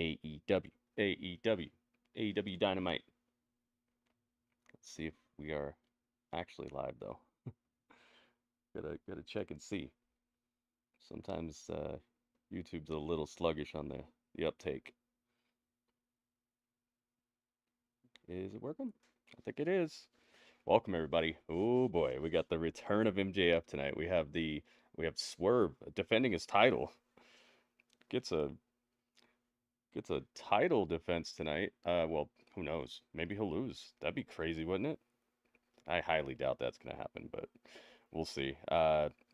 AEW, AEW, AEW Dynamite. Let's see if we are actually live though. Gotta check and see. Sometimes YouTube's a little sluggish on the uptake. Is it working? I think it is. Welcome everybody. Oh boy, we got the return of MJF tonight. We have Swerve defending his title. Gets a title defense tonight. Well, who knows? Maybe he'll lose. That'd be crazy, wouldn't it? I highly doubt that's gonna happen, but we'll see.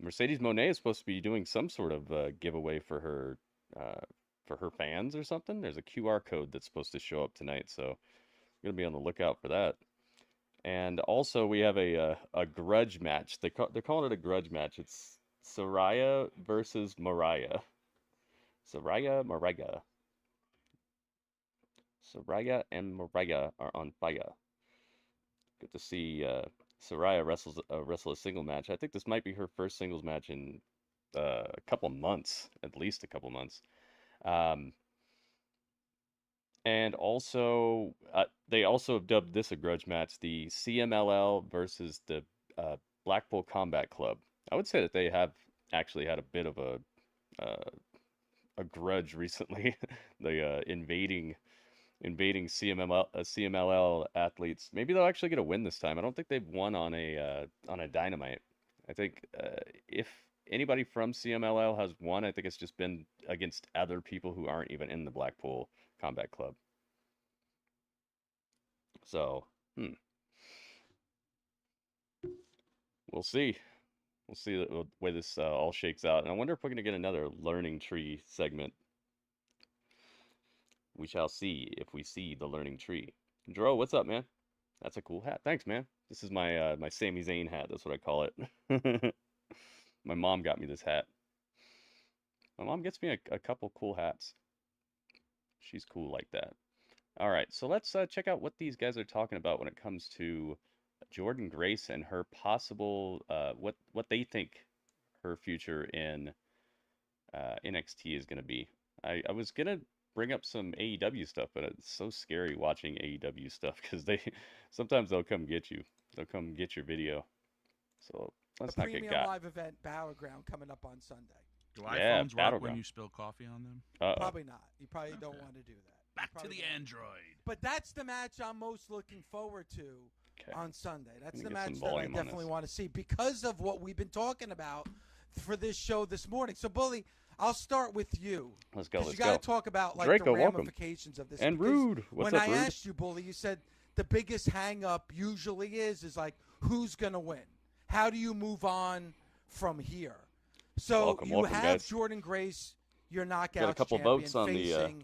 Mercedes Moné is supposed to be doing some sort of giveaway for her fans or something. There's a QR code that's supposed to show up tonight, so I'm gonna be on the lookout for that. And also we have a grudge match. They're calling it a grudge match. It's Saraya versus Mariah. Mariah. Saraya and Mariah are on fire. Good to see Saraya wrestle a single match. I think this might be her first singles match in a couple months, at least a couple months. And also, they also have dubbed this a grudge match, the CMLL versus the Blackpool Combat Club. I would say that they have actually had a bit of a grudge recently. The invading CMLL athletes. Maybe they'll actually get a win this time. I don't think they've won on a Dynamite. I think if anybody from CMLL has won, I think it's just been against other people who aren't even in the Blackpool Combat Club. So, we'll see. We'll see the way this all shakes out. And I wonder if we're going to get another learning tree segment. We shall see if we see the learning tree. Dro, what's up, man? That's a cool hat. Thanks, man. This is my my Sami Zayn hat. That's what I call it. My mom got me this hat. My mom gets me a couple cool hats. She's cool like that. All right, so let's check out what these guys are talking about when it comes to Jordynne Grace and her possible what they think her future in NXT is going to be. I was gonna bring up some AEW stuff, but it's so scary watching AEW stuff because sometimes they'll come get you. They'll come get your video. So let's not get got. The premium live event Battleground coming up on Sunday. Do iPhones work when you spill coffee on them? Probably not. You probably don't want to do that. Back to the Android. But that's the match I'm most looking forward to on Sunday. That's the match that I definitely want to see because of what we've been talking about for this show this morning. So, Bully, I'll start with you. Let's go. Let's go. You got to talk about like Draco, the ramifications of this. And Rude. What's up, Rude? When I asked you, Bully, you said the biggest hang-up usually is like who's going to win? How do you move on from here? So you have guys. Jordynne Grace, your knockout got a couple champion, votes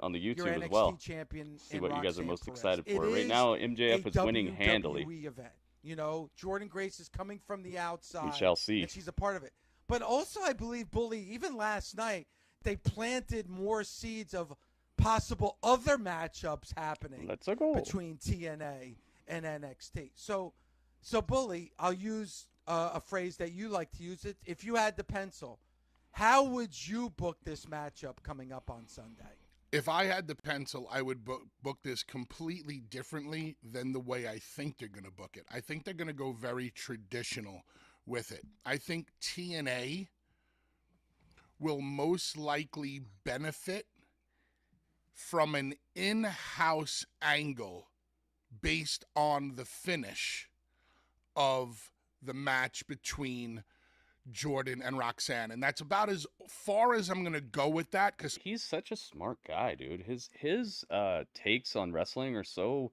on the YouTube as well. Champion. See what you guys are most Perez. excited for. Right now, MJF is winning handily. Event. You know, Jordynne Grace is coming from the outside. We shall see. And she's a part of it. But also, I believe, Bully, even last night, they planted more seeds of possible other matchups happening between TNA and NXT. So Bully, I'll use a phrase that you like to use. It. If you had the pencil, how would you book this matchup coming up on Sunday? If I had the pencil, I would book this completely differently than the way I think they're going to book it. I think they're going to go very traditional with it. I think TNA will most likely benefit from an in-house angle based on the finish of the match between Jordynne and Roxanne, and that's about as far as I'm gonna go with that because he's such a smart guy, dude. His takes on wrestling are so.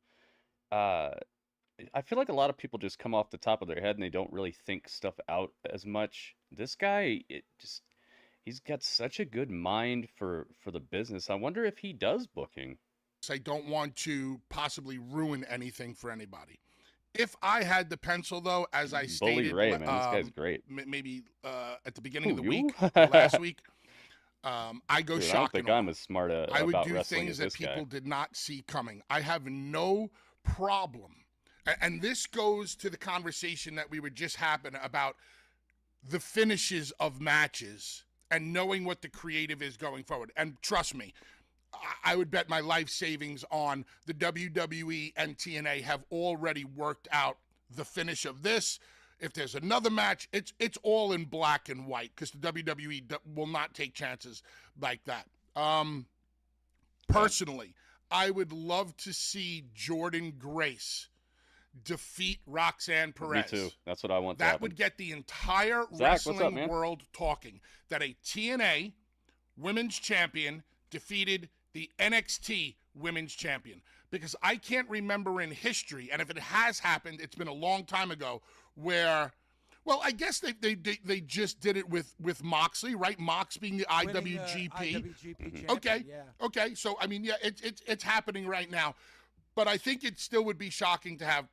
I feel like a lot of people just come off the top of their head and they don't really think stuff out as much. This guy, he's got such a good mind for the business. I wonder if he does booking. I don't want to possibly ruin anything for anybody. If I had the pencil, though, as I stated, Bully Ray, man, this guy's great. Maybe at the beginning of the week, last week, I go shocking. I don't think I'm as smart I would about do wrestling things as that people guy. did not see coming. I have no problem, and this goes to the conversation that we were just having about the finishes of matches and knowing what the creative is going forward. And trust me, I would bet my life savings on the WWE and TNA have already worked out the finish of this. If there's another match, it's all in black and white because the WWE will not take chances like that. Personally, I would love to see Jordynne Grace defeat Roxanne Perez. Me too. That's what I want. That would get the entire wrestling world talking. That a TNA Women's Champion defeated the NXT Women's Champion. Because I can't remember in history, and if it has happened, it's been a long time ago, where, well, I guess they just did it with Moxley, right? Mox being the IWGP. IWGP champion, okay, yeah. Okay. So I mean, yeah, it's happening right now, but I think it still would be shocking to have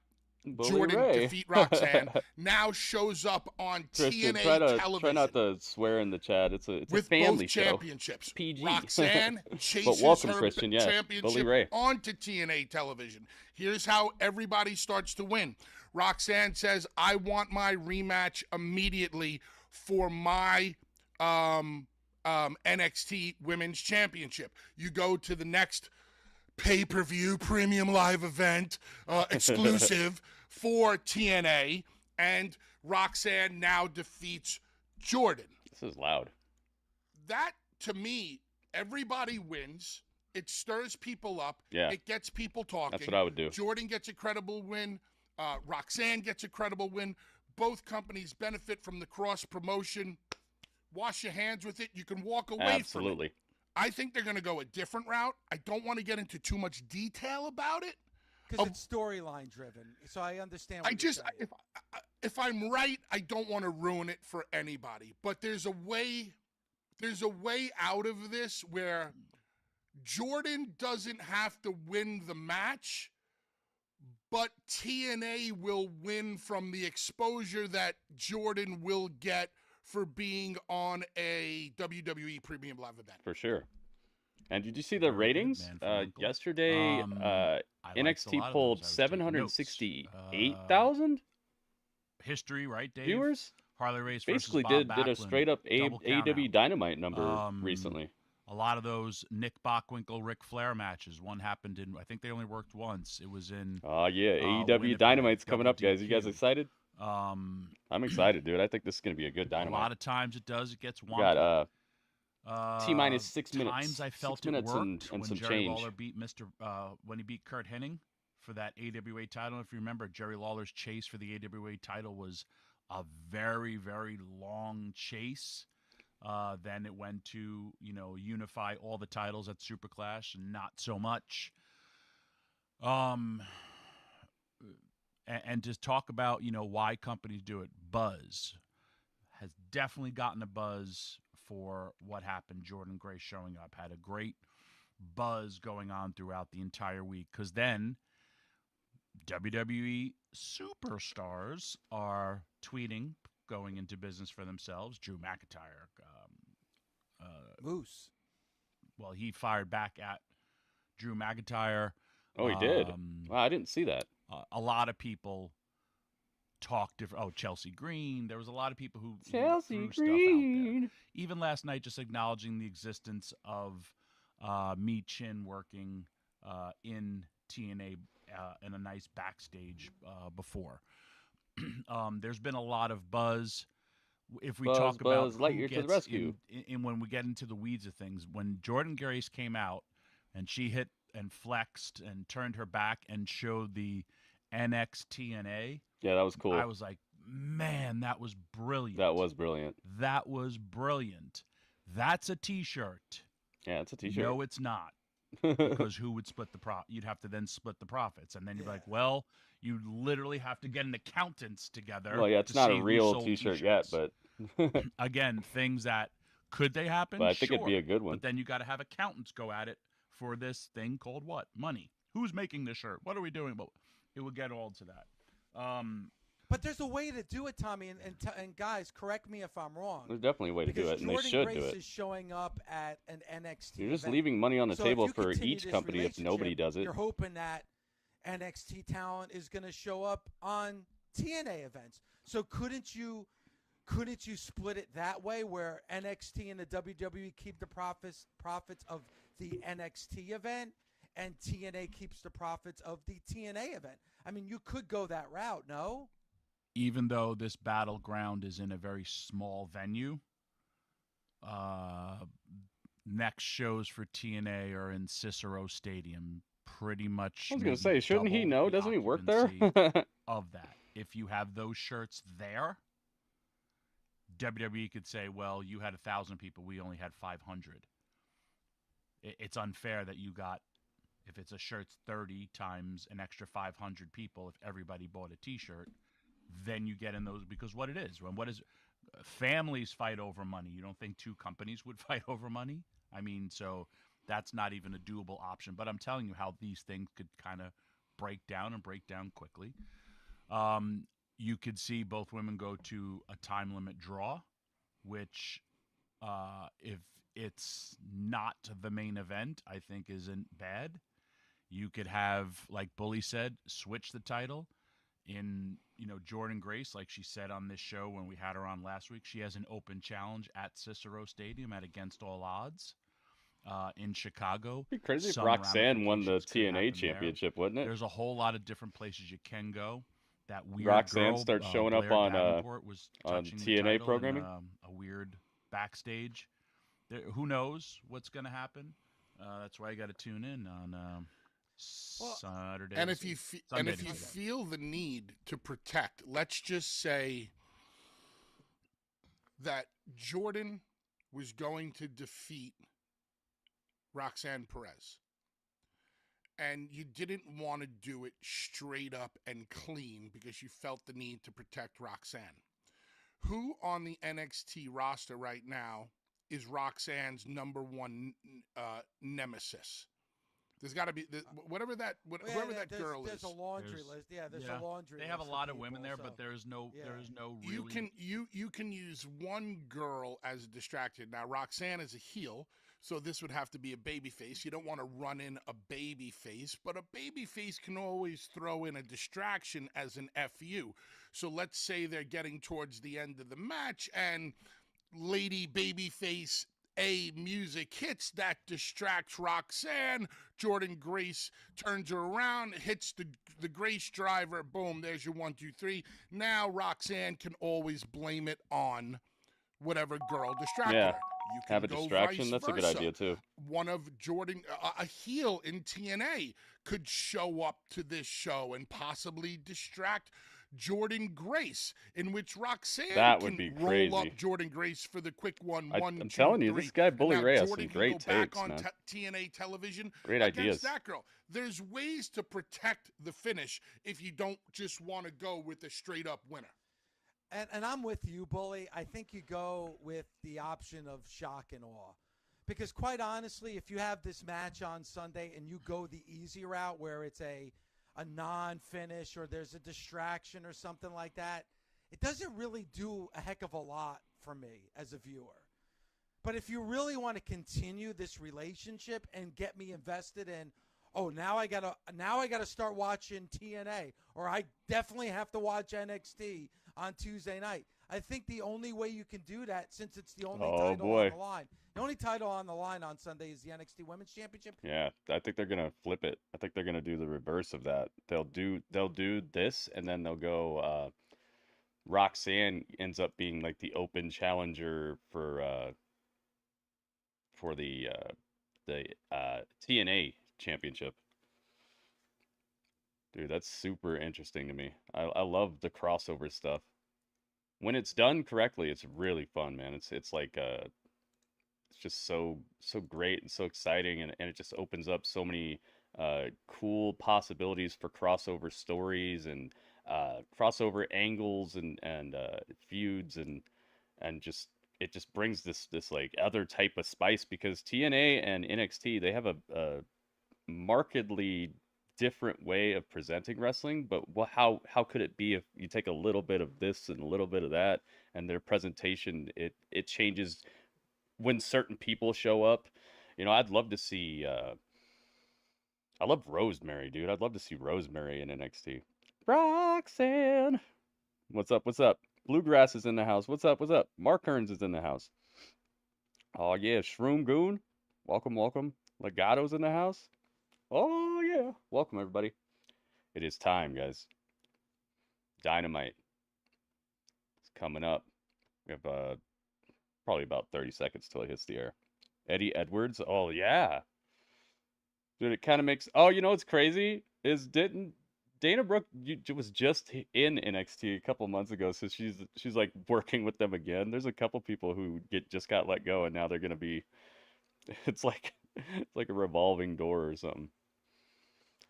Jordynne defeat Roxanne. Now shows up on Christian, TNA television. Try not to swear in the chat. It's a with family both show. championships. PG. Roxanne chases but welcome, her Christian, yes. championship onto TNA television. Here's how everybody starts to win. Roxanne says, "I want my rematch immediately for my NXT Women's Championship." You go to the next pay-per-view premium live event exclusive for TNA, and Roxanne now defeats Jordynne. This is loud. That, to me, everybody wins. It stirs people up. Yeah. It gets people talking. That's what I would do. Jordynne gets a credible win. Roxanne gets a credible win. Both companies benefit from the cross-promotion. Wash your hands with it. You can walk away from it. Absolutely. I think they're going to go a different route. I don't want to get into too much detail about it. Because it's storyline driven. So I understand what you're saying. If I'm right, I don't want to ruin it for anybody. But there's a way out of this where Jordynne doesn't have to win the match, but TNA will win from the exposure that Jordynne will get for being on a WWE Premium Live event. For sure. And did you see the ratings? Yesterday, NXT pulled 768,000 history, right, Dave? viewers. Harley Race basically versus Bob did a Backlund, straight up AEW Dynamite number Um, recently. A lot of those Nick Bockwinkel, Ric Flair matches. One happened in, I think they only worked once. It was in. Oh yeah, AEW Winnipeg, Dynamite's coming up, guys. You guys WDQ. excited? I'm excited, dude. I think this is gonna be a good Dynamite. A lot of times it does. It gets wonky. We got T-minus 6 minutes. Times I felt 6 minutes it worked and when some Jerry change. Lawler beat when he beat Kurt Hennig for that AWA title. If you remember, Jerry Lawler's chase for the AWA title was a very, very long chase. Then it went to, unify all the titles at Super Clash, and not so much. And just talk about, why companies do it. Buzz has definitely gotten a buzz for what happened. Jordynne Grace showing up had a great buzz going on throughout the entire week, because then WWE superstars are tweeting, going into business for themselves. Drew McIntyre, Moose. Well, he fired back at Drew McIntyre. Oh, he did. Wow, I didn't see that. A lot of people talked different. Oh, Chelsea Green. There was a lot of people who Chelsea threw Green. stuff out there. Even last night, just acknowledging the existence of Mi Chin working in TNA in a nice backstage before. There's been a lot of buzz. If we talk about Lightyear to the rescue, in when we get into the weeds of things, when Jordynne Grace came out and she hit and flexed and turned her back and showed the NXTNA, yeah, that was cool. I was like, man, that was brilliant. That was brilliant. That was brilliant. That's a T-shirt. Yeah, it's a T-shirt. No, it's not. Because who would split the profit? You'd have to then split the profits, and then you'd be like, well, you literally have to get an accountants together. Well, yeah, it's not a real T-shirt yet, but again, things that could they happen? But I think it'd be a good one. But then you got to have accountants go at it for this thing called what? Money. Who's making this shirt? What are we doing? But it would get all to that. But there's a way to do it, Tommy, and guys, correct me if I'm wrong. There's definitely a way to do it, and they should do it. Jordynne Grace is showing up at an NXT You're just event. leaving money on the table if for each company if nobody does it. You're hoping that NXT talent is going to show up on TNA events. So couldn't you split it that way, where NXT and the WWE keep the profits of the NXT event, and TNA keeps the profits of the TNA event. I mean, you could go that route, no? Even though this battleground is in a very small venue, next shows for TNA are in Cicero Stadium. Pretty much. I was going to say, shouldn't he know? Doesn't he work there? Of that. If you have those shirts there, WWE could say, well, you had 1,000 people. We only had 500. It's unfair that you got, if it's a shirt's 30 times an extra 500 people, if everybody bought a T-shirt, then you get in those, because what it is, what is, families fight over money. You don't think two companies would fight over money? I mean, so that's not even a doable option. But I'm telling you how these things could kind of break down quickly. You could see both women go to a time limit draw, which if it's not the main event, I think isn't bad. You could have, like Bully said, switch the title. In, Jordan Grace, like she said on this show when we had her on last week, she has an open challenge at Cicero Stadium at Against All Odds in Chicago. It'd be crazy if Roxanne won the TNA championship, wouldn't it? There's a whole lot of different places you can go. That weird Roxanne girl, starts showing up on TNA programming. A weird backstage. Who knows what's going to happen? That's why you got to tune in on Saturday. And if you feel the need to protect, let's just say that Jordan was going to defeat Roxanne Perez, and you didn't want to do it straight up and clean because you felt the need to protect Roxanne. Who on the NXT roster right now is Roxanne's number one nemesis? There's got to be whoever that girl is. There's a laundry list. Yeah, there's a laundry list. They have a lot of women there, but there's no really. You can use one girl as a distraction. Now Roxanne is a heel, so this would have to be a babyface. You don't want to run in a babyface, but a babyface can always throw in a distraction as an FU. So let's say they're getting towards the end of the match and Lady Babyface music hits that distracts Roxanne. Jordan Grace turns her around, hits the Grace driver. Boom, there's your 1, 2, 3. Now Roxanne can always blame it on whatever girl distracted her. You can have a distraction. That's a good idea too. One of Jordan, a heel in TNA, could show up to this show and possibly distract Jordan Grace, in which Roxanne can roll up Jordan Grace for the quick one. I'm telling you, this guy Bully Ray has some great takes, on man. TNA television. Great ideas. That girl. There's ways to protect the finish if you don't just want to go with a straight up winner. And I'm with you, Bully. I think you go with the option of shock and awe. Because quite honestly, if you have this match on Sunday and you go the easy route where it's a non-finish or there's a distraction or something like that, it doesn't really do a heck of a lot for me as a viewer. But if you really want to continue this relationship and get me invested in, now I gotta start watching TNA, or I definitely have to watch NXT on Tuesday night. I think the only way you can do that, since it's the only title on the line. The only title on the line on Sunday is the NXT Women's Championship. Yeah, I think they're gonna flip it. I think they're gonna do the reverse of that. They'll do this, and then they'll go. Roxanne ends up being like the open challenger for the TNA championship. Dude, that's super interesting to me. I love the crossover stuff. When it's done correctly, it's really fun, man. It's like it's just so great and so exciting, and it just opens up so many cool possibilities for crossover stories and crossover angles and feuds and just it just brings this like other type of spice, because TNA and NXT, they have a markedly different way of presenting wrestling, but how could it be if you take a little bit of this and a little bit of that, and their presentation it changes when certain people show up. I'd love to see I love Rosemary, dude. I'd love to see Rosemary in NXT. Roxanne, what's up? Bluegrass is in the house. What's up? Mark Hearns is in the house. Oh yeah, Shroom Goon, welcome. Legato's in the house. Oh, yeah. Welcome, everybody. It is time, guys. Dynamite. It's coming up. We have probably about 30 seconds till it hits the air. Eddie Edwards. Oh, yeah. Dude, it kind of makes... Oh, you know what's crazy? Dana Brooke was just in NXT a couple months ago, so she's like working with them again. There's a couple people who just got let go, and now they're gonna be... It's like a revolving door or something.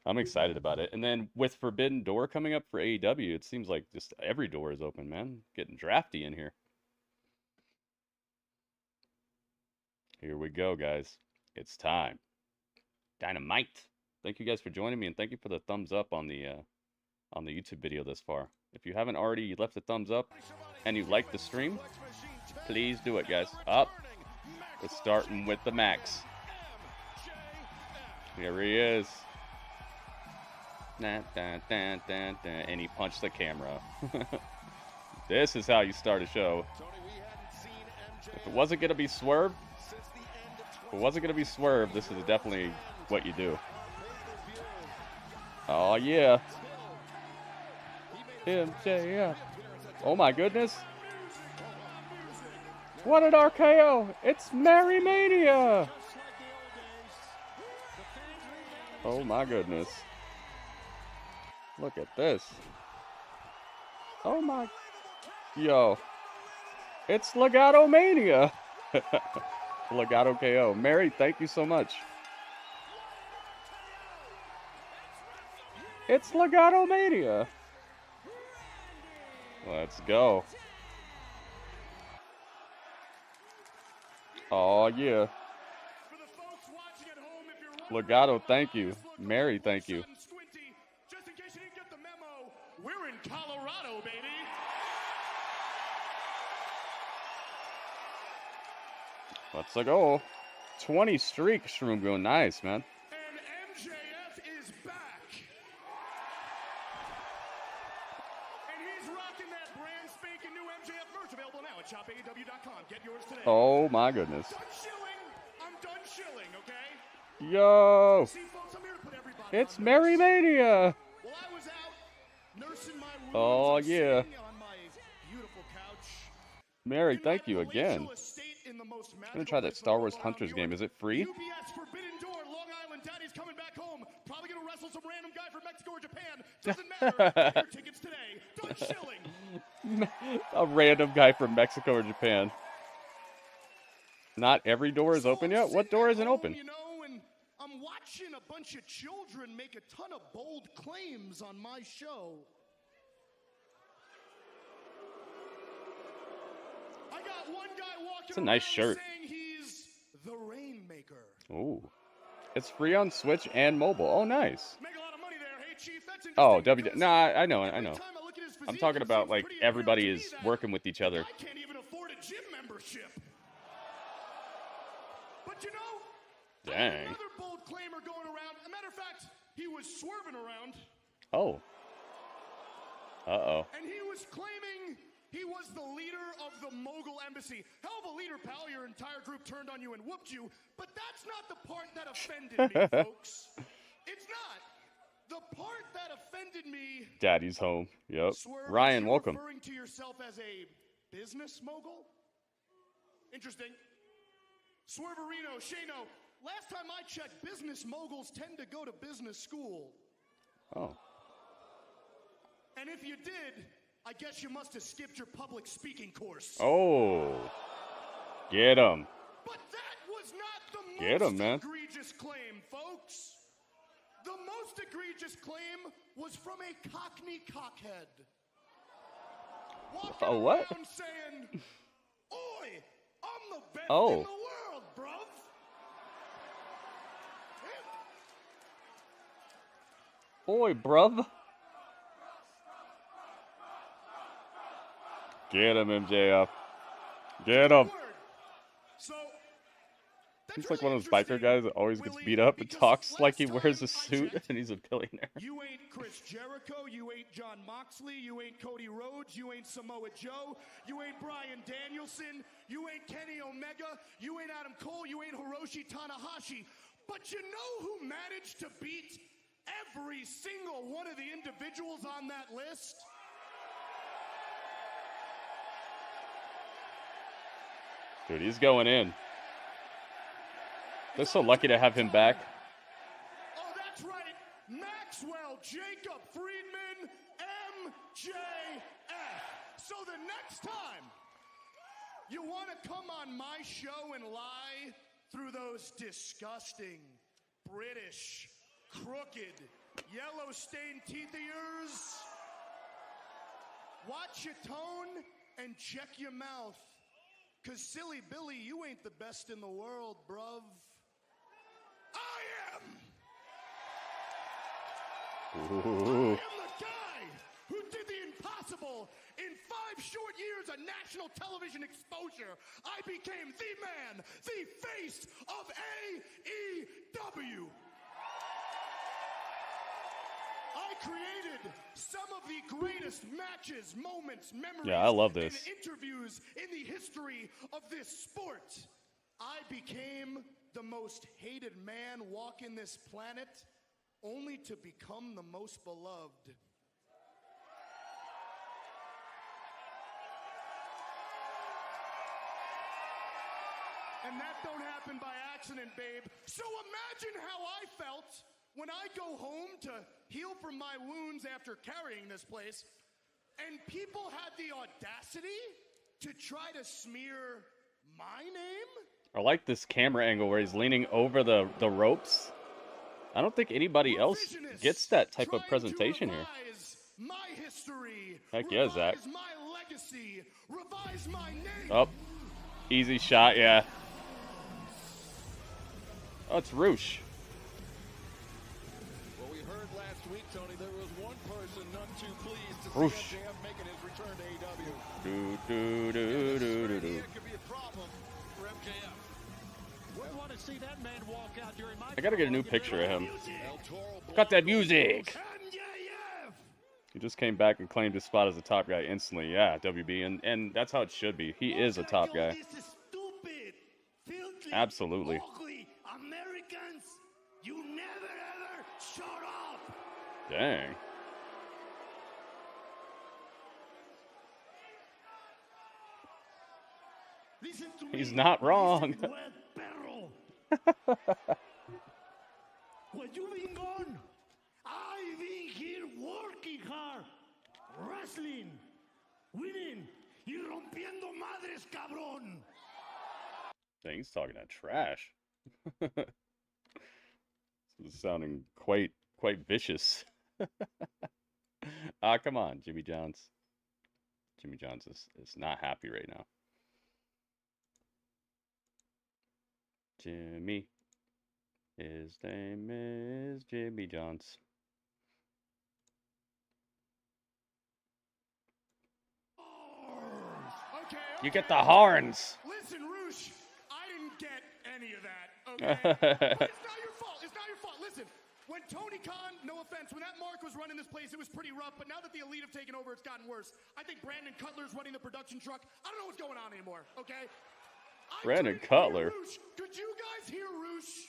I'm excited about it. And then with Forbidden Door coming up for AEW, it seems like just every door is open, man. Getting drafty in here. Here we go, guys. It's time. Dynamite. Thank you guys for joining me, and thank you for the thumbs up on the YouTube video this far. If you haven't already left a thumbs up and you like the stream, please do it, guys. Up. We're starting with the Max. Here he is. And he punched the camera. This is how you start a show. If it wasn't going to be Swerve, this is definitely what you do. Oh, yeah. MJF. Oh, my goodness. What an RKO. It's Mary Mania. Oh, my goodness. Look at this. Oh, my. Yo. It's Legato Mania. Legato KO. Mary, thank you so much. It's Legato Mania. Let's go. Oh, yeah. Legato, thank you. Mary, thank you. Just in case you didn't get the memo, we're in Colorado, baby. Let's go. 20 streak, Shroom going nice, man. And MJF is back. And he's rocking that brand spanking new MJF merch available now at shopaew.com. Get yours today. Oh my goodness. Done shilling. I'm done shilling, okay? Yo. See, folks, I'm here to put everybody It's on Mary Mania. While I was out nursing my wounds, Oh, I'm yeah. sitting on my beautiful couch. Mary, thank you again. I'm gonna try that Star Wars Hunters game. Is it free? UPS Forbidden Door, Long Island. Daddy's coming back home. Probably gonna wrestle some random guy from Mexico or Japan. Doesn't matter. Get your tickets today. Done shilling. A random guy from Mexico or Japan. Not every door is open yet? What door isn't open? You know, and I'm watching a bunch of children make a ton of bold claims on my show. I got one guy walking It's a nice shirt. saying he's the Rainmaker. Ooh. It's free on Switch and mobile. Oh, nice. Make a lot of money there. Hey, Chief, that's Oh, interesting Nah, I know. every time I look at his I'm physique, talking it about, seems like, pretty everybody apparent to is me that working with each other. I can't even afford a gym membership. But you know, I had Dang. another bold claimer going around. As a matter of fact, he was swerving around. Oh. Uh-oh. And he was claiming he was the leader of the Mogul Embassy. Hell of a leader, pal. Your entire group turned on you and whooped you. But that's not the part that offended me, folks. It's not. The part that offended me... Daddy's home. Yep. Swerve, Ryan, is you welcome. referring to yourself as a business mogul? Interesting. Swerverino, Shano, last time I checked, business moguls tend to go to business school. Oh. And if you did, I guess you must have skipped your public speaking course. Oh. Get him. But that was not the Get 'em, most man. egregious claim, folks. The most egregious claim was from a Cockney cockhead. Walking Oh, what? around saying, "Oi, I'm the best Oh. in the world, bruv." Boy, bruv. Get him, MJF. Get him. So, He's like one of those biker guys that always gets beat up and talks like he wears a suit and he's a billionaire. You ain't Chris Jericho, you ain't John Moxley, you ain't Cody Rhodes, you ain't Samoa Joe, you ain't Bryan Danielson, you ain't Kenny Omega, you ain't Adam Cole, you ain't Hiroshi Tanahashi. But you know who managed to beat every single one of the individuals on that list? Dude, he's going in. They're so lucky to have him back. Oh, that's right. Maxwell Jacob Friedman, MJF. So the next time you want to come on my show and lie through those disgusting, British, crooked, yellow-stained teeth of yours, watch your tone and check your mouth. Because, silly Billy, you ain't the best in the world, bruv. I am! Ooh. I am the guy who did the impossible. In 5 short years of national television exposure, I became the man, the face of AEW. I created some of the greatest matches, moments, memories, yeah, I love this. and interviews in the history of this sport. I became the most hated man walking this planet, only to become the most beloved. And that don't happen by accident, babe. So imagine how I felt when I go home to heal from my wounds after carrying this place, and people had the audacity to try to smear my name? I like this camera angle where he's leaning over the ropes. I don't think anybody else gets that type of presentation here. My history, heck yeah, Zach. My legacy, revise my name. Oh, easy shot, yeah. Oh, it's Roosh. Well, we heard last week, Tony, there was one person none too pleased to Roosh. see MJF making his return to AEW. Do. Could be a problem for MJF. We want to see that man walk out during my I gotta get a new picture of him. El Toro Got that music. MJF! He just came back and claimed his spot as a top guy instantly. Yeah, WB, and that's how it should be. He is a top guy. This is stupid, filthy, Absolutely. ugly Americans. You never ever shut up. Dang. Listen to He's me. not wrong. Listen, wet perro. When you've been gone, I've been here working hard, wrestling, winning, y rompiendo madres, cabrón. Dang, he's talking that trash. This is sounding quite vicious. Come on, Jimmy Johns. Jimmy Johns is not happy right now. Jimmy. His name is Jimmy Johns. Okay, You get the horns. Listen, Roosh, I didn't get any of that, okay? But it's not your fault. It's not your fault. Listen, when Tony Khan, no offense, when that Mark was running this place, it was pretty rough. But now that the Elite have taken over, it's gotten worse. I think Brandon Cutler's running the production truck. I don't know what's going on anymore, okay? Brandon Cutler. Could you guys hear Roosh?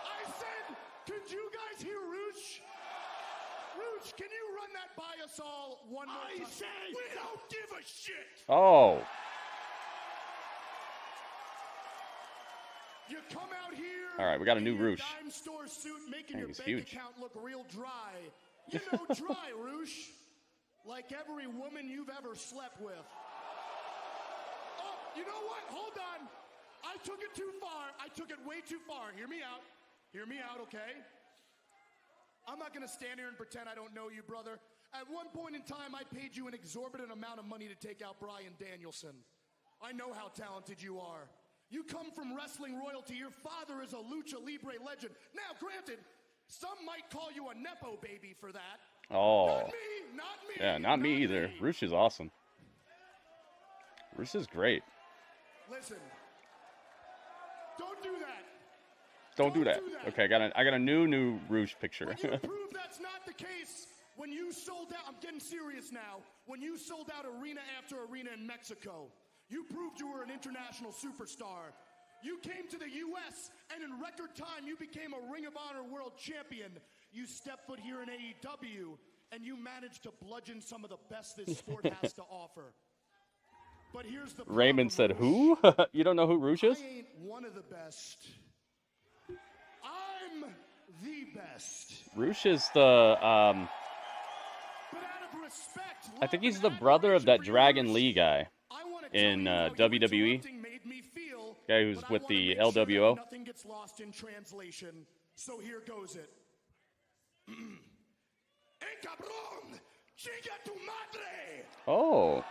I said, could you guys hear Roosh? Roosh, can you run that by us all one more time? I say, we don't give a shit. Oh. You come out here. All right, we got a in new your Roosh. dime store suit, making Dang, your he's bank huge. account look real dry. You know, dry, Roosh. Like every woman you've ever slept with. Oh, you know what? Hold on. I took it too far. I took it way too far. Hear me out. Hear me out, okay? I'm not going to stand here and pretend I don't know you, brother. At one point in time, I paid you an exorbitant amount of money to take out Bryan Danielson. I know how talented you are. You come from wrestling royalty. Your father is a lucha libre legend. Now, granted, some might call you a Nepo baby for that. Oh. Not me. Not me. Yeah, not me either. me. Roosh is awesome. Roosh is great. Listen. Don't do that. Don't do that. Okay, I got a new Roosh picture. When you prove that's not the case, when you sold out, I'm getting serious now, when you sold out arena after arena in Mexico, you proved you were an international superstar. You came to the U.S., and in record time, you became a Ring of Honor World Champion. You stepped foot here in AEW, and you managed to bludgeon some of the best this sport has to offer. But here's the Raymond said, who? You don't know who Rush is? I ain't one of the best. I'm the best. Rush is the, I think he's the brother of that Dragon Lee guy in WWE. Guy who's with the LWO. Nothing gets lost in translation, so here goes it. Oh.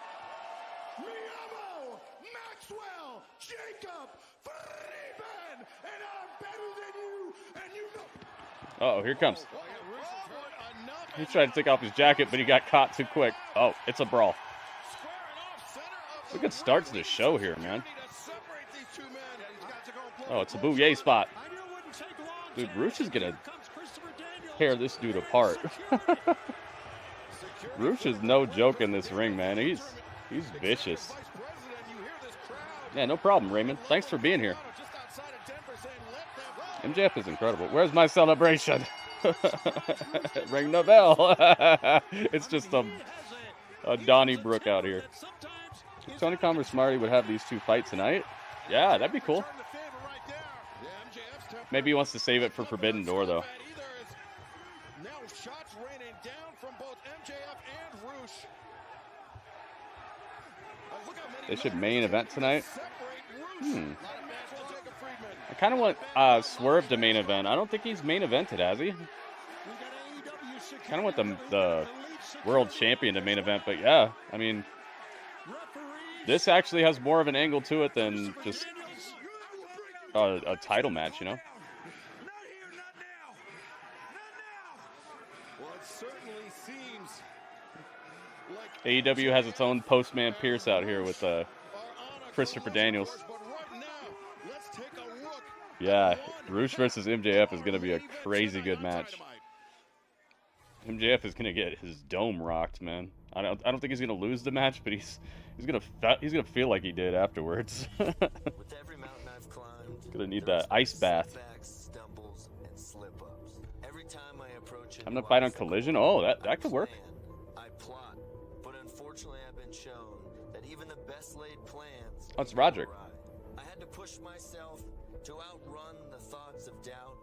Me llamo Maxwell Jacob Freeman, and I'm better than you, and you know. Uh-oh, here it comes. He's trying to take off his jacket, but he got caught too quick. Oh, it's a brawl. It's a good start to the show here, man. Oh, it's a Bouye spot. Dude, Rush is going to tear this dude apart. Rush is no joke in this ring, man. He's vicious. Yeah, no problem, Raymond. Thanks for being here. MJF is incredible. Where's my celebration? Ring the bell. It's just a Donnybrook out here. If Tony Khan or Smarty would have these two fight tonight, yeah, that'd be cool. Maybe he wants to save it for Forbidden Door, though. They should main event tonight. I kind of want Swerve to main event. I don't think he's main evented, has he? Kind of want the world champion to main event, but yeah, I mean, this actually has more of an angle to it than just a title match, you know? AEW has its own Postman Pierce out here with Christopher Daniels. Yeah, Rush versus MJF is going to be a crazy good match. MJF is going to get his dome rocked, man. I don't think he's going to lose the match, but he's going to feel like he did afterwards. Going to need that ice bath. I'm going to fight on Collision. Oh, that could work. Oh, it's Roderick. I had to push myself to outrun the thoughts of doubt.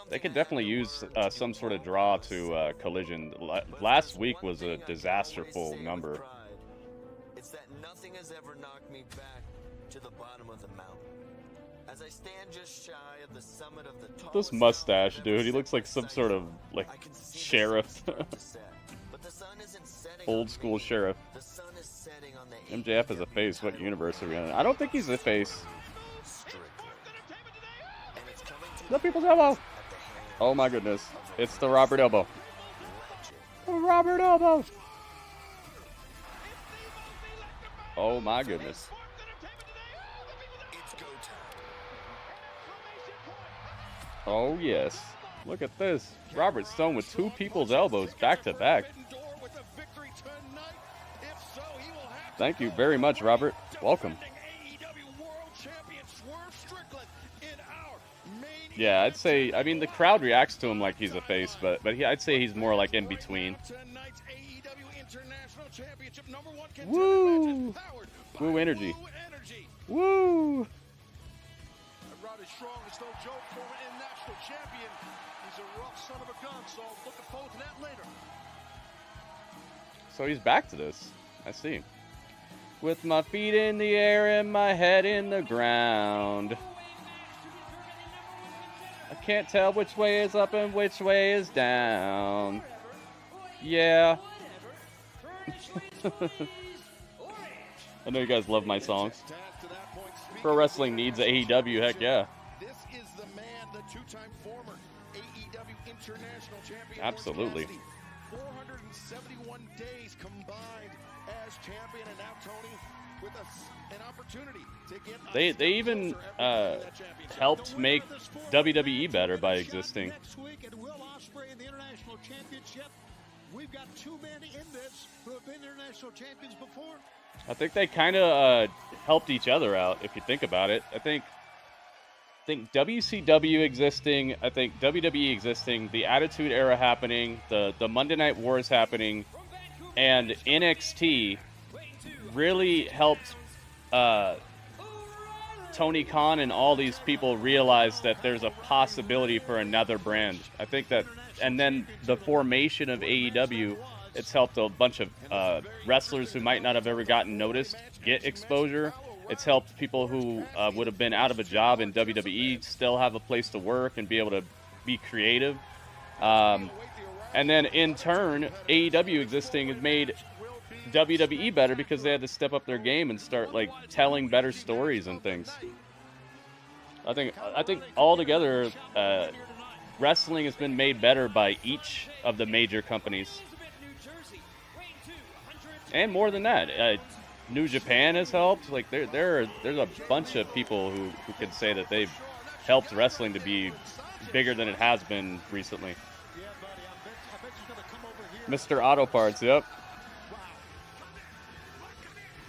They could definitely use some sort of draw to Collision. Last week was a disasterful number. It's that nothing has ever knocked me back to the bottom of the mountain. As I stand just shy of the summit of the this mustache, dude. He looks like some sort of like sheriff. Old school sheriff. MJF is a face. What universe are we in? I don't think he's a face. The people's elbow. Oh my goodness. It's the Robert elbow. The Robert elbow. Oh my goodness. Oh yes. Look at this. Robert Stone with two people's elbows back to back. Thank you very much, Robert. Welcome. Yeah, I'd say, I mean, the crowd reacts to him like he's a face, but I'd say he's more like in between. Woo! Woo energy. Woo! So he's back to this. I see. With my feet in the air and my head in the ground. I can't tell which way is up and which way is down. Yeah. I know you guys love my songs. Pro wrestling needs AEW, heck yeah. This is the man, the two-time former AEW International Champion. Absolutely. 471 days combined as champion, and now Tony with an opportunity to get they even helped make WWE better by existing. Next week at Will Ospreay in the International Championship. We've got two men in this who have been international champions before. I think they kind of helped each other out, if you think about it. I think think WCW existing, I think WWE existing, the Attitude Era happening, the Monday Night Wars happening, and NXT really helped Tony Khan and all these people realize that there's a possibility for another brand. I think that, and then the formation of AEW, it's helped a bunch of wrestlers who might not have ever gotten noticed get exposure. It's helped people who would have been out of a job in WWE still have a place to work and be able to be creative. And then in turn, AEW existing has made WWE better because they had to step up their game and start like telling better stories and things. I think altogether, wrestling has been made better by each of the major companies. And more than that, New Japan has helped. Like there's a bunch of people who can say that they've helped wrestling to be bigger than it has been recently. Mr. Auto Parts, yep.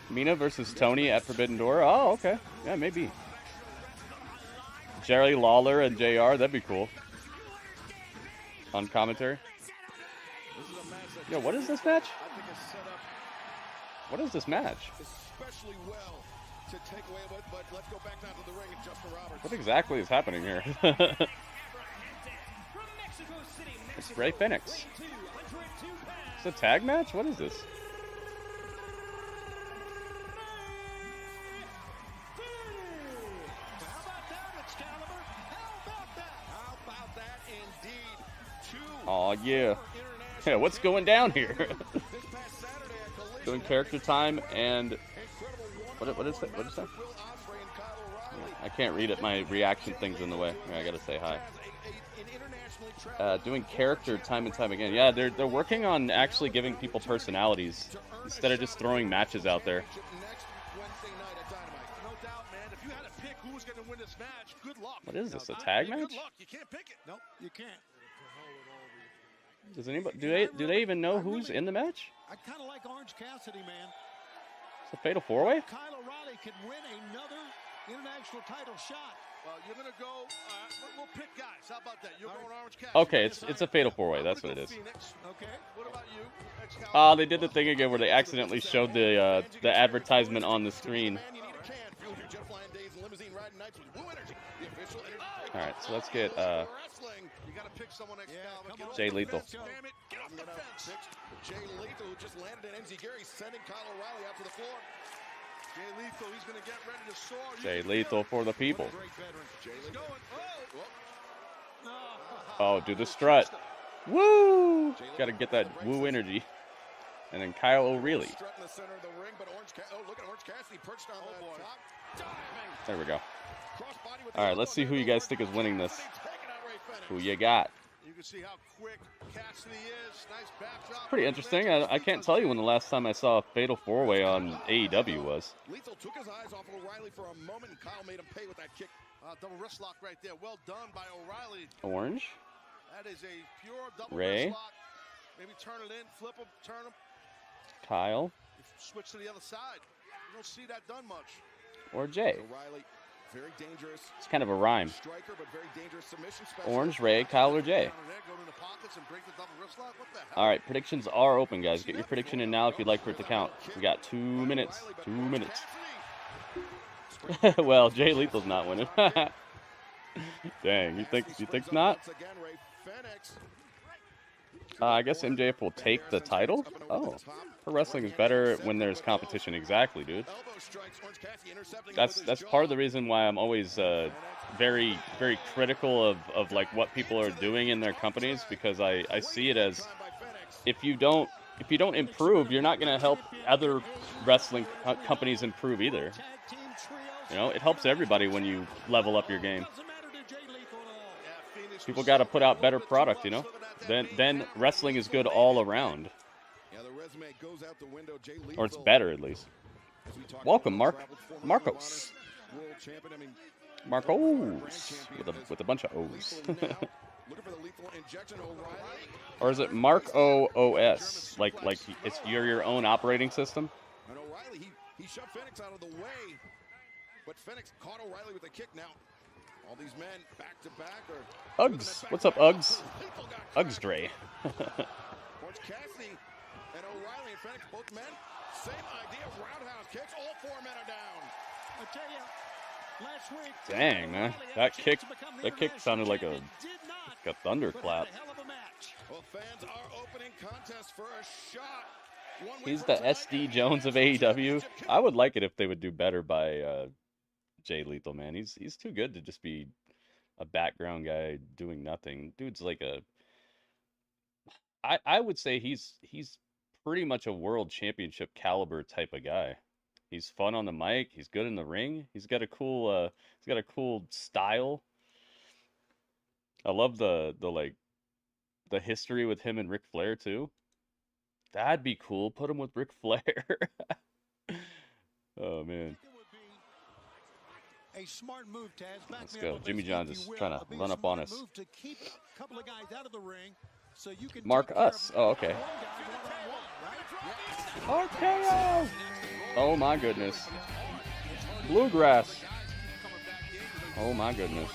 Mina versus Tony at Forbidden Door. Oh, okay. Yeah, maybe. Jerry Lawler and JR, that'd be cool. On commentary. Yo, what is this match? What is this match? What exactly is happening here? It's Ray Phoenix. It's a tag match? What is this? Oh yeah. Yeah, what's going down here? Doing character time and what is that? What is that? I can't read it. My reaction thing's in the way. I gotta say hi. Doing character time and time again. Yeah, they're working on actually giving people personalities instead of just throwing matches out there. What is this? A tag match? You can't pick it. Nope, you can't. Does anybody do they even know who's in the match? I kind of like Orange Cassidy, man. It's a fatal four-way? Kyle O'Reilly could win another international title shot. Well, you're gonna go. We'll pick guys. How about that? You're going Orange Cassidy. Okay, it's a fatal four-way. That's what it is. Okay. What about you? Oh, they did the thing again where they accidentally showed the advertisement on the screen. All right, so let's get Jay Lethal. Jay Lethal, who just landed in NZ Gary, sending Kyle O'Reilly out to the floor. Jay Lethal, he's going to get ready to soar. Jay Lethal for the people. Oh, do the strut. Woo! Got to get that woo energy. And then Kyle O'Reilly. There we go. All right, let's see who you guys think is winning this. Who you got? You can see how quick Cassidy is. Nice backdrop. Pretty interesting. I can't tell you when the last time I saw a fatal four-way on AEW was. Lethal took his eyes off of O'Reilly for a moment, and Kyle made him pay with that kick. Double wrist lock right there. Well done by O'Reilly. Orange. That is a pure double Ray. wrist lock. Maybe turn it in, flip him, turn him. Kyle. Switch to the other side. You don't see that done much. Or Jay. O'Reilly, very dangerous. It's kind of a rhyme. Striker, but very dangerous submission. Orange, Ray, Kyle, or Jay. All right, predictions are open, guys. Get your prediction in now if you'd like for it to count. We got 2 minutes. 2 minutes. Well, Jay Lethal's not winning. Dang, you think not? I guess MJF will take the title. Oh, pro wrestling is better when there's competition. Exactly, dude. That's part of the reason why I'm always very, very critical of like what people are doing in their companies, because I see it as if you don't improve, you're not going to help other wrestling companies improve either. You know, it helps everybody when you level up your game. People got to put out better product, you know. Then wrestling is good all around. Or it's better, at least. Welcome, Marcos. Marcos. With a bunch of O's. Or is it Mark-O-O-S? Like it's your own operating system? And O'Reilly, he shoved Phoenix out of the way. But Phoenix caught O'Reilly with a kick now. All these men back to back Uggs. What's up, Uggs? Uggs Dre. Orange Cassidy and O'Reilly and Fenix, both men, same idea. Roundhouse kicks. All 4 men are down. I tell you, last week. Dang, man. That kick sounded like a thunderclap. Well, fans are opening contest for a shot. He's the SD Jones of AEW. I would like it if they would do better by Jay Lethal, man. He's too good to just be a background guy doing nothing. Dude's like I would say he's pretty much a world championship caliber type of guy. He's fun on the mic. He's good in the ring. He's got a cool style. I love the history with him and Ric Flair too. That'd be cool. Put him with Ric Flair. Oh man. A smart move, Taz. Let's go. Jimmy John's is trying to run up on us. To keep a couple of guys out of the ring so you can Mark us. Oh, okay. RKO. Oh my goodness. Bluegrass. Oh my goodness.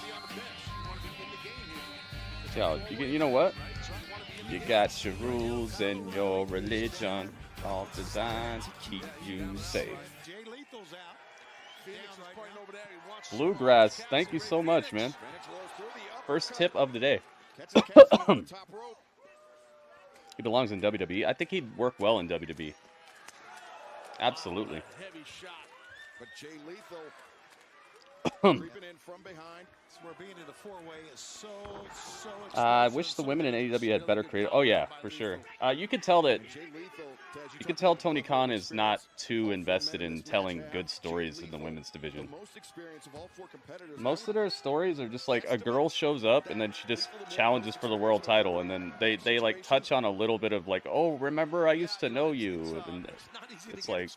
Yo, you know what? You got your rules and your religion, all designed to keep you safe. Bluegrass, thank you so much, man. First tip of the day. He belongs in WWE. I think he'd work well in WWE. Absolutely. Heavy shot, but Jay Lethal creeping in from behind. We're being in the 4-way is so I wish the women in AEW had better creative. Oh yeah, for sure. You could tell Tony Khan is not too invested in telling good stories in the women's division. Most of their stories are just like a girl shows up and then she just challenges for the world title, and then they like touch on a little bit of like, oh, remember I used to know you, and it's like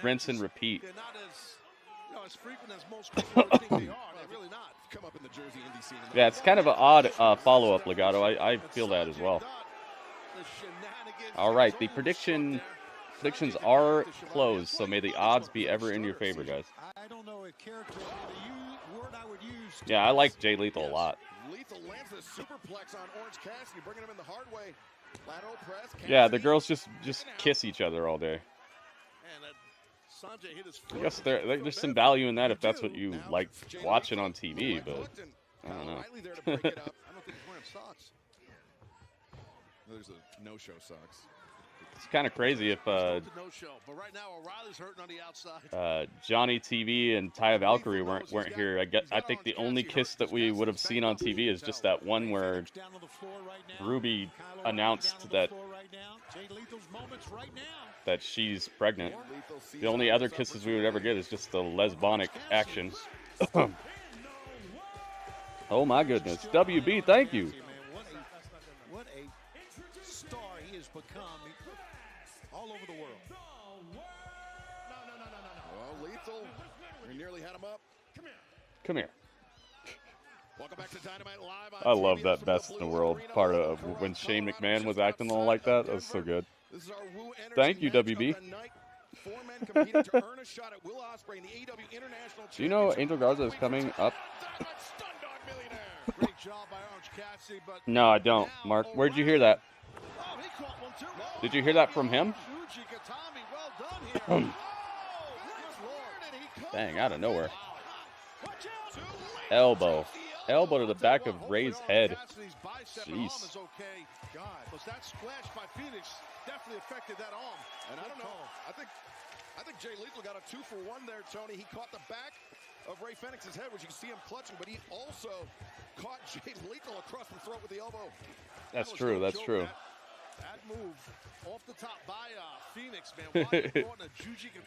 rinse and repeat. As frequent as most people think they are. They're really not. Come up in the Jersey indie scene. Yeah, it's kind of an odd follow-up, Legato. I feel that as well. All right, the predictions are closed, so may the odds be ever in your favor, guys. I don't know if character the word I would use. Yeah, I like Jay Lethal a lot. Lethal lands a superplex on Orange Cassidy, bringing him in the hard way. Lateral press. Yeah, the girls just kiss each other all day. I guess there's some value in that if that's what you like watching on TV, but I don't know. There's a no-show socks. It's kind of crazy if Johnny TV and Taya Valkyrie weren't here. I think the only kiss that we would have seen on TV is just that one where Ruby announced that she's pregnant. The only other kisses we would ever get is just the lesbonic action. Oh my goodness. WB, thank you. What a star he has become all over the world. No. Well, Lethal, we nearly had him up. Come here. Welcome back to Dynamite Live. I love that best in the world part of when Shane McMahon was acting all like that. That was so good. Thank you, WB. Do you know Angel Garza is coming up? No, I don't. Mark, where'd you hear that? Did you hear that from him? Dang, out of nowhere. Elbow to the back of Ray's head. Jeez. Was that splash by Phoenix definitely affected that arm? And I don't know. I think Jay Lethal got a 2-for-1 there, Tony. He caught the back of Ray Fenix's head, which you can see him clutching, but he also caught Jay Lethal across the throat with the elbow. That's true. That's true. That move off the top by Phoenix, man.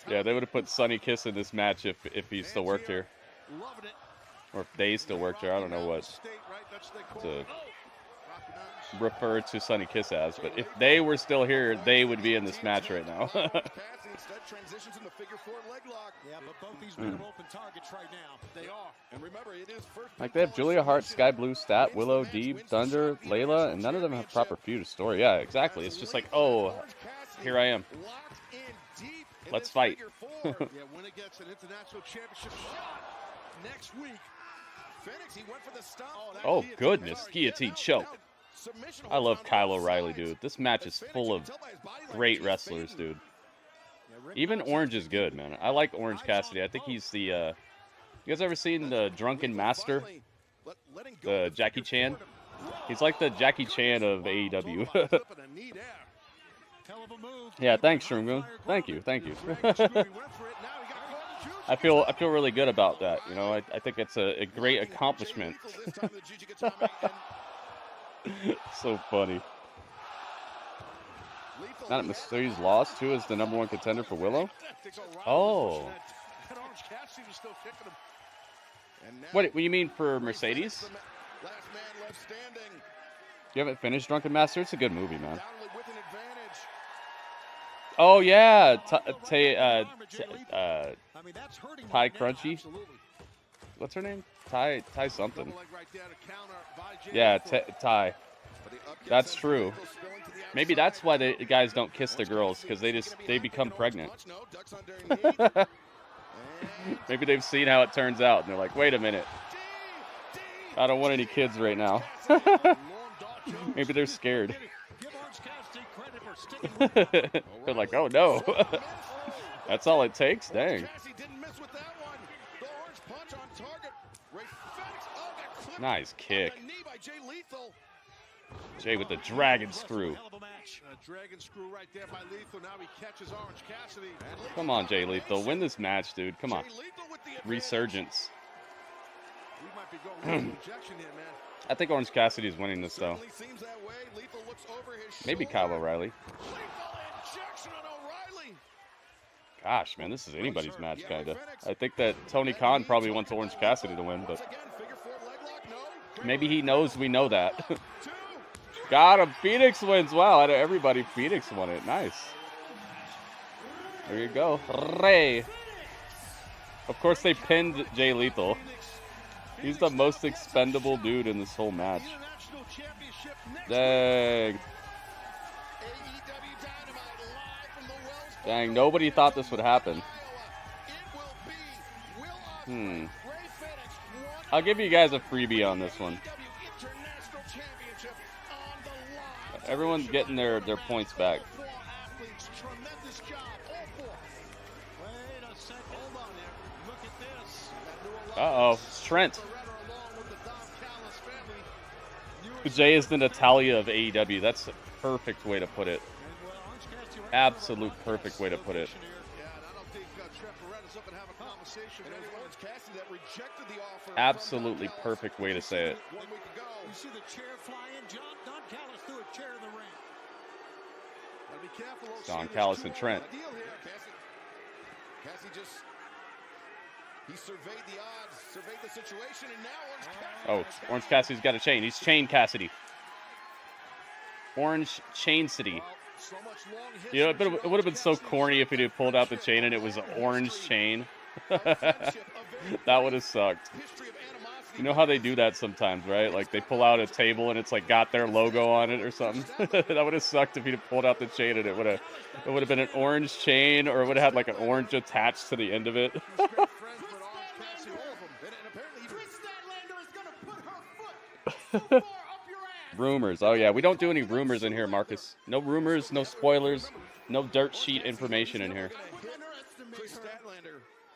Yeah, they would have put Sonny Kiss in this match if he still worked here. Loving it. Or if they still worked here. I don't know what to refer to Sonny Kiss as, but if they were still here, they would be in this match right now. Transitions in the figure 4 leg lock. Yeah, but both these men are open targets right now. They are. And remember, it is first. Like they have Julia Hart, Sky Blue, Stat, Willow, Deeb, Thunder, Layla, and none of them have proper feud story. Yeah, exactly. It's just like, oh, here I am. Let's fight. Yeah, when it gets an international championship shot next week, Oh, goodness. Guillotine choke. I love Kyle O'Reilly, dude. This match is full of great wrestlers, dude. Even Orange is good, man. I like Orange Cassidy. I think he's the, you guys ever seen the Drunken Master? The Jackie Chan? He's like the Jackie Chan of AEW. Yeah, thanks, Shroom. Thank you. I feel really good about that. You know, I think it's a great accomplishment. So funny. Not Mysterio's lost. Who is the #1 contender for Willow? Oh. What do you mean for Mercedes? You haven't finished Drunken Master? It's a good movie, man. Oh yeah, Ty Crunchy. What's her name? Ty something. Yeah, Ty. That's true. Maybe that's why the guys don't kiss the girls, because they become pregnant. Maybe they've seen how it turns out, and they're like, wait a minute. I don't want any kids right now. Maybe they're scared. They're like, oh no. That's all it takes? Dang. Nice kick. Jay with the dragon screw. Come on, Jay Lethal. Win this match, dude. Come on. Resurgence. I think Orange Cassidy's winning this, though. Maybe Kyle O'Reilly. Gosh, man, this is anybody's match, kind of. I think that Tony Khan probably wants Orange Cassidy to win, but maybe he knows we know that. Got him. Phoenix wins. Wow, out of everybody, Phoenix won it. Nice. There you go. Ray. Of course, they pinned Jay Lethal. He's the most expendable dude in this whole match. Dang. Dang, nobody thought this would happen. I'll give you guys a freebie on this one. Everyone's getting their points back. Uh-oh, Trent. Jay is the Natalia of AEW. That's a perfect way to put it. Absolute perfect way to put it. Absolutely perfect way to say it. Don Callis and Trent. He surveyed the odds, surveyed the situation, and now Orange Cassidy's got a chain. He's Chain Cassidy. Orange Chain City. You know, it would have been so corny if he had pulled out the chain and it was an orange chain. That would have sucked. You know how they do that sometimes, right? Like they pull out a table and it's like got their logo on it or something. That would have sucked if he'd have pulled out the chain and it would have been an orange chain, or it would have had like an orange attached to the end of it. Rumors. Oh yeah, we don't do any rumors in here, Marcus. No rumors, no spoilers, no dirt sheet information in here.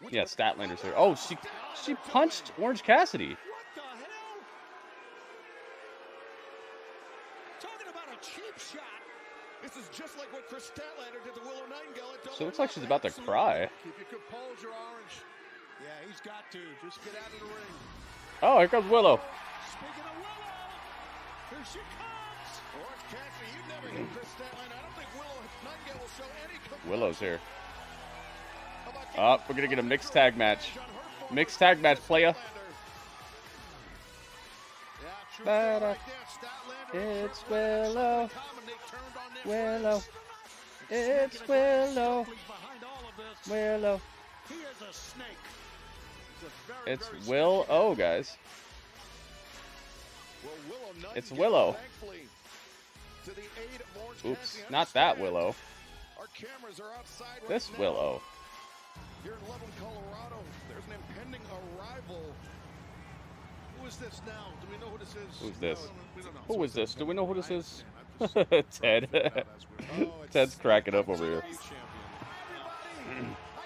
Yeah, Statlander's here. Oh, she punched Orange Cassidy. She looks like she's about to cry. Oh, here comes Willow. Here she comes. Orange Cassidy, you never hit Chris Statlander. I don't think Nightingale will show any. Willow's here. We're gonna get a mixed tag match. Mixed tag match, playa. It's Willow. Willow. It's Willow. Willow. It's Will-O, guys. It's Willow. Oops, not that Willow. This Willow. Here in Loveland, Colorado, there's an impending arrival Who is this now? Do we know who this is? Who's this? No, we don't know. Who is this? Do we know who this is? Ted. Ted. Ted's cracking up over here. Hi,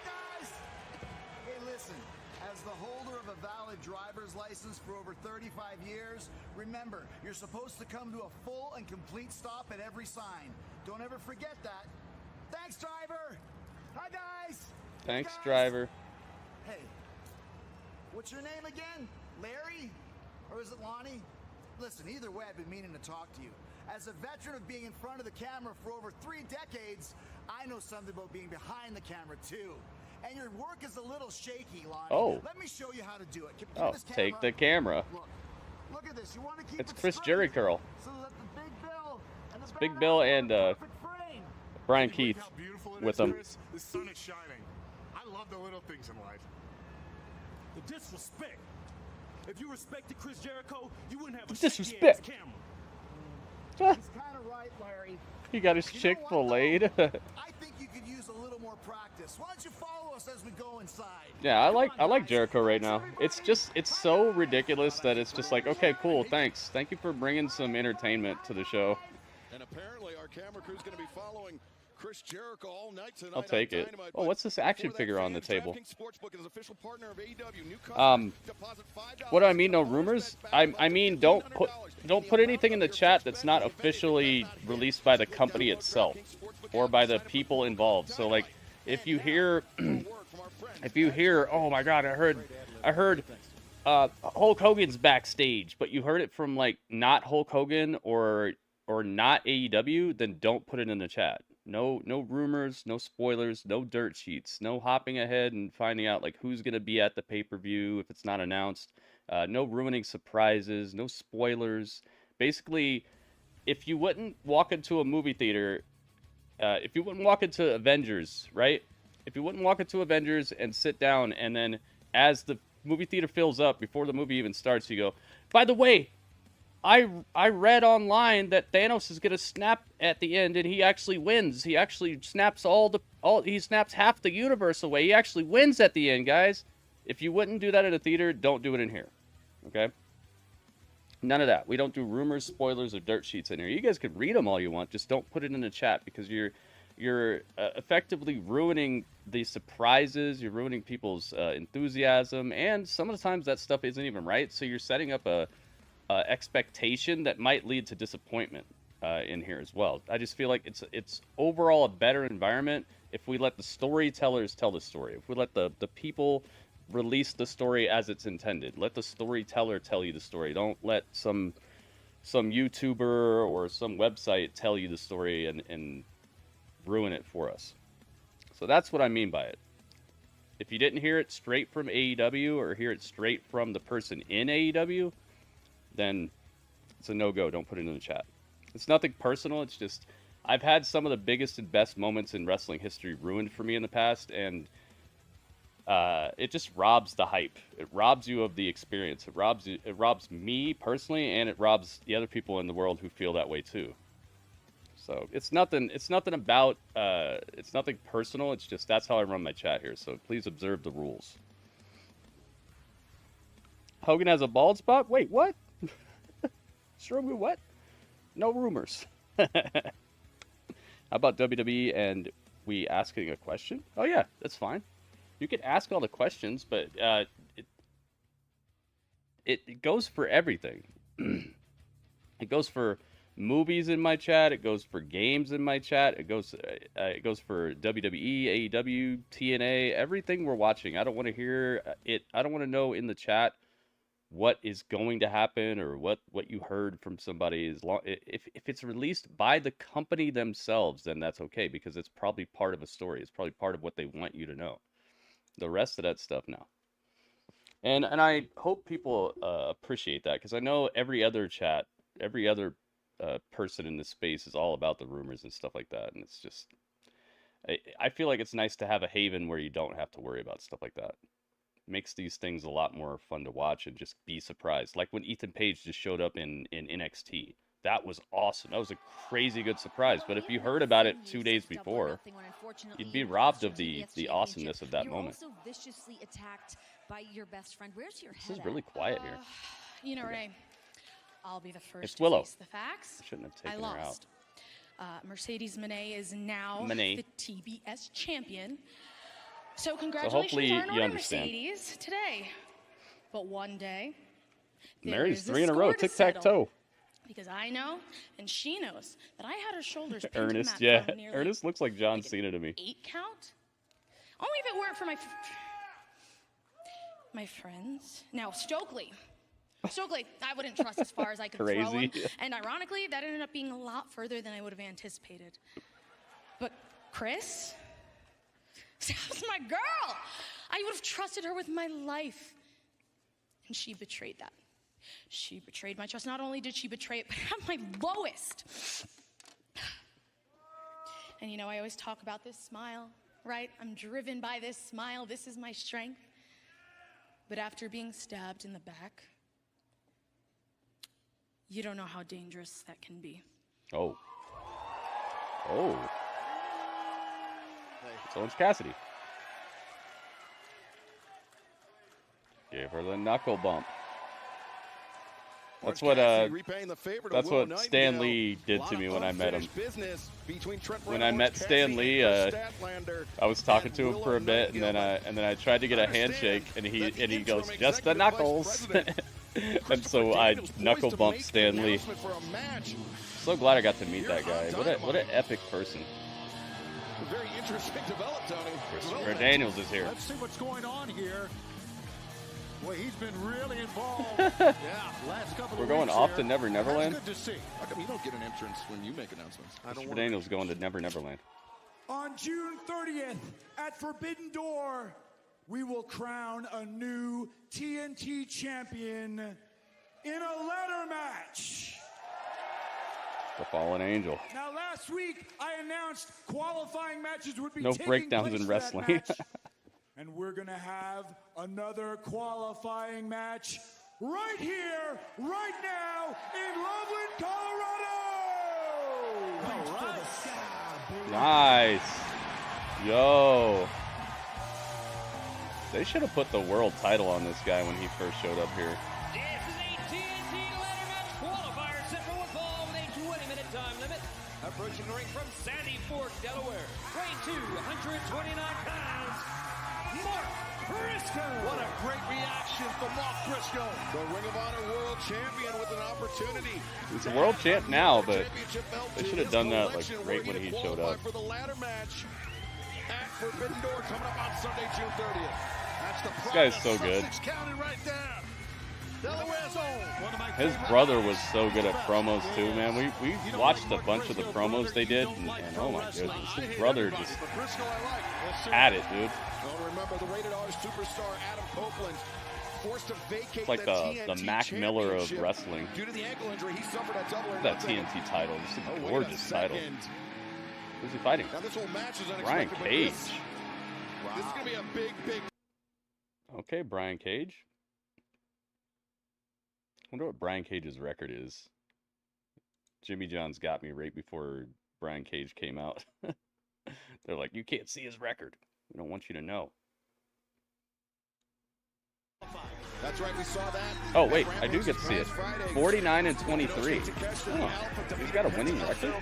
guys. Hey, listen. As the holder of a valid driver's license for over 35 years, remember, you're supposed to come to a full and complete stop at every sign. Don't ever forget that. Thanks, driver. Hi, guys. Thanks, guys. driver. Hey, what's your name again? Larry? Or is it Lonnie? Listen, either way, I've been meaning to talk to you. As a veteran of being in front of the camera for over 3 decades, I know something about being behind the camera, too. And your work is a little shaky, Lonnie. Oh. Let me show you how to do it. Keep Oh, this take the camera. Look at this. You want to keep It's it Chris straight Jericho. so that the Big Bill and the It's Big Bill and perfect frame. Brian Keith with them. The sun is shining. I love the little things in life. The disrespect. If you respected Chris Jericho, you wouldn't have a Disrespect. shaky-ass camera. He's kind of right, Larry. He got his chick filleted. I think you could use a little more practice. Why don't you follow us as we go inside? Yeah, I like Jericho right now. It's so ridiculous that it's just like, okay, cool, thanks. Thank you for bringing some entertainment to the show. And apparently our camera crew's going to be following Chris Jericho all night tonight. I'll take it. Oh, what's this action figure on the table? What do I mean, no rumors? I mean, don't put anything in the chat that's not officially released by the company itself or by the people involved. So like, if you hear, oh my God, I heard Hulk Hogan's backstage, but you heard it from like not Hulk Hogan or not AEW, then don't put it in the chat. No rumors, no spoilers, no dirt sheets, no hopping ahead and finding out like who's gonna be at the pay-per-view if it's not announced. No ruining surprises, no spoilers. Basically, if you wouldn't walk into a movie theater, if you wouldn't walk into Avengers, right? If you wouldn't walk into Avengers and sit down and then as the movie theater fills up before the movie even starts, you go, by the way, I read online that Thanos is gonna snap at the end, and he actually wins. He actually snaps he snaps half the universe away. He actually wins at the end, guys. If you wouldn't do that at a theater, don't do it in here. Okay? None of that. We don't do rumors, spoilers, or dirt sheets in here. You guys can read them all you want. Just don't put it in the chat because you're effectively ruining the surprises. You're ruining people's enthusiasm, and some of the times that stuff isn't even right. So you're setting up a expectation that might lead to disappointment in here as well. I just feel like it's overall a better environment if we let the storytellers tell the story. If we let the people release the story as it's intended. Let the storyteller tell you the story. Don't let some YouTuber or some website tell you the story and ruin it for us. So that's what I mean by it. If you didn't hear it straight from AEW or hear it straight from the person in AEW, then it's a no-go. Don't put it in the chat. It's nothing personal. It's just I've had some of the biggest and best moments in wrestling history ruined for me in the past, and it just robs the hype. It robs you of the experience. It robs me personally, and it robs the other people in the world who feel that way too. So it's nothing about it's nothing personal. It's just that's how I run my chat here. So please observe the rules. Hogan has a bald spot? Wait, what? Strowman, what? No rumors. How about WWE and we asking a question? Oh yeah, that's fine. You can ask all the questions, but it goes for everything. It goes for movies in my chat. It goes for games in my chat. It goes for WWE, AEW, TNA, everything we're watching. I don't want to hear it. I don't want to know in the chat what is going to happen or what you heard from somebody. If it's released by the company themselves, then that's okay because it's probably part of a story. It's probably part of what they want you to know. The rest of that stuff, no. And I hope people appreciate that because I know every other chat, every other person in this space is all about the rumors and stuff like that. And it's just, I feel like it's nice to have a haven where you don't have to worry about stuff like that. Makes these things a lot more fun to watch and just be surprised. Like when Ethan Page just showed up in NXT. That was awesome. That was a crazy good surprise. But if you heard about it 2 days before, you'd be robbed of the awesomeness of that moment. Also viciously attacked by your best friend. Where's your head This is really quiet here. You know, Renee, I'll be the first It's to Willow. face the facts. I shouldn't have I taken her out. lost. Mercedes Moné is now Moné. the TBS champion. So congratulations hopefully on you our understand. Mercedes today. But one day, Mary's there's 3 in a row. score to Tic-tac-toe. settle. Because I know, and she knows, that I had her shoulders pinned to the Ernest, mat yeah. for nearly Ernest looks like John Cena to me. 8 count. Only if it weren't for my friends. Now, Stokely, I wouldn't trust as far as I could throw him. Crazy. And ironically, that ended up being a lot further than I would have anticipated. But Chris, that was my girl. I would have trusted her with my life. And she betrayed that. She betrayed my trust. Not only did she betray it, but at my lowest. And you know, I always talk about this smile, right? I'm driven by this smile. This is my strength. But after being stabbed in the back, you don't know how dangerous that can be. Oh. Oh. It's Orange Cassidy. Gave her the knuckle bump. That's what Stan Lee did to me when I met him. When I met Stan Lee, I was talking to him for a bit, and then I tried to get a handshake, and he goes, "Just the knuckles." And so I knuckle bumped Stan Lee. So glad I got to meet that guy. What an epic person. Very interesting development, Tony. Christopher Daniels is here. Let's see what's going on here. Well, he's been really involved. Yeah, last couple We're of going weeks off here. to Never Neverland. That's good to see. How come you don't get an entrance when you make announcements? Christopher Daniels going to Never Neverland. On June 30th at Forbidden Door, we will crown a new TNT champion in a ladder match. The Fallen Angel. Now, last week I announced qualifying matches would be No taking breakdowns place in for that wrestling. match. And we're going to have another qualifying match right here, right now in Loveland, Colorado. All right. Nice. Yo. They should have put the world title on this guy when he first showed up here. This is a TNT ladder match qualifier set for one fall with a 20-minute time limit. Approaching the ring from Sandy Fork, Delaware, weighing 229 pounds, Mark Briscoe. What a great reaction from Mark Briscoe. The Ring of Honor World Champion with an opportunity. He's a world champ now, but they should have done that like right when he showed up. For the ladder match at Forbidden Door coming up on Sunday, June 30th. That's the This guy's so good. County right there. Delaware's own. His brother was so good at promos too, man. We watched a bunch of the promos they did, and oh my goodness, his brother just had it, dude. Remember the rated R superstar Adam Copeland forced to vacate It's like the Mac Miller of wrestling. due to the ankle injury. He suffered a double. That TNT title, this is a gorgeous title. Who's he fighting? Now this whole match is Brian unexpected, but Cage. This is gonna be a big. Okay, Brian Cage. Wonder what Brian Cage's record is. Jimmy John's got me right before Brian Cage came out. They're like, you can't see his record. We don't want you to know. That's right, we saw that. Oh wait, I do get to see it. 49 and 23. Oh, he's got a winning record.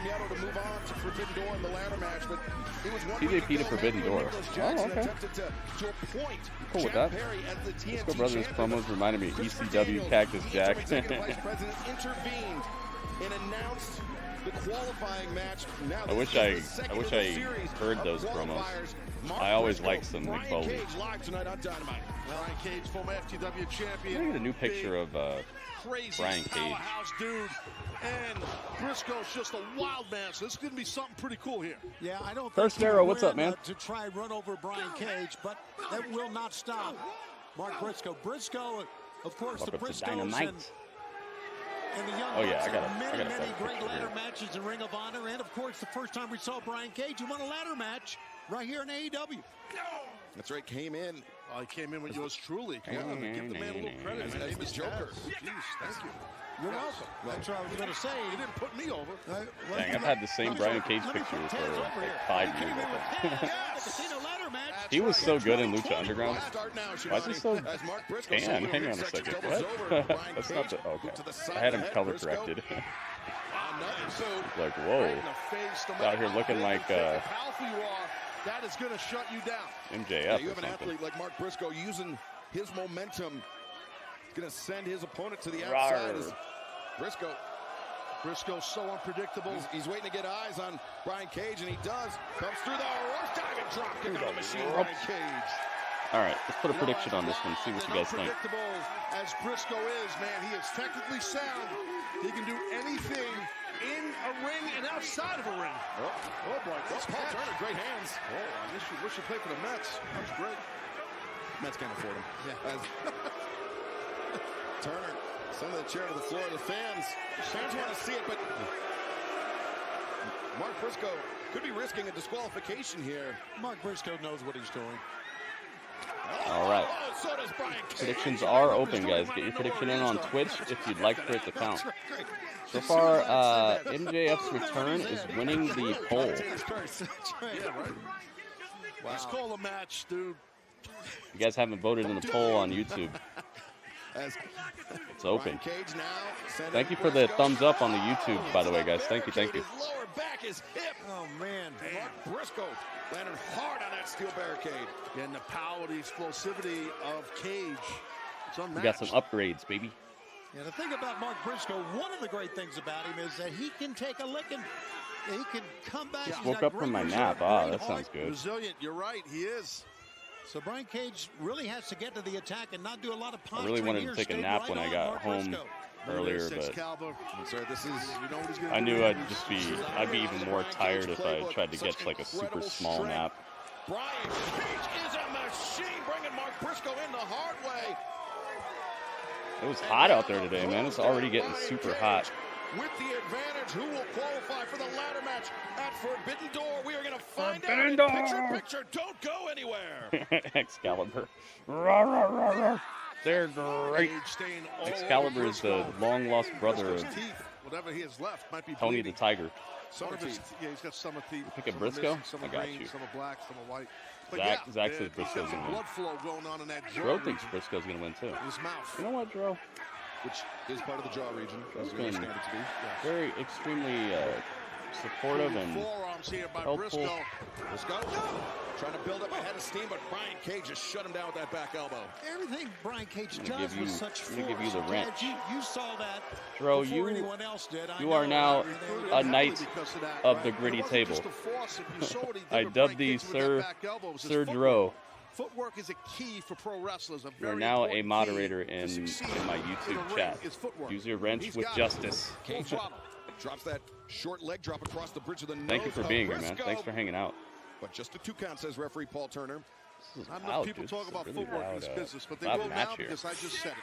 TJP to Forbidden Door. Oh, okay. Cool with that. Briscoe Brothers promos reminded me of ECW Cactus Jack. intervened and announced the qualifying match. Now I wish I heard those promos. I always liked some Mick Foley. Live tonight on Dynamite. Brian Cage, former FTW champion. Can I get a new picture of Crazy Brian Cage? powerhouse dude. And Briscoe's just a wild man, so this is going to be something pretty cool here. Yeah, I don't First think Arrow, what's up, man? To try and run over Brian Cage, but that will not stop Mark Briscoe. Briscoe, of course, Welcome the to Briscoes Dynamite. and the Young Oh, yeah, Bucks I gotta had many find a great picture ladder here. matches in Ring of Honor, and of course, the first time we saw Brian Cage, he won a ladder match right here in AEW. That's right, came in Well, he came in with yours truly. Come on, give the man a little credit. His name is Joker. Jeez, thank you. You're welcome. That's what I was going to say. You didn't put me over. Dang, I've had the same Brian Cage pictures for like 5 years, I think. He was so good in Lucha Underground. Why is he so tan? Hang on a second. What? That's not the... Okay. I had him color corrected. Like, whoa. Out here looking like... that is going to shut you down. MJF. You have an athlete like Mark Briscoe using his momentum. Going to send his opponent to the outside. Briscoe's so unpredictable. He's waiting to get eyes on Brian Cage, and he does. Comes through the rope, diving drop kick on the machine, Brian Cage. All right, let's put a prediction on this one. See what you guys think. Unpredictable as Briscoe is, man, he is technically sound. He can do anything in a ring and outside of a ring. Oh boy, that's Paul Turner, great hands. Oh, I wish you played for the Mets. That was great. Mets can't afford him. Yeah. Turner sending the chair to the floor. The fans want to see it, but Mark Briscoe could be risking a disqualification here. Mark Briscoe knows what he's doing. All right. So does Brian Cage. Predictions are open, guys. Get your prediction in on Twitch if you'd like for it to count. So far, MJF's return is winning the poll. Yeah, right. Wow. Let's call a match, dude. You guys haven't voted in the poll on YouTube. It's open. Thank you for the thumbs up on the YouTube, by the way, guys. Thank you. His lower back is hip. Oh, man. Mark Briscoe landed hard on that steel barricade. And the power, the explosivity of Cage. It's unmatched. We got some upgrades, baby. Yeah, the thing about Mark Briscoe, one of the great things about him is that he can take a licking. He can come back. Just woke up from my nap. Ah, that sounds good. Resilient. You're right. He is. So Brian Cage really has to get to the attack and not do a lot of I really wanted to take a nap when I got home earlier, but I knew I'd be even more tired if I tried to get like a super small nap. Brian Cage is a machine, bringing Mark Briscoe in the hard way. It was hot out there today, man. It's already getting super hot. With the advantage, who will qualify for the ladder match at Forbidden Door? We are going to find out. Picture. Don't go anywhere. Excalibur. Rawr, rawr, rawr, rawr. They're great. Excalibur is the long-lost brother of whatever he has left might be Tony the Tiger. Yeah, he's got some of teeth. You pick a Briscoe? I got you. Some are black, some are white. Zach says Briscoe's going to win. Blood flow going on in that Dro thinks Briscoe's going to win, too. His mouth. You know what, Dro? Which is part of the jaw region, as we understand it to be. Very extremely supportive and forearms here by helpful. Briscoe trying to build up ahead of steam, but Brian Cage just shut him down with that back elbow. Everything Brian Cage does with such force. Let me give you the wrench. You saw that Dro, before anyone else did. You are now a knight of the gritty table. I dubbed thee Sir Dro. Footwork is a key for pro wrestlers. You are now a moderator in my YouTube chat. Use your wrench with justice. Cage drops that short leg drop across the bridge of the nose. Thank you for being here, man. Thanks for hanging out. But just a 2 count, says referee Paul Turner. Not enough people talk about footwork in this business, but they will now because I just said it.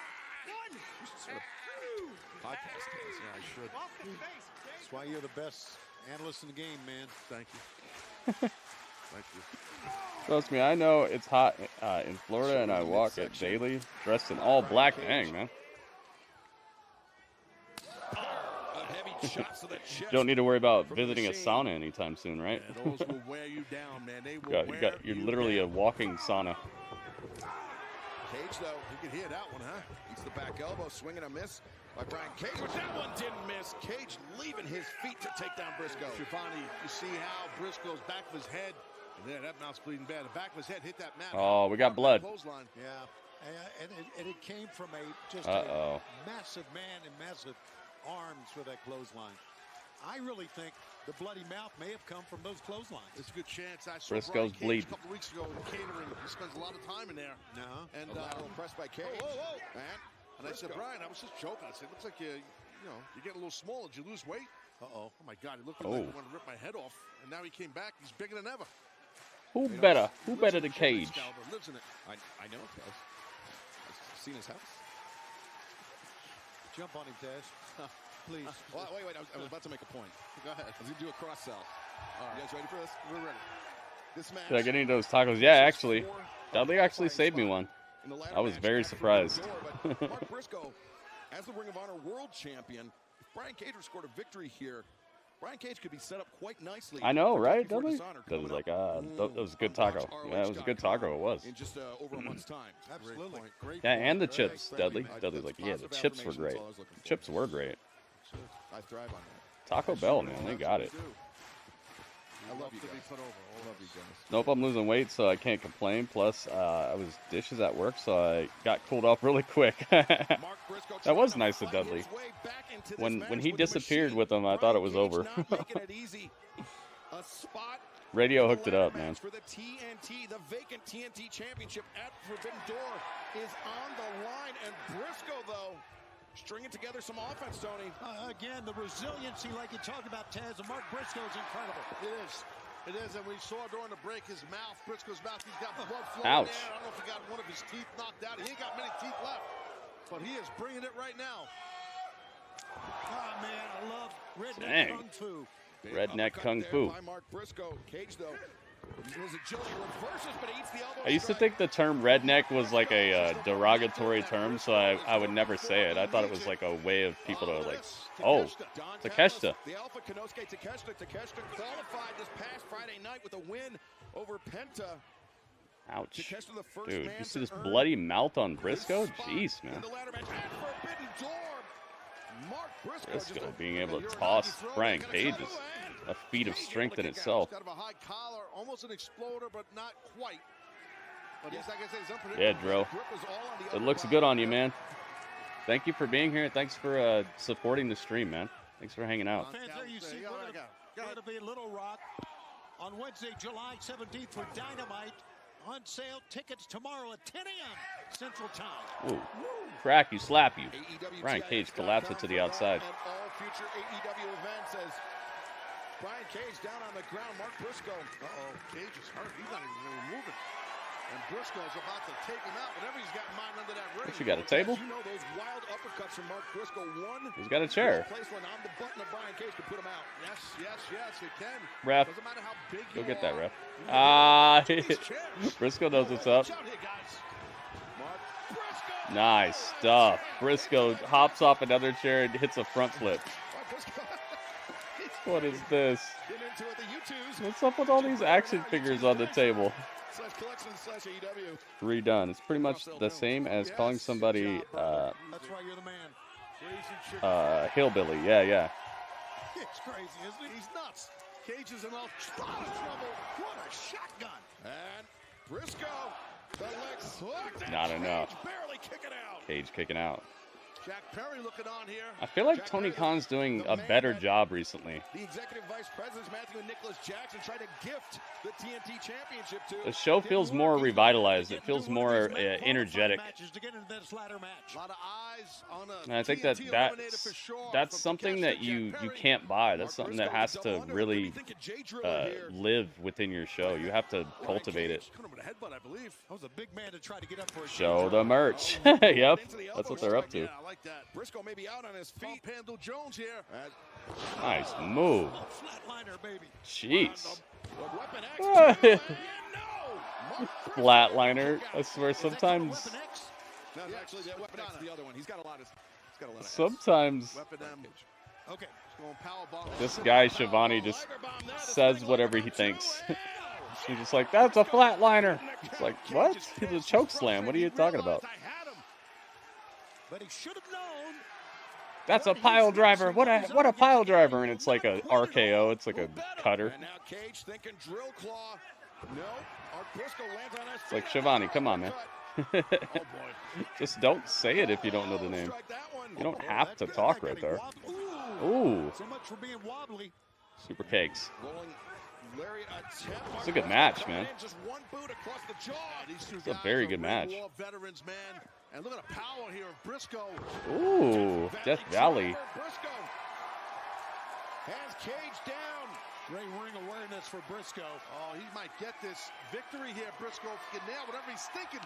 Podcast. Yeah, I should. That's why you're the best analyst in the game, man. Thank you. Thank you. Trust me, I know it's hot in Florida, and I walk it daily, dressed in all black. Dang, man. Don't need to worry about visiting a sauna anytime soon, right? Yeah, those will wear you down, man. They will you're literally a walking sauna. Cage, though, you can hear that one, huh? Eats the back elbow, swinging a miss by Brian Cage, but that one didn't miss. Cage leaving his feet to take down Briscoe. Giovanni, you see how Briscoe's back of his head. Yeah, that mouth's bleeding bad. The back of his head hit that mat. Oh, we got blood. Yeah, and it came from a massive man and massive arms for that clothesline. I really think the bloody mouth may have come from those clotheslines. There's a good chance. I saw Briscoe's Brian Cage a couple weeks ago in catering. He spends a lot of time in there. And a little pressed by Cage. And I said, Brian, I was just joking. I said, looks like you're getting a little smaller. Did you lose weight? Oh my God, he looked like he wanted to rip my head off. And now he came back. He's bigger than ever. Who better? Who better than Cage? Lives in it. I know it does. I've seen his house. Jump on him, Taz. Please. Wait. I was about to make a point. Go ahead. I was going to do a cross sell. All right. You guys ready for this? We're ready. Did I get any of those tacos? Yeah, actually. Dudley actually saved me one. I was very surprised. Mark Briscoe, as the Ring of Honor World Champion, if Brian Cage scored a victory here, Brian Cage could be set up quite nicely. I know, right, Dudley? Dudley's like, that was a good taco. Yeah, it was a good taco. It was. In just over a month's time. Absolutely. Great yeah, and the chips, Dudley. Dudley's like, yeah, the chips were great. Chips were great. I thrive on that. Taco Bell, man, they got it. I love you guys. I love you guys. Nope, I'm losing weight, so I can't complain. Plus, I was dishes at work, so I got cooled off really quick. That was nice of Dudley. When he disappeared with them, I thought it was over. Radio hooked it up, man. For the TNT, the vacant TNT championship at Forbidden Door is on the line, and Briscoe, though, stringing together some offense, Tony. Again, the resiliency, like you talked about, Taz, and Mark Briscoe is incredible. It is. It is, and we saw during the break his mouth, Briscoe's mouth, he's got blood flowing there. I don't know if he got one of his teeth knocked out. He ain't got many teeth left, but he is bringing it right now. Oh, man, I love redneck kung fu. Redneck kung fu. By Mark Briscoe. Cage, though, his agility reverses, but eats the elbow I used to think the term redneck was like a derogatory term, so I would never say it. I thought it was like a way of people to like, oh, Takeshita. The Alpha Konosuke Takeshita. Takeshita qualified this past Friday night with a win over Penta. Ouch. Dude, you see this bloody mouth on Briscoe? Jeez, man. Briscoe being able to toss Brian Cage is a feat of strength in itself. Kind of a high collar, almost an exploder, but not quite. But like I said, it's unpredictable. Yeah, Dro. It looks good on you, man. Thank you for being here. Thanks for supporting the stream, man. Thanks for hanging out. Fans, there you see we're going to be in Little Rock on Wednesday, July 17th for Dynamite. On sale tickets tomorrow at 10 a.m. Central Time. Ooh. Crack you, slap you. Brian Cage collapsed to the outside. And all future AEW events as Brian Cage down on the ground. Mark Briscoe. Cage is hurt. He's not even really moving. And Briscoe's about to take him out. Whatever he's got in mind under that ring. What, you got a table? You know those wild uppercuts from Mark Briscoe. He's got a chair. Place when on the button of Brian Cage to put him out. Yes, it can. Ref. Doesn't matter how big Go you get that, are. ref. Briscoe knows what's up. Nice stuff. Briscoe hops off another chair and hits a front flip. What is this? What's up with all these action figures on the table? Redone. It's pretty much the same as calling somebody that's why you're the man. hillbilly. Yeah. It's crazy, isn't it? He's nuts. Cage is in all trouble. What a shotgun. And Briscoe, the legs hooked. Not enough. Cage barely kicking out. Cage kicking out. Jack Perry looking on here. I feel like Tony Khan's doing a better job recently. The executive vice presidents, Matthew and Nicholas Jackson, tried to gift the TNT championship to. The show feels more revitalized. It feels more energetic. A lot of eyes on a And I think that's something that you can't buy. That's something that has to really live within your show. You have to cultivate it. Show the merch. Yep, that's what they're up to. That. Briscoe may be out on his feet. Handle Jones here. Nice move. Flatliner, baby. Jeez. No. Flatliner. I swear sometimes. No, actually, Weapon X, the other one. He's got a lot of. Sometimes. Weapon M. Okay. This guy Shivani just says whatever he thinks. He's just like, that's a flatliner. It's like, what? He's a choke slam. What are you talking about? But he should have known. That's a pile driver. What a pile driver. And it's like a RKO. It's like a cutter. And now Cage thinking drill claw. No. Briscoe lands on us. It's like, Shivani, come on, man. Just don't say it if you don't know the name. You don't have to talk right there. Ooh. So much for being wobbly. Super cakes. It's a good match, man. It's a very good match. Veterans, man. And look at the power here of Briscoe. Ooh, Death Valley. Briscoe has Cage down. Great ring awareness for Briscoe. Oh, he might get this victory here. Briscoe can nail whatever he's thinking.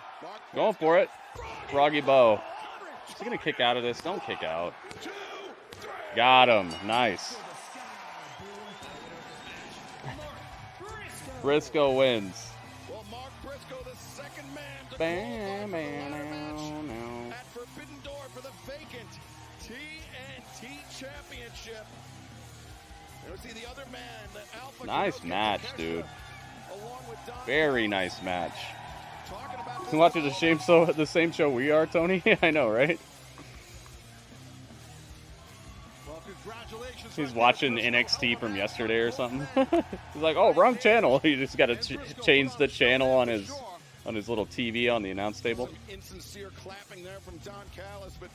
Going for it. Froggy Bow. Is he going to kick out of this? Don't kick out. Got him. Nice. Briscoe wins. Well, Mark Briscoe, the second man to Bam, qualify for the ladder bam, match at Forbidden Door for the vacant TNT Championship. You'll see the other man, the Alpha. Nice match, dude. Along with Don Very nice match. You watching the same show we are, Tony? I know, right? Well, congratulations. He's watching NXT from yesterday or something. He's like, "Oh, wrong channel." You just got to change the channel on his little TV on the announce table. Some insincere clapping there from Don Callis, but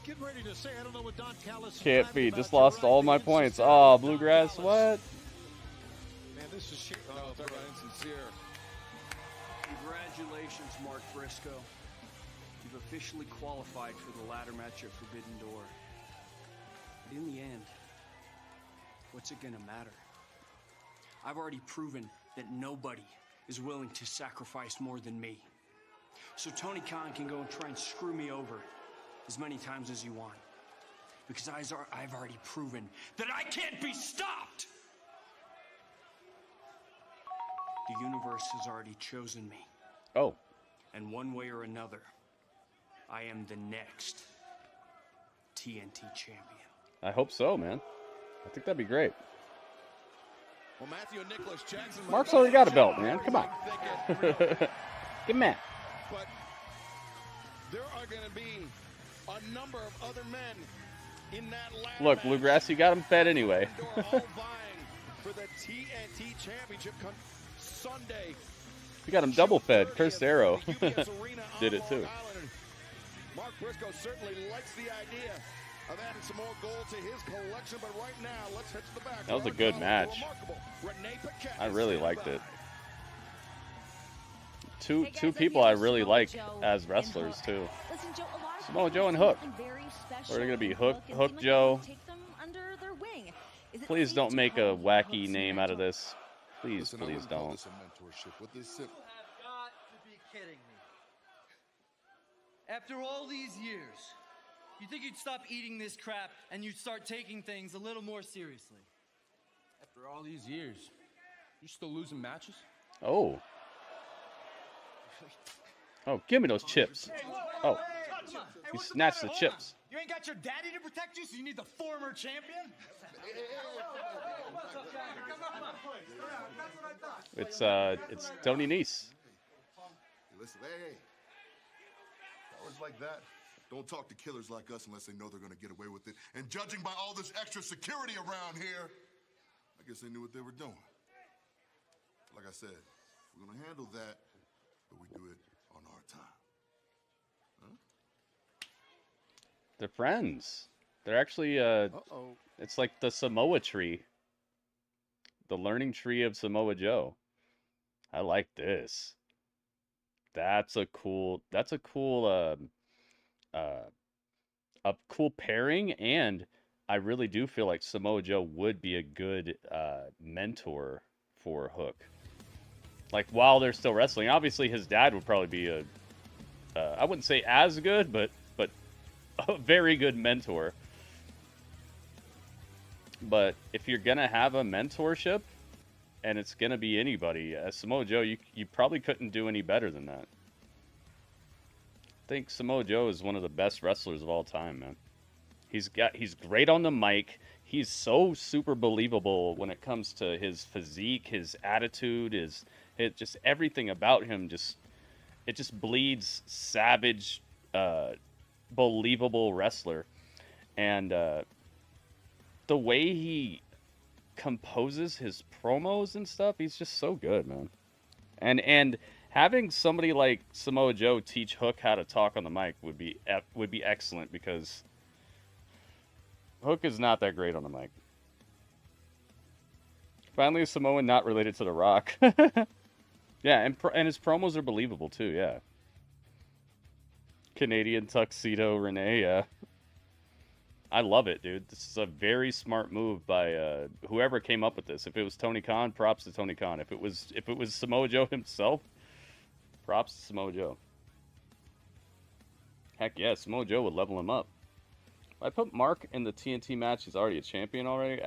getting ready to say, I don't know what Don Callis can't be. Just lost all my points. Oh, Bluegrass, what? Man, this is shit. Oh, talk about insincere. Congratulations, Mark Briscoe. You've officially qualified for the ladder match at Forbidden Door. But in the end, what's it gonna matter? I've already proven that nobody is willing to sacrifice more than me. So Tony Khan can go and try and screw me over as many times as you want. Because I've already proven that I can't be stopped! The universe has already chosen me. Oh. And one way or another, I am the next TNT champion. I hope so, man. I think that'd be great. Well, Matthew and Nicholas Jackson. Mark's already got a belt, man. Come on. Give him that. But there are going to be a number of other men in that ladder. Look, Bluegrass, you got him fed anyway. all vying for the TNT Championship Sunday. You got him double fed. Cursed Arrow did it too. Mark Briscoe certainly likes the idea of adding some more gold to his collection, but right now, let's head to the back. That was a good match. I really liked it. Two people I really like as wrestlers too. Samoa Joe and Hook. Or they're gonna be Hook Joe. Please don't make a wacky name out of this. Please, please don't. You have got to be kidding me. After all these years, you think you'd stop eating this crap and you'd start taking things a little more seriously? After all these years, you're still losing matches? Oh. Oh, give me those chips. Oh. He snatched the chips. You ain't got your daddy to protect you, so you need the former champion? It's Tony Nese. Listen, hey. Cowards like that don't talk to killers like us unless they know they're going to get away with it. And judging by all this extra security around here, I guess they knew what they were doing. Like I said, we're going to handle that, but we do it on our time. Huh? They're friends. They're actually, it's like the Samoa tree. The learning tree of Samoa Joe. I like this. That's a cool pairing, and I really do feel like Samoa Joe would be a good mentor for Hook. Like, while they're still wrestling, obviously his dad would probably be I wouldn't say as good, but a very good mentor. But if you're gonna have a mentorship, and it's gonna be anybody, as Samoa Joe, you probably couldn't do any better than that. I think Samoa Joe is one of the best wrestlers of all time, man. He's great on the mic. He's so super believable when it comes to his physique, his attitude, just everything about him. It just bleeds savage, believable wrestler, and the way he composes his promos and stuff, he's just so good, man. And having somebody like Samoa Joe teach Hook how to talk on the mic would be excellent, because Hook is not that great on the mic. Finally, a Samoan not related to The Rock. Yeah, and his promos are believable too. Yeah. Canadian tuxedo Renee. Yeah. I love it, dude. This is a very smart move by whoever came up with this. If it was Tony Khan, props to Tony Khan. If it was Samoa Joe himself, props to Samoa Joe. Heck yeah, Samoa Joe would level him up. If I put Mark in the TNT match, he's already a champion already.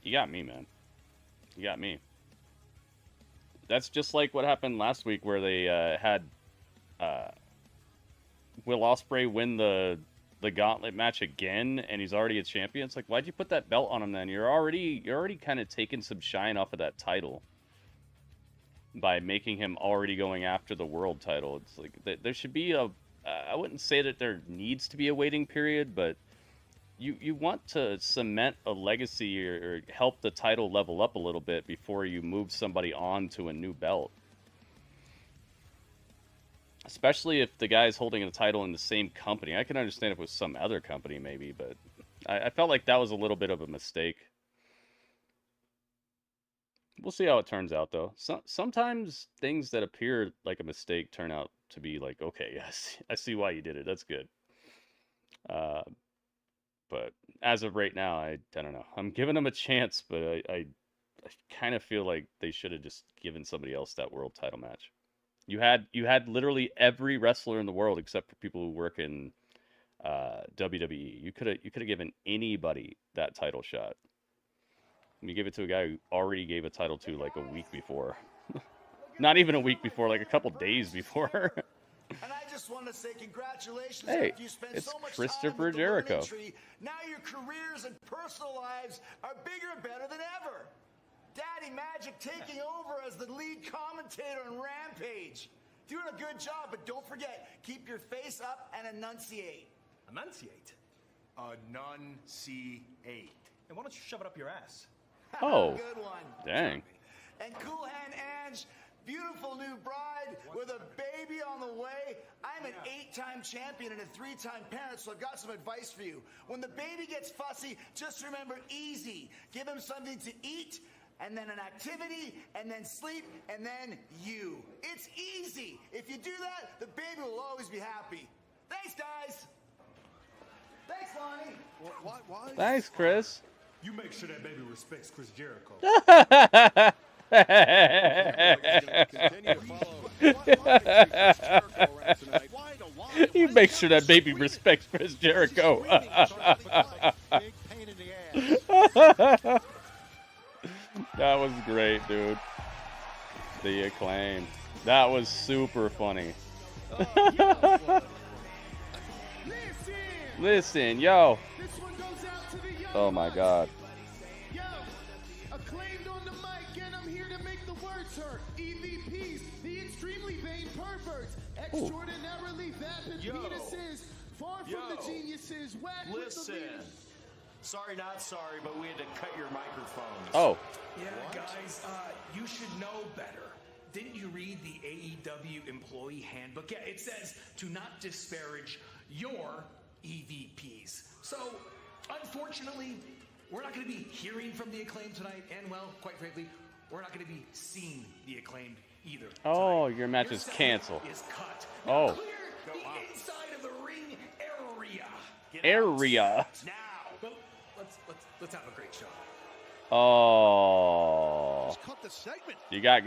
You got me, man. You got me. That's just like what happened last week where they had Will Ospreay win the gauntlet match again, and he's already a champion. It's like, why'd you put that belt on him then? You're already kind of taking some shine off of that title by making him already going after the world title. It's like there should be I wouldn't say that there needs to be a waiting period, but you want to cement a legacy or help the title level up a little bit before you move somebody on to a new belt. Especially if the guy's holding a title in the same company. I can understand if it was some other company maybe, but I felt like that was a little bit of a mistake. We'll see how it turns out, though. Sometimes things that appear like a mistake turn out to be like, okay, yes, I see why you did it. That's good. But as of right now, I don't know. I'm giving them a chance, but I kind of feel like they should have just given somebody else that world title match. You had literally every wrestler in the world except for people who work in WWE. You could have given anybody that title shot. You give it to a guy who already gave a title to like a week before. Not even a week before, like a couple days before. And I just want to say congratulations. Hey, after you spent it's so much Christopher time with Jericho. The Learning Tree, now your careers and personal lives are bigger and better than ever. Daddy Magic taking over as the lead commentator on Rampage. Doing a good job, but don't forget, keep your face up and enunciate. Enunciate? Enunciate. And why don't you shove it up your ass? Oh, good one. Dang. And Cool Hand Ange, beautiful new bride with a baby on the way. I'm an 8-time champion and a 3-time parent, so I've got some advice for you. When the baby gets fussy, just remember easy. Give him something to eat, and then an activity, and then sleep, and then you. It's easy. If you do that, the baby will always be happy. Thanks, guys. Thanks, Lonnie. Why? Thanks, Chris. You make sure that baby respects Chris Jericho. You make sure that baby respects Chris Jericho. That was great, dude. The Acclaim. That was super funny. Listen, yo. Oh my God. Yo, Acclaimed on the mic, and I'm here to make the words hurt. EVPs, the extremely vain perverts, extraordinarily vapid penises, far from the geniuses, whack with the leaders. Sorry, not sorry, but we had to cut your microphones. Oh. Yeah, guys, you should know better. Didn't you read the AEW employee handbook? Yeah, it says to not disparage your EVPs. So, unfortunately, we're not going to be hearing from the Acclaimed tonight, and, well, quite frankly, we're not going to be seeing the Acclaimed either. Oh, your match is canceled. Oh. Clear the inside of the ring area. Area. Now. Well, let's have a great show. Oh. Just cut the segment. You got.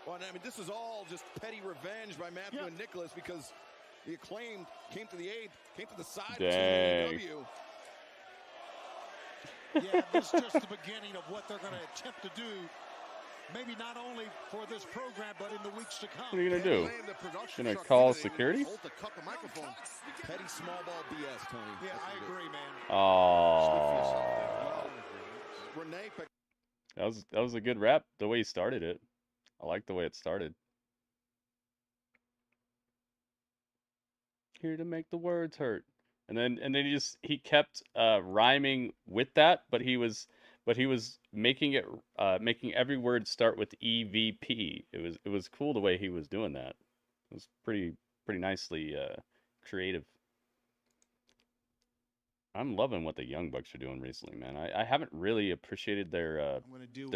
Well, I mean, this is all just petty revenge by Matthew and Nicholas because the Acclaimed came to the aid, came to the side of AEW. Yeah, this is just the beginning of what they're going to attempt to do. Maybe not only for this program, but in the weeks to come. What are you going to do? Going to call security? Petty small ball BS, Tony. Yeah, I agree, man. Oh. Renee, that was a good rap, the way he started it. I like the way it started. Here to make the words hurt. And then he kept rhyming with that, but he was making it making every word start with EVP. It was cool the way he was doing that. It was pretty nicely creative. I'm loving what the Young Bucks are doing recently, man. I haven't really appreciated their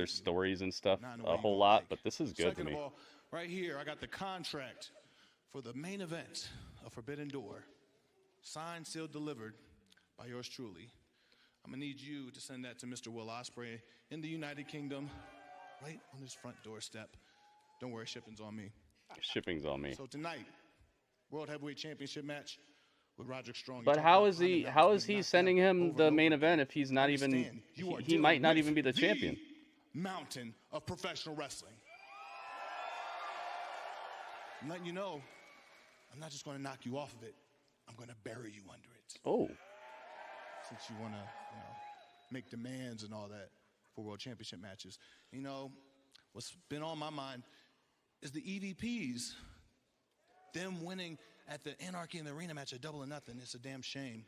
stories and stuff a whole lot, but this is good to me. Second of all, right here, I got the contract for the main event of Forbidden Door. Signed, sealed, delivered by yours truly. I'm going to need you to send that to Mr. Will Ospreay in the United Kingdom, right on his front doorstep. Don't worry, shipping's on me. Shipping's on me. So tonight, World Heavyweight Championship match, with Roderick Strong. But how is he sending him the main event if he's not even he might not even be the champion? Mountain of professional wrestling. I'm letting you know, I'm not just going to knock you off of it. I'm going to bury you under it. Oh. Since you want to, make demands and all that for World Championship matches. What's been on my mind is the EVPs. Them winning at the Anarchy in the Arena match at Double or Nothing. It's a damn shame.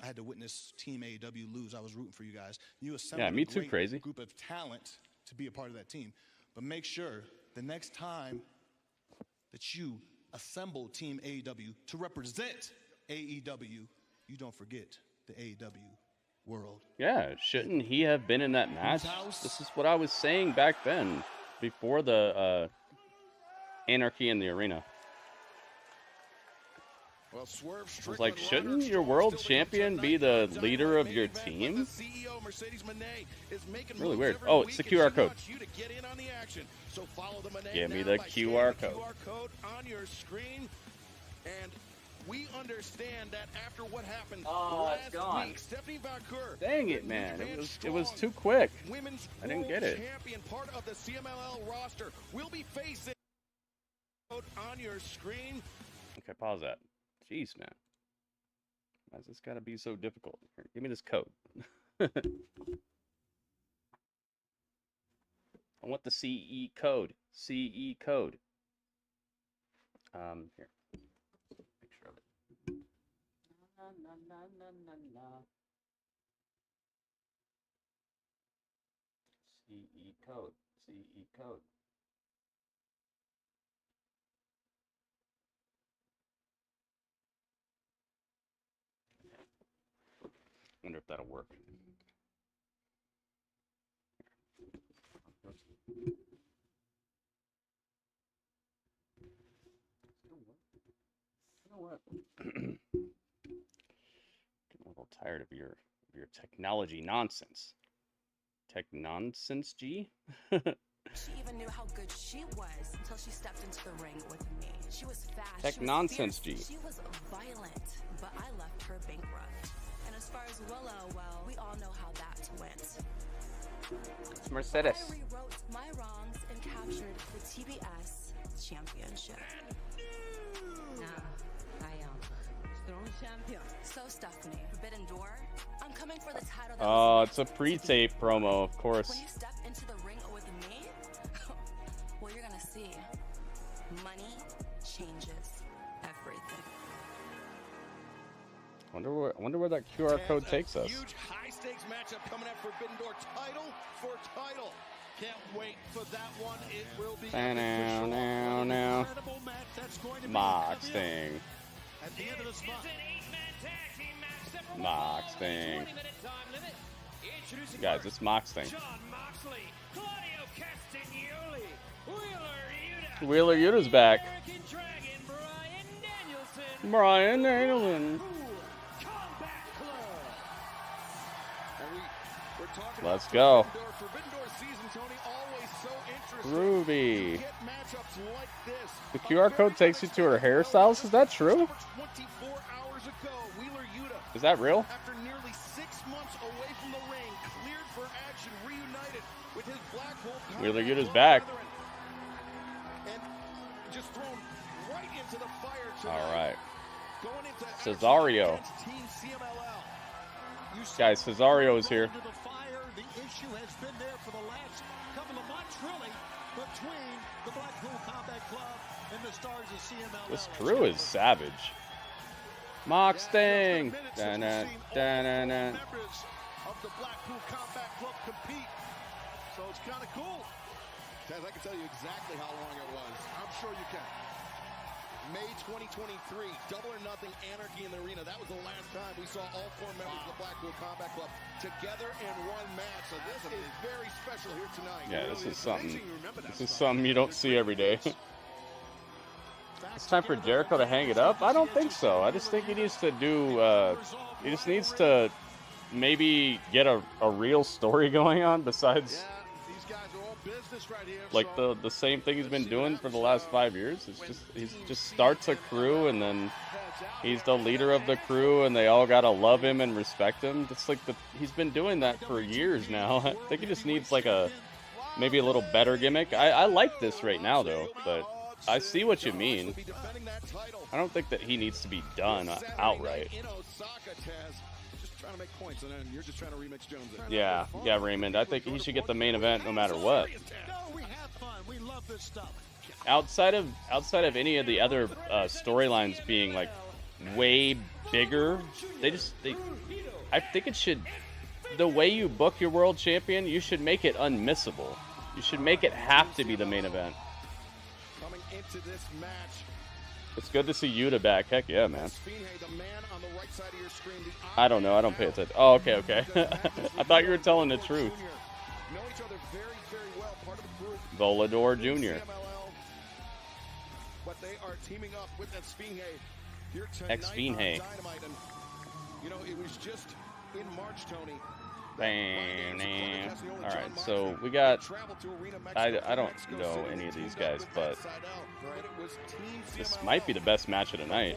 I had to witness Team AEW lose. I was rooting for you guys. You assembled me a too, great crazy group of talent to be a part of that team. But make sure the next time that you assemble Team AEW to represent AEW, you don't forget the AEW world. Yeah, shouldn't he have been in that match? This is what I was saying back then, before the Anarchy in the Arena. Well, Swerve, I was like, shouldn't your world champion be the leader of your team? Really weird. Oh, it's the QR code. Give me the QR code. On your screen, and we understand that after what happened it's gone. week, Stephanie Valcour, Dang it, man! It was too quick. Women's I didn't get World it. Champion, part of the CMLL roster, will be facing on your screen. Okay, pause that. Jeez, man. Why's this gotta be so difficult? Here, give me this code. I want the CE code. CE code. Here. Picture of it. CE code. CE code. Wonder if that'll work. You know what? Getting a little tired of your technology nonsense. Tech nonsense, G? She even knew how good she was until she stepped into the ring with me. She was fast. Tech nonsense, G. She was violent, but I left her bankrupt. And as far as Willow, well, we all know how that went. It's Mercedes. I rewrote my wrongs and captured the TBS championship. Now, I am strong champion. So, Stephanie, Forbidden Door, I'm coming for the title. Oh, it's a pre-tape promo, of course. When you step into the ring with me, well, you're gonna see. Money changes everything. I wonder where that QR code takes us. Huge high-stakes matchup coming up, Forbidden Door title for title. Can't wait for that one. It will be now. Moxley. At the end of this month. Moxley. Guys, it's Moxley. Moxley, Claudio Castagnoli, Wheeler Yuta's back. Dragon, Bryan Bryan Danielson. Let's go. Groovy. The QR code takes you to her hairstyles. Is that true? Is that real? After nearly 6 months away from the ring, cleared for action, reunited with his Blackpool. Wheeler Yuta's back. And just thrown right into the fire tonight. All right. Going into Cesario. Team CMLL. Guys, Cesario is here. The issue has been there for the last couple of months, really, between the Blackpool Combat Club and the stars of CMLL. This crew is savage. Moxley. Da-na, da-na-na. Members of the Blackpool Combat Club compete. So it's kind of cool. Taz, I can tell you exactly how long it was. I'm sure you can. May 2023, Double or Nothing, Anarchy in the Arena. That was the last time we saw all 4 members of the Blackpool Combat Club together in one match. So this is very special here tonight. Yeah, this is something. This is something you don't see every day. It's time for Jericho to hang it up? I don't think so. I just think he needs to do. He just needs to maybe get a real story going on besides. Like the same thing he's been doing for the last 5 years. It's just he just starts a crew and then He's the leader of the crew, and they all gotta love him and respect him. It's like he's been doing that for years now. I think he just needs like maybe a little better gimmick. I like this right now though, but I see what you mean. I don't think that he needs to be done outright. Yeah, Raymond. I think he should get the main event no matter what. Outside of any of the other storylines being like way bigger, I think it should. The way you book your world champion, you should make it unmissable. You should make it have to be the main event. Coming into this match. It's good to see Yuta back. Heck yeah, man. I don't know. I don't pay attention. Oh, okay. I thought you were telling the truth. Volador Jr. But they are teaming up with Esfinge here Esfinge. You know, it was just in March, Tony. All right, so we got. I don't know any of these guys, but this might be the best match of the night.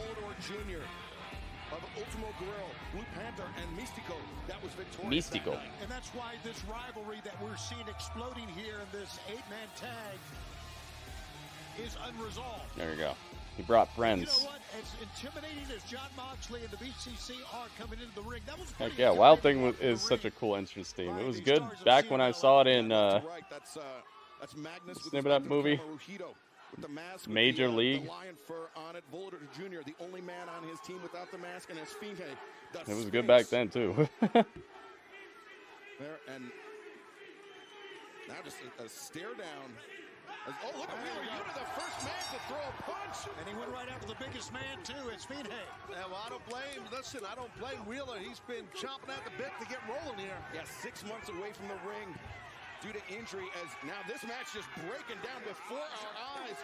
Místico. And that's why this rivalry that we're seeing exploding here in this 8-man tag is unresolved. There you go. He brought friends. You know what? As intimidating as John Moxley and the BCC are coming into the ring, that was heck yeah, Wild Thing is such a cool entrance theme. It was good back when I saw it in what's the name of that movie? Major League. It was good back then too. There and now just a stare down. Oh, look at Wheeler Yuta, the first man to throw a punch. And he went right after the biggest man, too. It's Esfinge. Yeah, well, I don't blame Wheeler. He's been chomping at the bit to get rolling here. Yeah, 6 months away from the ring due to injury. As now this match just breaking down before our eyes.